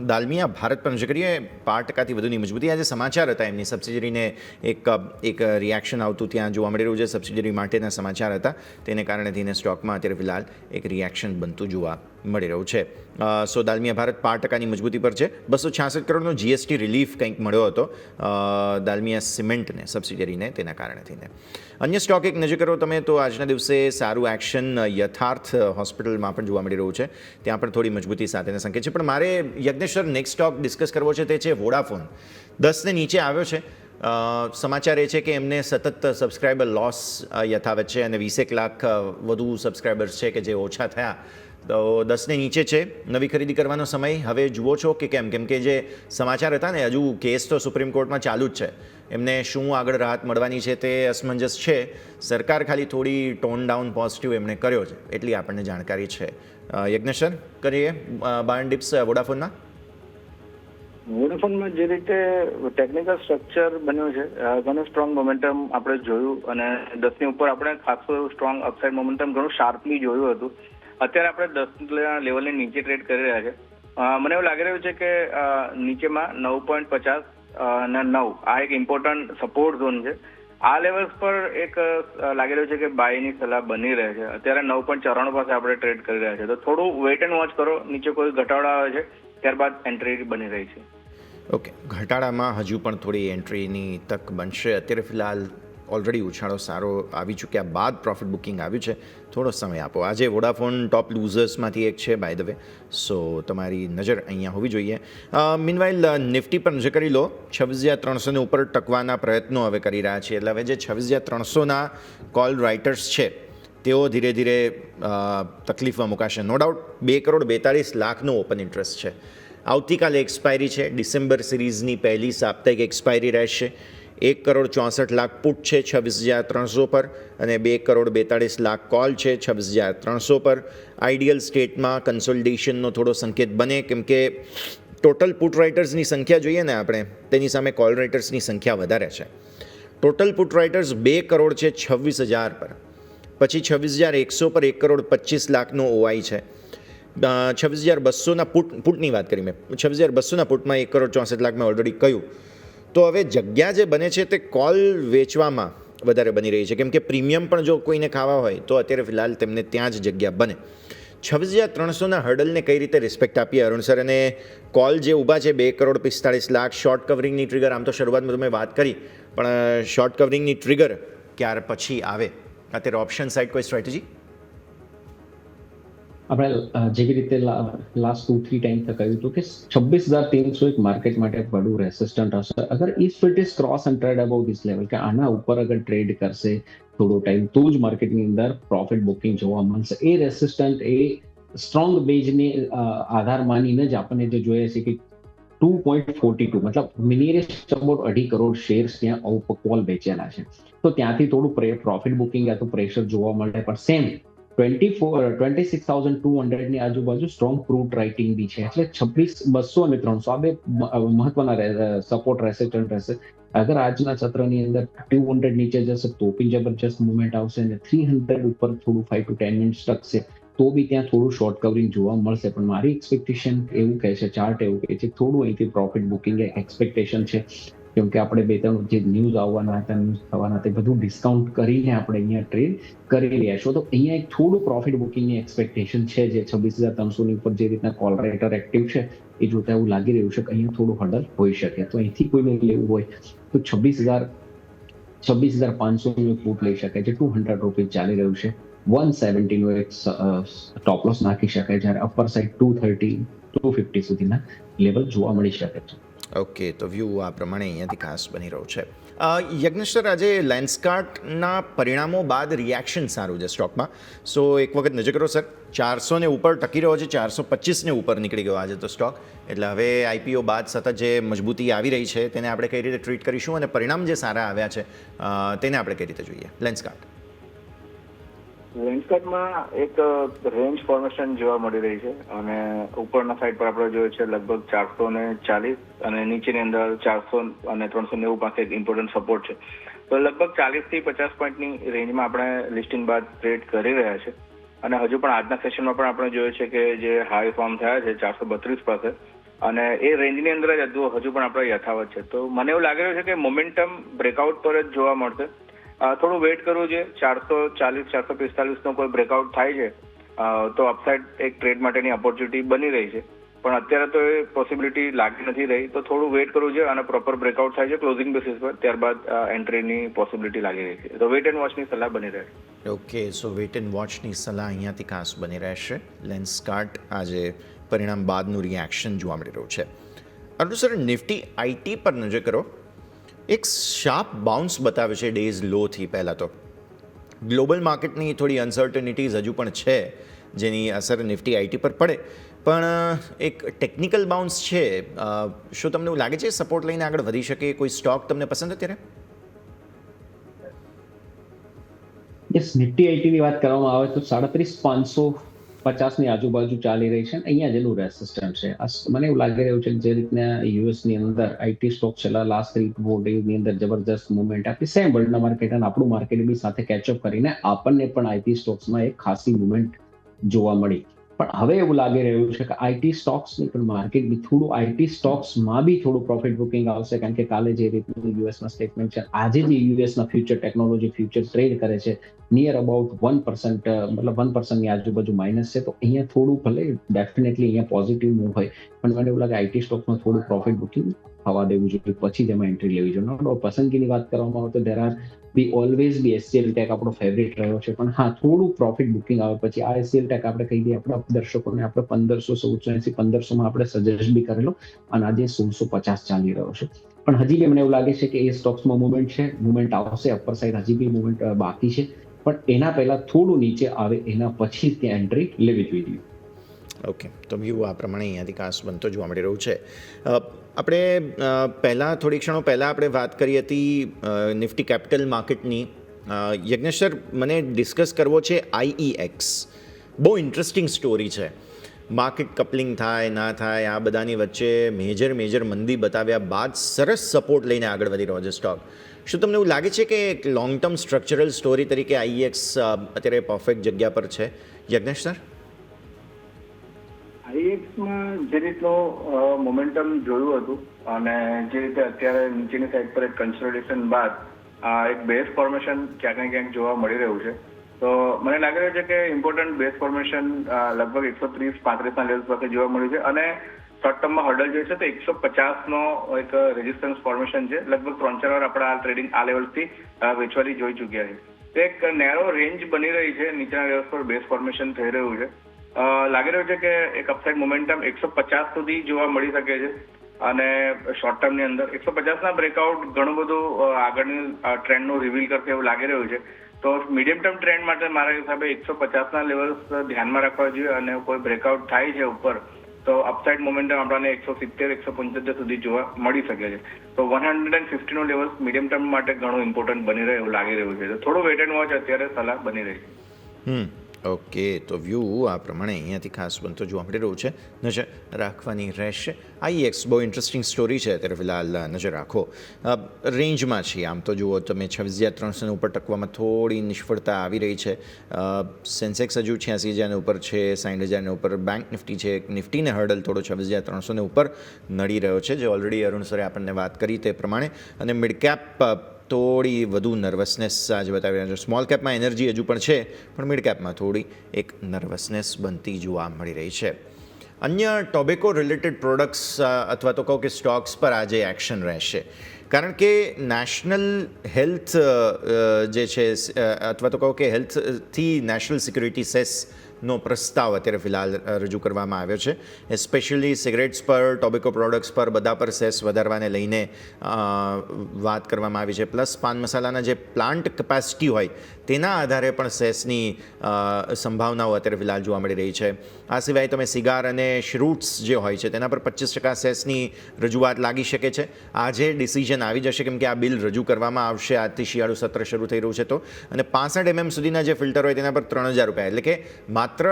દાલમિયા ભારત પર નજર કરીએ. 5% વધુની મજબૂતી. આજે સમાચાર હતા એમની સબસિડરીને એક રિએક્શન આવતું ત્યાં જોવા મળી રહ્યું છે. સબસિડરી માટેના સમાચાર હતા, તેને કારણે થઈને સ્ટોકમાં અત્યારે ફિલહાલ એક રિએક્શન બનતું જોવા મળી રહ્યું છે. સો દાલમિયા ભારત 5%ની મજબૂતી પર છે. 266 કરોડનો જીએસટી રિલીફ કંઈક મળ્યો હતો દાલમિયા સિમેન્ટને સબસિડરીને, તેના કારણે થઈને. અન્ય સ્ટોક એક નજર કરો તમે તો આજના દિવસે સારું એક્શન યથાર્થ હોસ્પિટલમાં પણ જોવા મળી રહ્યું છે. ત્યાં પણ થોડી મજબૂતી સાથેના સંકેત છે. પણ મારે Yagnesh sir next stock discuss કરવો છે, તે છે વોડાફોન. 10ને નીચે આવ્યો છે. સમાચાર એ છે કે એમને સતત સબસ્ક્રાઈબર લોસ યથાવત છે અને 20 લાખ વધુ સબસ્ક્રાઈબર્સ છે કે જે ઓછા થયા. તો 10ને નીચે છે. નવી ખરીદી કરવાનો સમય હવે જુઓ છો કે કેમ? કેમ કે જે સમાચાર હતા ને, હજુ કેસ તો સુપ્રીમ કોર્ટમાં ચાલુ જ છે. એમને શું આગળ રાહત મળવાની છે તે અસમંજસ છે. સરકાર ખાલી થોડી ટોન ડાઉન પોઝિટિવ એમણે કર્યો છે, એટલી આપણને જાણકારી છે. યજ્ઞેશ સર, કરીએ બાયન ડિપ્સ વોડાફોનના. વોડાફોનમાં જે રીતે ટેકનિકલ સ્ટ્રક્ચર બન્યું છે, ઘણું સ્ટ્રોંગ મોમેન્ટમ આપણે જોયું અને 10ની ઉપર આપણે ખાસું એવું સ્ટ્રોંગ અપસાઇડ મોમેન્ટમ ઘણું શાર્પલી જોયું હતું. અત્યારે આપણે 10 લેવલની નીચે ટ્રેડ કરી રહ્યા છે. મને એવું લાગી રહ્યું છે કે નીચેમાં 9.50 અને 9 આ એક ઇમ્પોર્ટન્ટ સપોર્ટ ઝોન છે. આ લેવલ્સ પર એક લાગી રહ્યું છે કે બાયની સલાહ બની રહે છે. અત્યારે 9.94 પાસે આપણે ટ્રેડ કરી રહ્યા છે, તો થોડું વેઇટ એન્ડ વોચ કરો. નીચે કોઈ ઘટાડો આવે છે ત્યારબાદ એન્ટ્રી બની રહી છે. ઓકે, ઘટાડામાં હજુ પણ થોડી એન્ટ્રીની તક બનશે. અત્યારે ફિલહાલ ઓલરેડી ઉછાળો સારો આવી ચૂક્યા બાદ પ્રોફિટ બુકિંગ આવ્યું છે. થોડો સમય આપો. આજે વોડાફોન ટોપ લૂઝર્સમાંથી એક છે બાય ધ વે, સો તમારી નજર અહીંયા હોવી જોઈએ. મીનવાઇલ નિફ્ટી પર નજર કરી લો. 26,300 ઉપર ટકવાના પ્રયત્નો હવે કરી રહ્યા છે. એટલે હવે જે 26,300ના કોલ રાઇટર્સ છે તેઓ ધીરે ધીરે તકલીફમાં મુકાશે. નો ડાઉટ 2,42,00,000નો ઓપન ઇન્ટરેસ્ટ છે. આવતીકાલે એક્સપાયરી છે. ડિસેમ્બર સિરીઝની પહેલી સાપ્તાહિક એક્સપાયરી રહેશે. 1,64,00,000 પુટ છે 26,300 પર અને 2,42,00,000 કોલ છે 26,300 પર. આઈડિયલ સ્ટેટમાં કન્સોલિડેશનનો થોડો સંકેત બને, કેમ કે ટોટલ પુટ રાઇટર્સની સંખ્યા જોઈએ ને આપણે, તેની સામે કોલ રાઇટર્સની સંખ્યા વધારે છે. ટોટલ પુટ રાઇટર્સ 2 કરોડ છે 26,000 પર, પછી 26,100 પર 1,25,00,000નો ઓઆઈ છે. 26,200ના પુટની વાત કરી મેં. 26,200ના પુટમાં 1,64,00,000 મેં ઓલરેડી કહ્યું. તો હવે જગ્યા જે બને છે તે કોલ વેચવામાં વધારે બની રહી છે, કેમ કે પ્રીમિયમ પણ જો કોઈને ખાવા હોય તો અત્યારે ફિલહાલ તેમને ત્યાં જ જગ્યા બને. 26,300ના હર્ડલને કઈ રીતે રિસ્પેક્ટ આપીએ અરુણ સર? અને કોલ જે ઊભા છે 2,45,00,000, શોર્ટ કવરિંગની ટ્રિગર, આમ તો શરૂઆતમાં તમે વાત કરી, પણ શોર્ટ કવરિંગની ટ્રિગર ક્યાર પછી આવે? અત્યારે ઓપ્શન સાઇડ કોઈ સ્ટ્રેટેજી? આપણે જેવી રીતે લાસ્ટ 2-3 ટાઈમ તક કહ્યું હતું કે 26,300 એક માર્કેટ માટે બડું રેસિસ્ટન્ટ હશે. અગર if it is cross and trade about this level, કે આના ઉપર અગર ટ્રેડ કરશે થોડો ટાઈમ, તો જ માર્કેટની અંદર પ્રોફિટ બુકિંગ જોવા મળશે. એ રેસિસ્ટન્ટ, એ સ્ટ્રોંગ બેઝને આધાર માનીને જ આપણને જે જોઈએ છે કે 2.42 મતલબ નિયરેસ્ટ અબાઉટ 2.5 કરોડ શેર્સ ત્યાં કોલ બેચેલા છે. તો ત્યાંથી થોડું પ્રોફિટ બુકિંગ યા તો પ્રેશર જોવા મળે. પણ સેમ 26,200ની આજુબાજુ સ્ટ્રોંગ પ્રૂટ રાઇટિંગ બી છે. એટલે 26,200 અને 300 આ બે મહત્વના સપોર્ટ રહેશે, ટર્ન રહેશે. અગર આજના સત્રની અંદર 200 નીચે જશે તો બી જબરજસ્ત મુવમેન્ટ આવશે અને 300 ઉપર થોડું 5 to 10 મિનિટ્સ ટકશે તો બી ત્યાં થોડું શોર્ટ કવરિંગ જોવા મળશે. પણ મારી એક્સપેક્ટેશન એવું કહે છે, ચાર્ટ એવું કહે છે, થોડું અહીંથી પ્રોફિટ બુકિંગ એક્સપેક્ટેશન છે. કેમ કે આપણે 2-3 જે ન્યૂઝ આવવાના હતા, ન્યૂઝ થવાના તે બધું ડિસ્કાઉન્ટ કરીને આપણે અહીંયા ટ્રેડ કરી રહ્યા છો. તો અહીંયા એક થોડું પ્રોફિટ બુકિંગની એક્સપેક્ટેશન છે. જે 26,300ની ઉપર જે રીતના કોલ રાઇટર એક્ટિવ છે એ જોતા એવું લાગી રહ્યું છે કે અહીંયા થોડું હર્ડલ હોઈ શકે. તો અહીંથી કોઈને લેવું હોય તો 26,000 26,500 નું પુટ લઈ શકે છે, 200 રૂપીઝ ચાલી રહ્યું છે, 170 નું એક સ્ટોપ લોસ નાખી શકે, જ્યારે અપર સાઇડ 230 250 સુધીના લેવલ જોવા મળી શકે છે. ઓકે, તો વ્યૂ આ પ્રમાણે અહીંયાથી ખાસ બની રહ્યો છે. યજ્ઞેશ સર, આજે લેન્સકાર્ટના પરિણામો બાદ રિએક્શન સારું છે સ્ટોકમાં. સો એક વખત નજર કરો સર, 400 ને ઉપર ટકી રહ્યો છે, 425 ને ઉપર નીકળી ગયો આજે તો સ્ટોક. એટલે હવે આઈપીઓ બાદ સતત જે મજબૂતી આવી રહી છે તેને આપણે કઈ રીતે ટ્રીટ કરીશું, અને પરિણામ જે સારા આવ્યા છે તેને આપણે કઈ રીતે જોઈએ લેન્સકાર્ટ? લેન્સકાર્ટમાં એક રેન્જ ફોર્મેશન જોવા મળી રહી છે, અને ઉપરના સાઈડ પર આપણે જોઈએ છે લગભગ 440 અને નીચેની અંદર 400 અને 390 પાસે એક ઇમ્પોર્ટન્ટ સપોર્ટ છે. તો લગભગ 40 થી 50 પોઈન્ટની રેન્જમાં આપણે લિસ્ટિંગ બાદ ટ્રેડ કરી રહ્યા છે, અને હજુ પણ આજના સેશનમાં પણ આપણે જોયું છે કે જે હાઈ ફોર્મ થયા છે 432 પાસે, અને એ રેન્જની અંદર જ હજુ પણ આપણે યથાવત છે. તો મને એવું લાગી રહ્યું છે કે મોમેન્ટમ બ્રેકઆઉટ પર જ જોવા મળશે. થોડું વેઇટ કરવું છે. 440 445 નો કોઈ બ્રેકઆઉટ થાય છે તો અપસાઇડ એક ટ્રેડ માટેની ઓપોર્ચ્યુનિટી બની રહી છે, પણ અત્યારે તો એ પોસિબિલિટી લાગી નથી રહી. તો થોડું વેઇટ કરવું છે, અને પ્રોપર બ્રેકઆઉટ થાય છે ક્લોઝિંગ બેસિસ પર, ત્યારબાદ એન્ટ્રીની પોસિબિલિટી લાગી રહી છે. તો વેઇટ એન્ડ વોચની સલાહ બની રહે. ઓકે, સો વેઇટ એન્ડ વોચની સલાહ અહીંયાથી ખાસ બની રહેશે. લેન્સકાર્ટ આજે પરિણામ બાદનું રિએક્શન જોવા મળી રહ્યું છે. અરુણ સર, નિફ્ટી આઈટી પર નજર કરો, એક શાર્પ બાઉન્સ બતાવે છે ડેઝ લોથી. પહેલાં તો ગ્લોબલ માર્કેટની થોડી અનસર્ટનિટીઝ હજુ પણ છે જેની અસર નિફ્ટી આઈટી પર પડે, પણ એક ટેકનિકલ બાઉન્સ છે. શું તમને એવું લાગે છે સપોર્ટ લઈને આગળ વધી શકે કોઈ સ્ટોક તમને પસંદ અત્યારે? યસ, નિફ્ટી આઈટીની વાત કરવામાં આવે તો 37,550 ની આજુબાજુ ચાલી રહી છે. અહીંયા જેનું રેસિસ્ટન્ટ છે. મને એવું લાગી રહ્યું છે કે જે રીતના યુએસની અંદર આઈટી સ્ટોક છેલ્લા લાસ્ટ 3-4 ડેઝની અંદર જબરજસ્ત મુવમેન્ટ આપી, સેમ વર્લ્ડના માર્કેટ અને આપણું માર્કેટ બી સાથે કેચઅપ કરીને આપણને પણ આઈટી સ્ટોક્સમાં એક ખાસી મુવમેન્ટ જોવા મળી. પણ હવે એવું લાગી રહ્યું છે કે આઈટી સ્ટોક્સની પણ માર્કેટ બી થોડું આઈટી સ્ટોક્સમાં બી થોડું પ્રોફિટ બુકિંગ આવશે, કારણ કે કાલે જે રીતનું યુએસના સ્ટેટમેન્ટ છે, આજે જે યુએસના ફ્યુચર ટેકનોલોજી ફ્યુચર ટ્રેડ કરે છે નિયર અબાઉટ 1%, મતલબ 1%ની આજુબાજુ માઇનસ છે. તો અહીંયા થોડું ભલે ડેફિનેટલી અહીંયા પોઝિટિવ મૂવ હોય, પણ મને એવું લાગે આઈટી સ્ટોકમાં થોડું પ્રોફિટ બુકિંગ થવા દેવું જોઈએ, પછી જ એમાં એન્ટ્રી લેવી જોઈએ. પસંદગીની વાત કરવામાં આવે તો there are be always be SCL tech આપણો ફેવરેટ રહ્યો છે, પણ હા થોડું પ્રોફિટ બુકિંગ આવે પછી આ એસસીએલ ટેક આપણે કહી દઈએ આપણા દર્શકોને, આપણે 1500 1480 1500 આપણે સજેસ્ટ બી કરેલો, અને આજે 1650 ચાલી રહ્યો છે. પણ હજી બી મને એવું લાગે છે કે એ સ્ટોક્સમાં મુવમેન્ટ છે, મુવમેન્ટ આવશે, અપર સાઇડ હજી બી મુવમેન્ટ બાકી છે, પણ એના પહેલા થોડું નીચે આવે એના પછી ત્યાં એન્ટ્રી લેવી જોઈએ. ઓકે, તો વ્યૂ આ પ્રમાણે અહીંયાથી ખાસ બનતો જોવા મળી રહ્યું છે. આપણે પહેલાં થોડી ક્ષણો પહેલાં આપણે વાત કરી હતી નિફ્ટી કેપિટલ માર્કેટની. યજ્ઞેશ સર, મને ડિસ્કસ કરવો છે આઈઈએક્સ. બહુ ઇન્ટરેસ્ટિંગ સ્ટોરી છે. માર્કેટ કપલિંગ થાય ના થાય આ બધાની વચ્ચે મેજર મંદી બતાવ્યા બાદ સરસ સપોર્ટ લઈને આગળ વધી રહ્યો છે સ્ટોક. શું તમને એવું લાગે છે કે એક લોંગ ટર્મ સ્ટ્રક્ચરલ સ્ટોરી તરીકે આઈઈએક્સ અત્યારે પરફેક્ટ જગ્યા પર છે યજ્ઞેશ સર? આઈએક્સમાં જે રીતનું મોમેન્ટમ જોયું હતું, અને જે રીતે અત્યારે નીચેની સાઈડ પર એક કન્સોલિડેશન બાદ એક બેઝ ફોર્મેશન ક્યાંક ને ક્યાંક જોવા મળી રહ્યું છે. તો મને લાગી રહ્યું છે કે ઇમ્પોર્ટન્ટ બેઝ ફોર્મેશન લગભગ 130-35 લેવલ પાસે જોવા મળ્યું છે, અને શોર્ટ ટર્મમાં હર્ડલ જોઈએ છે તો 150 એક રેઝિસ્ટન્સ ફોર્મેશન છે. લગભગ 3-4 વાર આપણે આ ટ્રેડિંગ આ લેવલથી વેચવાની જોઈ ચૂક્યા છે. તો એક નેરો રેન્જ બની રહી છે, નીચેના લેવલ પર બેઝ ફોર્મેશન થઈ રહ્યું છે. લાગી રહ્યું છે કે એક અપસાઇડ મોમેન્ટમ 150 સુધી જોવા મળી શકે છે, અને શોર્ટ ટર્મની અંદર 150ના બ્રેકઆઉટ ઘણું બધું આગળની ટ્રેન્ડનું રિવીલ કરશે એવું લાગી રહ્યું છે. તો મીડિયમ ટર્મ ટ્રેન્ડ માટે મારા હિસાબે 150ના લેવલ્સ ધ્યાનમાં રાખવા જોઈએ, અને કોઈ બ્રેકઆઉટ થાય છે ઉપર તો અપસાઇડ મોમેન્ટમ આપણને 170-175 સુધી જોવા મળી શકે છે. તો 150 નો લેવલ મીડિયમ ટર્મ માટે ઘણું ઇમ્પોર્ટન્ટ બની રહે એવું લાગી રહ્યું છે. તો થોડું વેટ એન્ડ વોચ અત્યારે સલાહ બની રહી છે. ઓકે, તો વ્યૂ આ પ્રમાણે અહીંયાથી ખાસ બનતો જોવા મળી રહ્યું છે. નજર રાખવાની રહેશે. આઈએક્સ બહુ ઇન્ટરેસ્ટિંગ સ્ટોરી છે અત્યારે ફિલહાલ, નજર રાખો. રેન્જમાં છીએ આમ તો જુઓ તમે, 26,300 ઉપર ટકવામાં થોડી નિષ્ફળતા આવી રહી છે. સેન્સેક્સ હજુ 86,000 ઉપર છે, 60,000 ઉપર. બેંક નિફ્ટી છે, નિફ્ટીને હર્ડલ થોડો 26,300 ઉપર નડી રહ્યો છે, જે ઓલરેડી અરુણ સરે આપણને વાત કરી તે પ્રમાણે. અને મિડ કેપ થોડી વધુ નર્વસનેસ આજે બતાવી રહ્યા છે. સ્મોલ કેપમાં એનર્જી હજુ પણ છે, પણ મિડ કેપમાં થોડી એક નર્વસનેસ બનતી જોવા મળી રહી છે. અન્ય ટોબેકો રિલેટેડ પ્રોડક્ટ્સ અથવા તો કહો કે સ્ટોક્સ પર આજે એક્શન રહેશે, કારણ કે નેશનલ હેલ્થ જે છે અથવા તો કહો કે હેલ્થથી નેશનલ સિક્યુરિટી સેસનો પ્રસ્તાવ અત્યારે ફિલહાલ રજૂ કરવામાં આવ્યો છે. એસ્પેશિયલી સિગરેટ્સ પર, ટોબેકો પ્રોડક્ટ્સ પર બધા પર સેસ વધારવાને લઈને વાત કરવામાં આવી છે. પ્લસ પાન મસાલાના જે પ્લાન્ટ કેપેસિટી હોય તેના આધારે પણ સેસની સંભાવનાઓ અત્યારે ફિલહાલ જોવા મળી રહી છે. આ સિવાય તમે સિગાર અને શ્રૂટ્સ જે હોય છે તેના પર 25% સેસની રજૂઆત લાગી શકે છે. આજે ડિસિઝન આવી જશે, કેમ કે આ બિલ રજૂ કરવામાં આવશે આજથી શિયાળુ સત્ર શરૂ થઈ રહ્યું છે તો. અને 65 mm સુધીના જે ફિલ્ટર હોય તેના પર 3000 રૂપિયા, એટલે કે માત્ર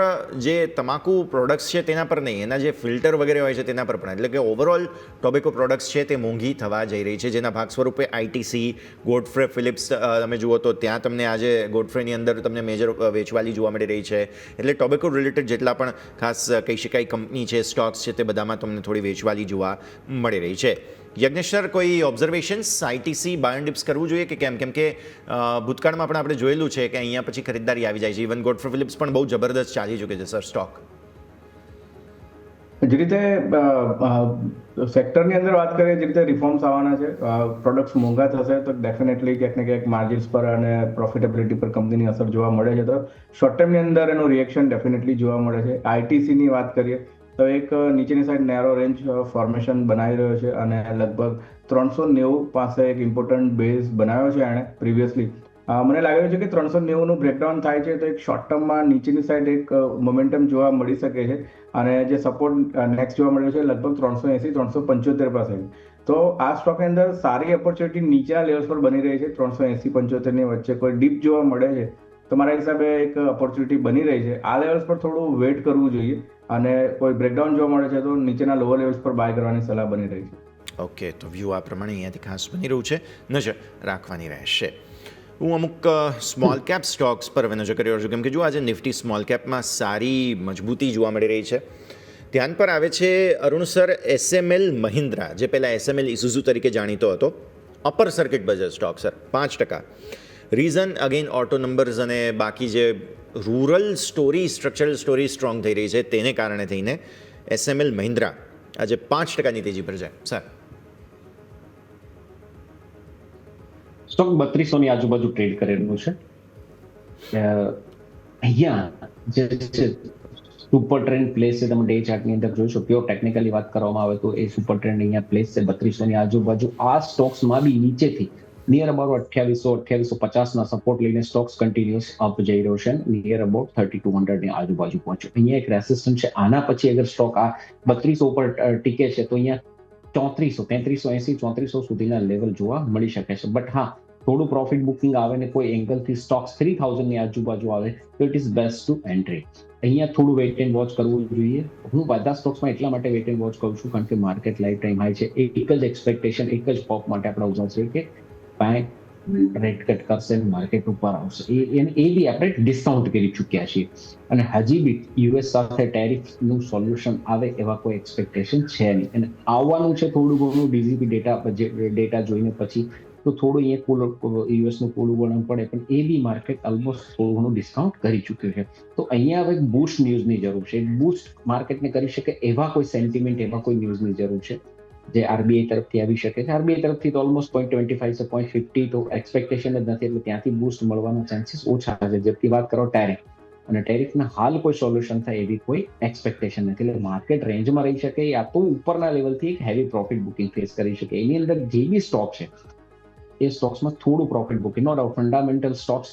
જે તમાકુ પ્રોડક્ટ્સ છે તેના પર નહીં, એના જે ફિલ્ટર વગેરે હોય છે તેના પર પણ, એટલે કે ઓવરઓલ ટોબેકો પ્રોડક્ટ્સ છે તે મોંઘી થવા જઈ રહી છે, જેના ભાગ સ્વરૂપે આઈટીસી, ગોડફ્રે ફિલિપ્સ તમે જુઓ તો ત્યાં તમને આજે ગોડફ્રેની અંદર તમને મેજર વેચવાલી જોવા મળી રહી છે. એટલે ટોબેકો રિલેટેડ જેટલા પણ ખાસ કહી શકાય કંપની છે, સ્ટોક્સ છે, તે બધામાં તમને થોડી વેચવાલી જોવા મળી રહી છે. યજ્ઞેશ સર, કોઈ ઓબ્ઝર્વેશન્સ આઈટીસી બાય ડિપ્સ કરવું જોઈએ કે કેમ? કેમ કે ભૂતકાળમાં પણ આપણે જોયેલું છે કે અહીંયા પછી ખરીદદારી આવી જાય છે. ઇવન ગોડફ્રે ફિલિપ્સ પણ બહુ જબરદસ્ત ચાલી ચૂકે છે સર સ્ટોક. જે રીતે સેક્ટરની અંદર વાત કરીએ, જે રીતે રિફોર્મ્સ આવવાના છે, પ્રોડક્ટ્સ મોંઘા થશે તો ડેફિનેટલી ક્યાંક ને ક્યાંક માર્જિન્સ પર અને પ્રોફિટેબિલિટી પર કંપનીની અસર જોવા મળે છે. તો શોર્ટ ટર્મની અંદર એનું રિએક્શન ડેફિનેટલી જોવા મળે છે. આઈટીસીની વાત કરીએ તો એક નીચેની સાઈડ નેરો રેન્જ ફોર્મેશન બનાવી રહ્યો છે અને લગભગ 390 પાસે એક ઇમ્પોર્ટન્ટ બેઝ બનાવ્યો છે એણે પ્રિવિયસલી. મને લાગે છે કે 390નું બ્રેકડાઉન થાય છે તો એક શોર્ટ ટર્મમાં નીચેની સાઈડ એક મોમેન્ટમ જોવા મળી શકે છે અને જે સપોર્ટ નેક્સ્ટ જોવા મળ્યો છે લગભગ 380-375 પાસે. તો આ સ્ટોકની અંદર સારી ઓપોર્ચ્યુનિટી નીચેના લેવલ્સ પર બની રહી છે. 380-75ની વચ્ચે કોઈ ડીપ જોવા મળે છે તો મારા હિસાબે એક ઓપોર્ચ્યુનિટી બની રહી છે. આ લેવલ્સ પર થોડું વેઇટ કરવું જોઈએ અને કોઈ બ્રેકડાઉન જોવા મળે છે તો નીચેના લોઅર લેવલ્સ પર બાય કરવાની સલાહ બની રહી છે. ઓકે, તો વ્યૂ આ પ્રમાણે અહીંયાથી ખાસ બની રહ્યું છે, નજર રાખવાની રહેશે. હું અમુક સ્મોલ કેપ સ્ટોક્સ પર હવે નજર કરી રહ્યો છું, કેમ કે જો આજે નિફ્ટી સ્મોલ કેપમાં સારી મજબૂતી જોવા મળી રહી છે. ધ્યાન પર આવે છે અરુણ સર એસએમએલ મહિન્દ્રા, જે પહેલાં એસએમએલ ઇસુઝુ તરીકે જાણીતો હતો, upper circuit budget stock sir 5%. Reason again auto numbers અને બાકી જે rural story, structural story strong થઈ રહી છે તેને કારણે થઈને એસએમએલ મહિન્દ્રા આજે 5%ની તેજી પર જાય સર. સ્ટોક 3200 ની આજુબાજુ ટ્રેડ કરી રહ્યું છે. અહીંયા જે છે સુપર ટ્રેન્ડ પ્લેસ છે, તમે ડે ચાર્ટની અંદર જોઈશો. પ્યોર ટેકનિકલી વાત કરવામાં આવે તો એ સુપર ટ્રેન્ડ અહીંયા પ્લેસ છે 3200 ની આજુબાજુ. આ સ્ટોક્સમાં બી નીચેથી નિયર અબાઉટ 2800-2850 ના સપોર્ટ લઈને સ્ટોક્સ કન્ટિન્યુઅસ અપ જઈ રહ્યો છે. નિયર અબાઉટ 3200 ની આજુબાજુ પહોંચ્યો. અહીંયા એક રેસિસ્ટન્સ છે. આના પછી અગર સ્ટોક આ 3200 ઉપર ટીકે છે તો અહીંયા 3380 સુધીના લેવલ જોવા મળી શકે છે. બટ હા, થોડું પ્રોફિટ બુકિંગ આવે ને કોઈ એંગલથી સ્ટોક્સ 3000 ની આજુબાજુ આવે તો it is best two entry. અહીંયા થોડું વેઇટ એન્ડ વોચ કરવું જોઈએ. હું બધા સ્ટોક્સમાં એટલા માટે વેઇટ એન્ડ વોચ કરું છું કારણ કે માર્કેટ લાઈફ ટાઈમ હાઈ છે. એક જ એક્સપેક્ટેશન, એક જ પોપ માટે આપણે ઉભા છે કે બેંક રેટ કટ કરશે, માર્કેટ ઉપર આવશે. એ બી આપણે ડિસ્કાઉન્ટ કરી ચૂક્યા છીએ અને હજી બી યુએસ સાથે ટેરિફનું સોલ્યુશન આવે એવા કોઈ એક્સપેક્ટેશન છે નહીં. અને આવવાનું છે થોડું ઘણું ડીજીપી ડેટા જોઈને પછી તો થોડું અહીંયા યુએસનું પૂરું વલણ પડે, પણ એ બી માર્કેટ ઓલમોસ્ટ થોડું ઘણું ડિસ્કાઉન્ટ કરી ચૂક્યું છે. તો અહીંયા હવે બૂસ્ટ ન્યૂઝની જરૂર છે. બૂસ્ટ માર્કેટને કરી શકે એવા કોઈ સેન્ટિમેન્ટ, એવા કોઈ ન્યૂઝની જરૂર છે જે આરબીઆઈ તરફથી આવી શકે છે. આરબીઆઈ તરફથી તો ઓલમોસ્ટ 0.25 છે, 0.50 તો એક્સપેક્ટેશન જ નથી, એટલે ત્યાંથી બૂસ્ટ મળવાના ચાન્સીસ ઓછા છે. જેથી વાત કરો ટેરિફ, અને ટેરિફના હાલ કોઈ સોલ્યુશન થાય એવી કોઈ એક્સપેક્ટેશન નથી. એટલે માર્કેટ રેન્જમાં રહી શકે યા તો ઉપરના લેવલથી એક હેવી પ્રોફિટ બુકિંગ ફેસ કરી શકે. એની અંદર જે બી સ્ટોક છે એ સ્ટોક્સમાં થોડું profit booking, no doubt fundamental stocks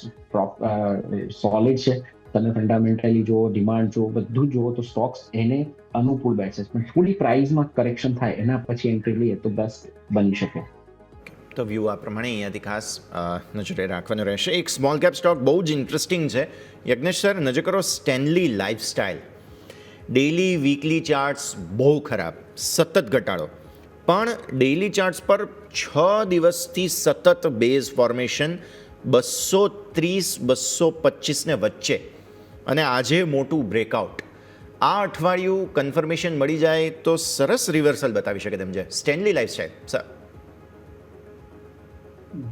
solid છે. તમે ફંડામેન્ટલી જુઓ, ડિમાન્ડ જુઓ, બધું જુઓ તો સ્ટોક્સ એને અનુકૂળ બેસે છે. પણ થોડી પ્રાઇસમાં કરેક્શન થાય એના પછી એન્ટ્રી લઈએ તો બેસ્ટ બની શકે. તો વ્યૂ આ પ્રમાણે અહીંયાથી ખાસ નજરે રાખવાનું રહેશે. એક સ્મોલ કેપ સ્ટોક બહુ જ ઇન્ટરેસ્ટિંગ છે. યજ્ઞેશ સર, નજર કરો Stanley lifestyle. Daily weekly charts બહુ ખરાબ, સતત ઘટાડો, પણ ડેઇલી ચાર્ટ્સ પર 6 દિવસથી સતત બેઝ ફોર્મેશન 230-225 ને વચ્ચે અને આજે મોટું બ્રેકઆઉટ. આ અઠવાડિયું કન્ફર્મેશન મળી જાય તો સરસ રિવર્સલ બતાવી શકે તેમ છે સ્ટેનલી લાઇફસ્ટાઇલ સર.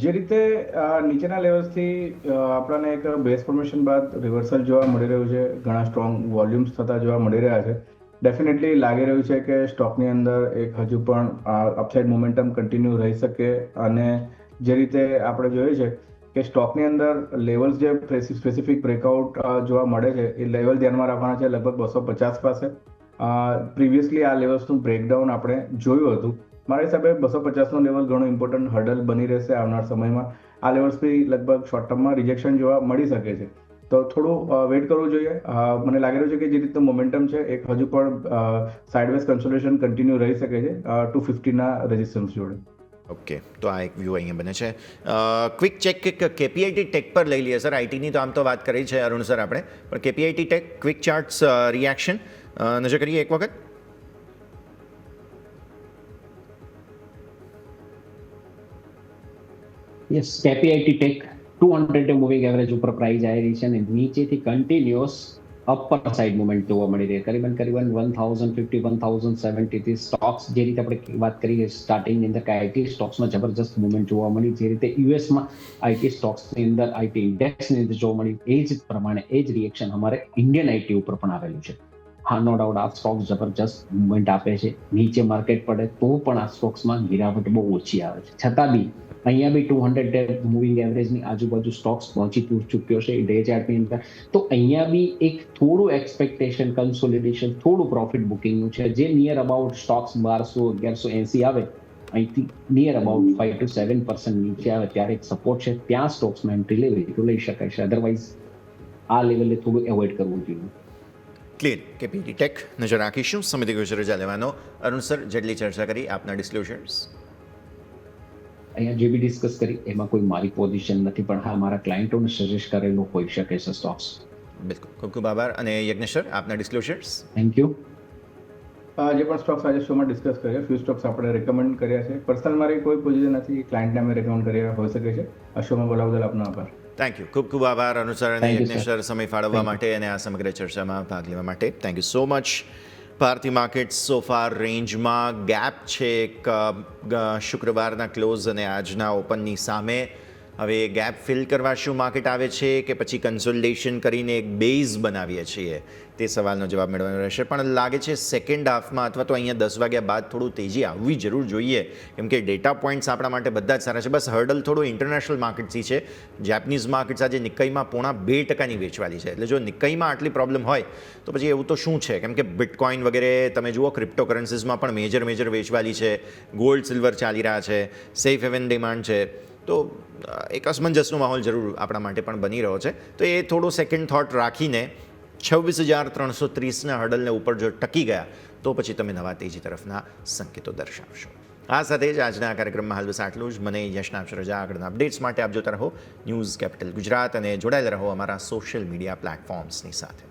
જે રીતે નીચેના લેવલ્સથી આપણને એક બેઝ ફોર્મેશન બાદ રિવર્સલ જોવા મળી રહ્યું છે, ઘણા સ્ટ્રોંગ વોલ્યુમ્સ થતા જોવા મળી રહ્યા છે. ડેફિનેટલી લાગી રહ્યું છે કે સ્ટોકની અંદર એક હજુ પણ અપસાઇડ મોમેન્ટમ કન્ટિન્યુ રહી શકે, અને જે રીતે આપણે જોઈએ છે કે સ્ટોકની અંદર લેવલ્સ જે સ્પેસિફિક બ્રેકઆઉટ જોવા મળે છે એ લેવલ ધ્યાનમાં રાખવાના છે લગભગ 250 પાસે. પ્રિવિયસલી આ લેવલ્સનું બ્રેકડાઉન આપણે જોયું હતું. મારા હિસાબે 250નો લેવલ ઘણો ઇમ્પોર્ટન્ટ હર્ડલ બની રહેશે આવનાર સમયમાં. આ લેવલ્સ બી લગભગ શોર્ટ ટર્મમાં રિજેક્શન જોવા મળી શકે છે, તો થોડું વેઇટ કરવું જોઈએ. મને લાગી રહ્યું છે કે જે રીતનું મોમેન્ટમ છે એક હજુ પણ સાઇડવેઝ કન્સોલિડેશન કન્ટિન્યુ રહી શકે છે 250ના રેઝિસ્ટન્સ જોડે. ઓકે, તો આ એક વ્યૂ અહીંયા બને છે. ક્વિક ચેક કેપીઆઈટી ટેક પર લઈ લઈએ સર. આઈટીની તો આમ તો વાત કરી છે અરુણ સર આપણે, પણ કેપીઆઈટી ટેક ક્વિક ચાર્ટ્સ રિએક્શન નજર કરીએ એક વખત. યસ, કેપીઆઈટી ટેક 200 મૂવિંગ એવરેજ ઉપર પ્રાઇસ આવી રહી છે અને નીચેથી કન્ટિન્યુઅસ અપર સાઇડ મુવમેન્ટ જોવા મળી રહી છે. કરીબન 1050 1070 થી સ્ટોક્સ, જે રીતે આપણે વાત કરી સ્ટાર્ટિંગની અંદર કે આઈટી સ્ટોક્સમાં જબરજસ્ત મુવમેન્ટ જોવા મળી, જે રીતે યુએસમાં આઈટી સ્ટોક્સની અંદર આઈટી ઇન્ડેક્સની અંદર જોવા મળી, એ જ પ્રમાણે એ જ રિએક્શન અમારે ઇન્ડિયન આઈટી ઉપર પણ આવેલું છે. હા, નો ડાઉટ આ સ્ટોક્સ જબરજસ્ત મુવમેન્ટ આપે છે. નીચે માર્કેટ પડે તો પણ આ સ્ટોક્સમાં ગિરાવટ બહુ ઓછી આવે છે. છતાં બી અહીંયા બી 200 મૂવિંગ એવરેજની આજુબાજુ સ્ટોક્સ પહોંચી ચૂક્યો છે ડે ચાર્ટની અંદર. તો અહીંયા બી એક થોડું એક્સપેક્ટેશન કન્સોલિડેશન, થોડું પ્રોફિટ બુકિંગનું છે, જે નિયર અબાઉટ સ્ટોક્સ 1200-1180 આવે, અહીંથી નિયર અબાઉટ 5 to 7% નીચે આવે ત્યારે એક સપોર્ટ છે. ત્યાં સ્ટોક્સમાં એન્ટ્રી લેવી તો લઈ શકાય છે, અધરવાઇઝ આ લેવલે થોડું એવોઇડ કરવું જોઈએ. ક્લિયર. કેપીઆઈટી ટેક નજર રાખીશું. સમિતિ ગોચર રજા લેવાનો. અરુણ સર, જેટલી ચર્ચા કરી આપના ડિસ્ક્લોઝર્સ અહીંયા જે બી ડિસ્કસ કરી એમાં કોઈ મારી પોઝિશન નથી, પણ હા મારા ક્લાયન્ટોને સજેસ્ટ કરેલું હોઈ શકે છે સ્ટોક્સ. બિલકુલ, ખૂબ ખૂબ આભાર. અને યજ્ઞેશ સર, આપના ડિસ્ક્લોઝર્સ. Thank you. જે પણ સ્ટોક્સ આજે શોમાં ડિસ્કસ કર્યા, ફ્યુ સ્ટોક્સ આપણે રેકમેન્ડ કર્યા છે. પર્સનલ મારી કોઈ પોઝિશન નથી, ક્લાયન્ટને અમે રેકમેન્ડ કર્યા હોઈ શકે છે. આ શોમાં બોલાવવા બદલ આપનો આભાર. થેન્ક યુ, ખૂબ ખૂબ આભાર અરુણ સર અને Thank you, યજ્ઞેશ સર સમય ફાળવવા માટે અને આ સમગ્ર ચર્ચામાં ભાગ લેવા માટે. Thank you so much. ભારતીય માર્કેટ્સ સો ફાર રેન્જમાં ગેપ છે એક શુક્રવારના ક્લોઝ અને આજના ઓપનની સામે. હવે ગેપ ફિલ કરવા શું માર્કેટ આવે છે કે પછી કન્સોલિડેશન કરીને એક બેઝ બનાવીએ છીએ, તે સવાલનો જવાબ મેળવવાનો રહેશે. પણ લાગે છે સેકન્ડ હાફમાં અથવા તો અહીંયા 10 વાગ્યા બાદ થોડું તેજી આવવી જરૂર જોઈએ, કેમ કે ડેટા પોઈન્ટ્સ આપણા માટે બધા જ સારા છે. બસ હર્ડલ થોડું ઇન્ટરનેશનલ માર્કેટ્સથી છે. જેપનીઝ માર્કેટ્સ આજે નિક્કઈમાં 0.5% વેચવાલી છે. એટલે જો નિક્કઈમાં આટલી પ્રોબ્લેમ હોય તો પછી એવું તો શું છે, કેમ કે બિટકોઇન વગેરે તમે જુઓ ક્રિપ્ટો કરન્સીઝમાં પણ મેજર વેચવાલી છે. ગોલ્ડ સિલ્વર ચાલી રહ્યા છે, સેફ હેવન ડિમાન્ડ છે. તો એક અસમંજસનો માહોલ જરૂર આપણા માટે પણ બની રહ્યો છે. તો એ થોડો સેકન્ડ થોટ રાખીને 26,330ના હર્ડલને ઉપર જો ટકી ગયા તો પછી તમે નવા તેજી તરફના સંકેતો દર્શાવશો. આ સાથે જ આજના આ કાર્યક્રમમાં હાલ બસ આટલું જ. મને યશના આપશો રજા. આગળના અપડેટ્સ માટે આપ જોતા રહો ન્યૂઝ કેપિટલ ગુજરાત અને જોડાયેલા રહો અમારા સોશિયલ મીડિયા પ્લેટફોર્મ્સની સાથે.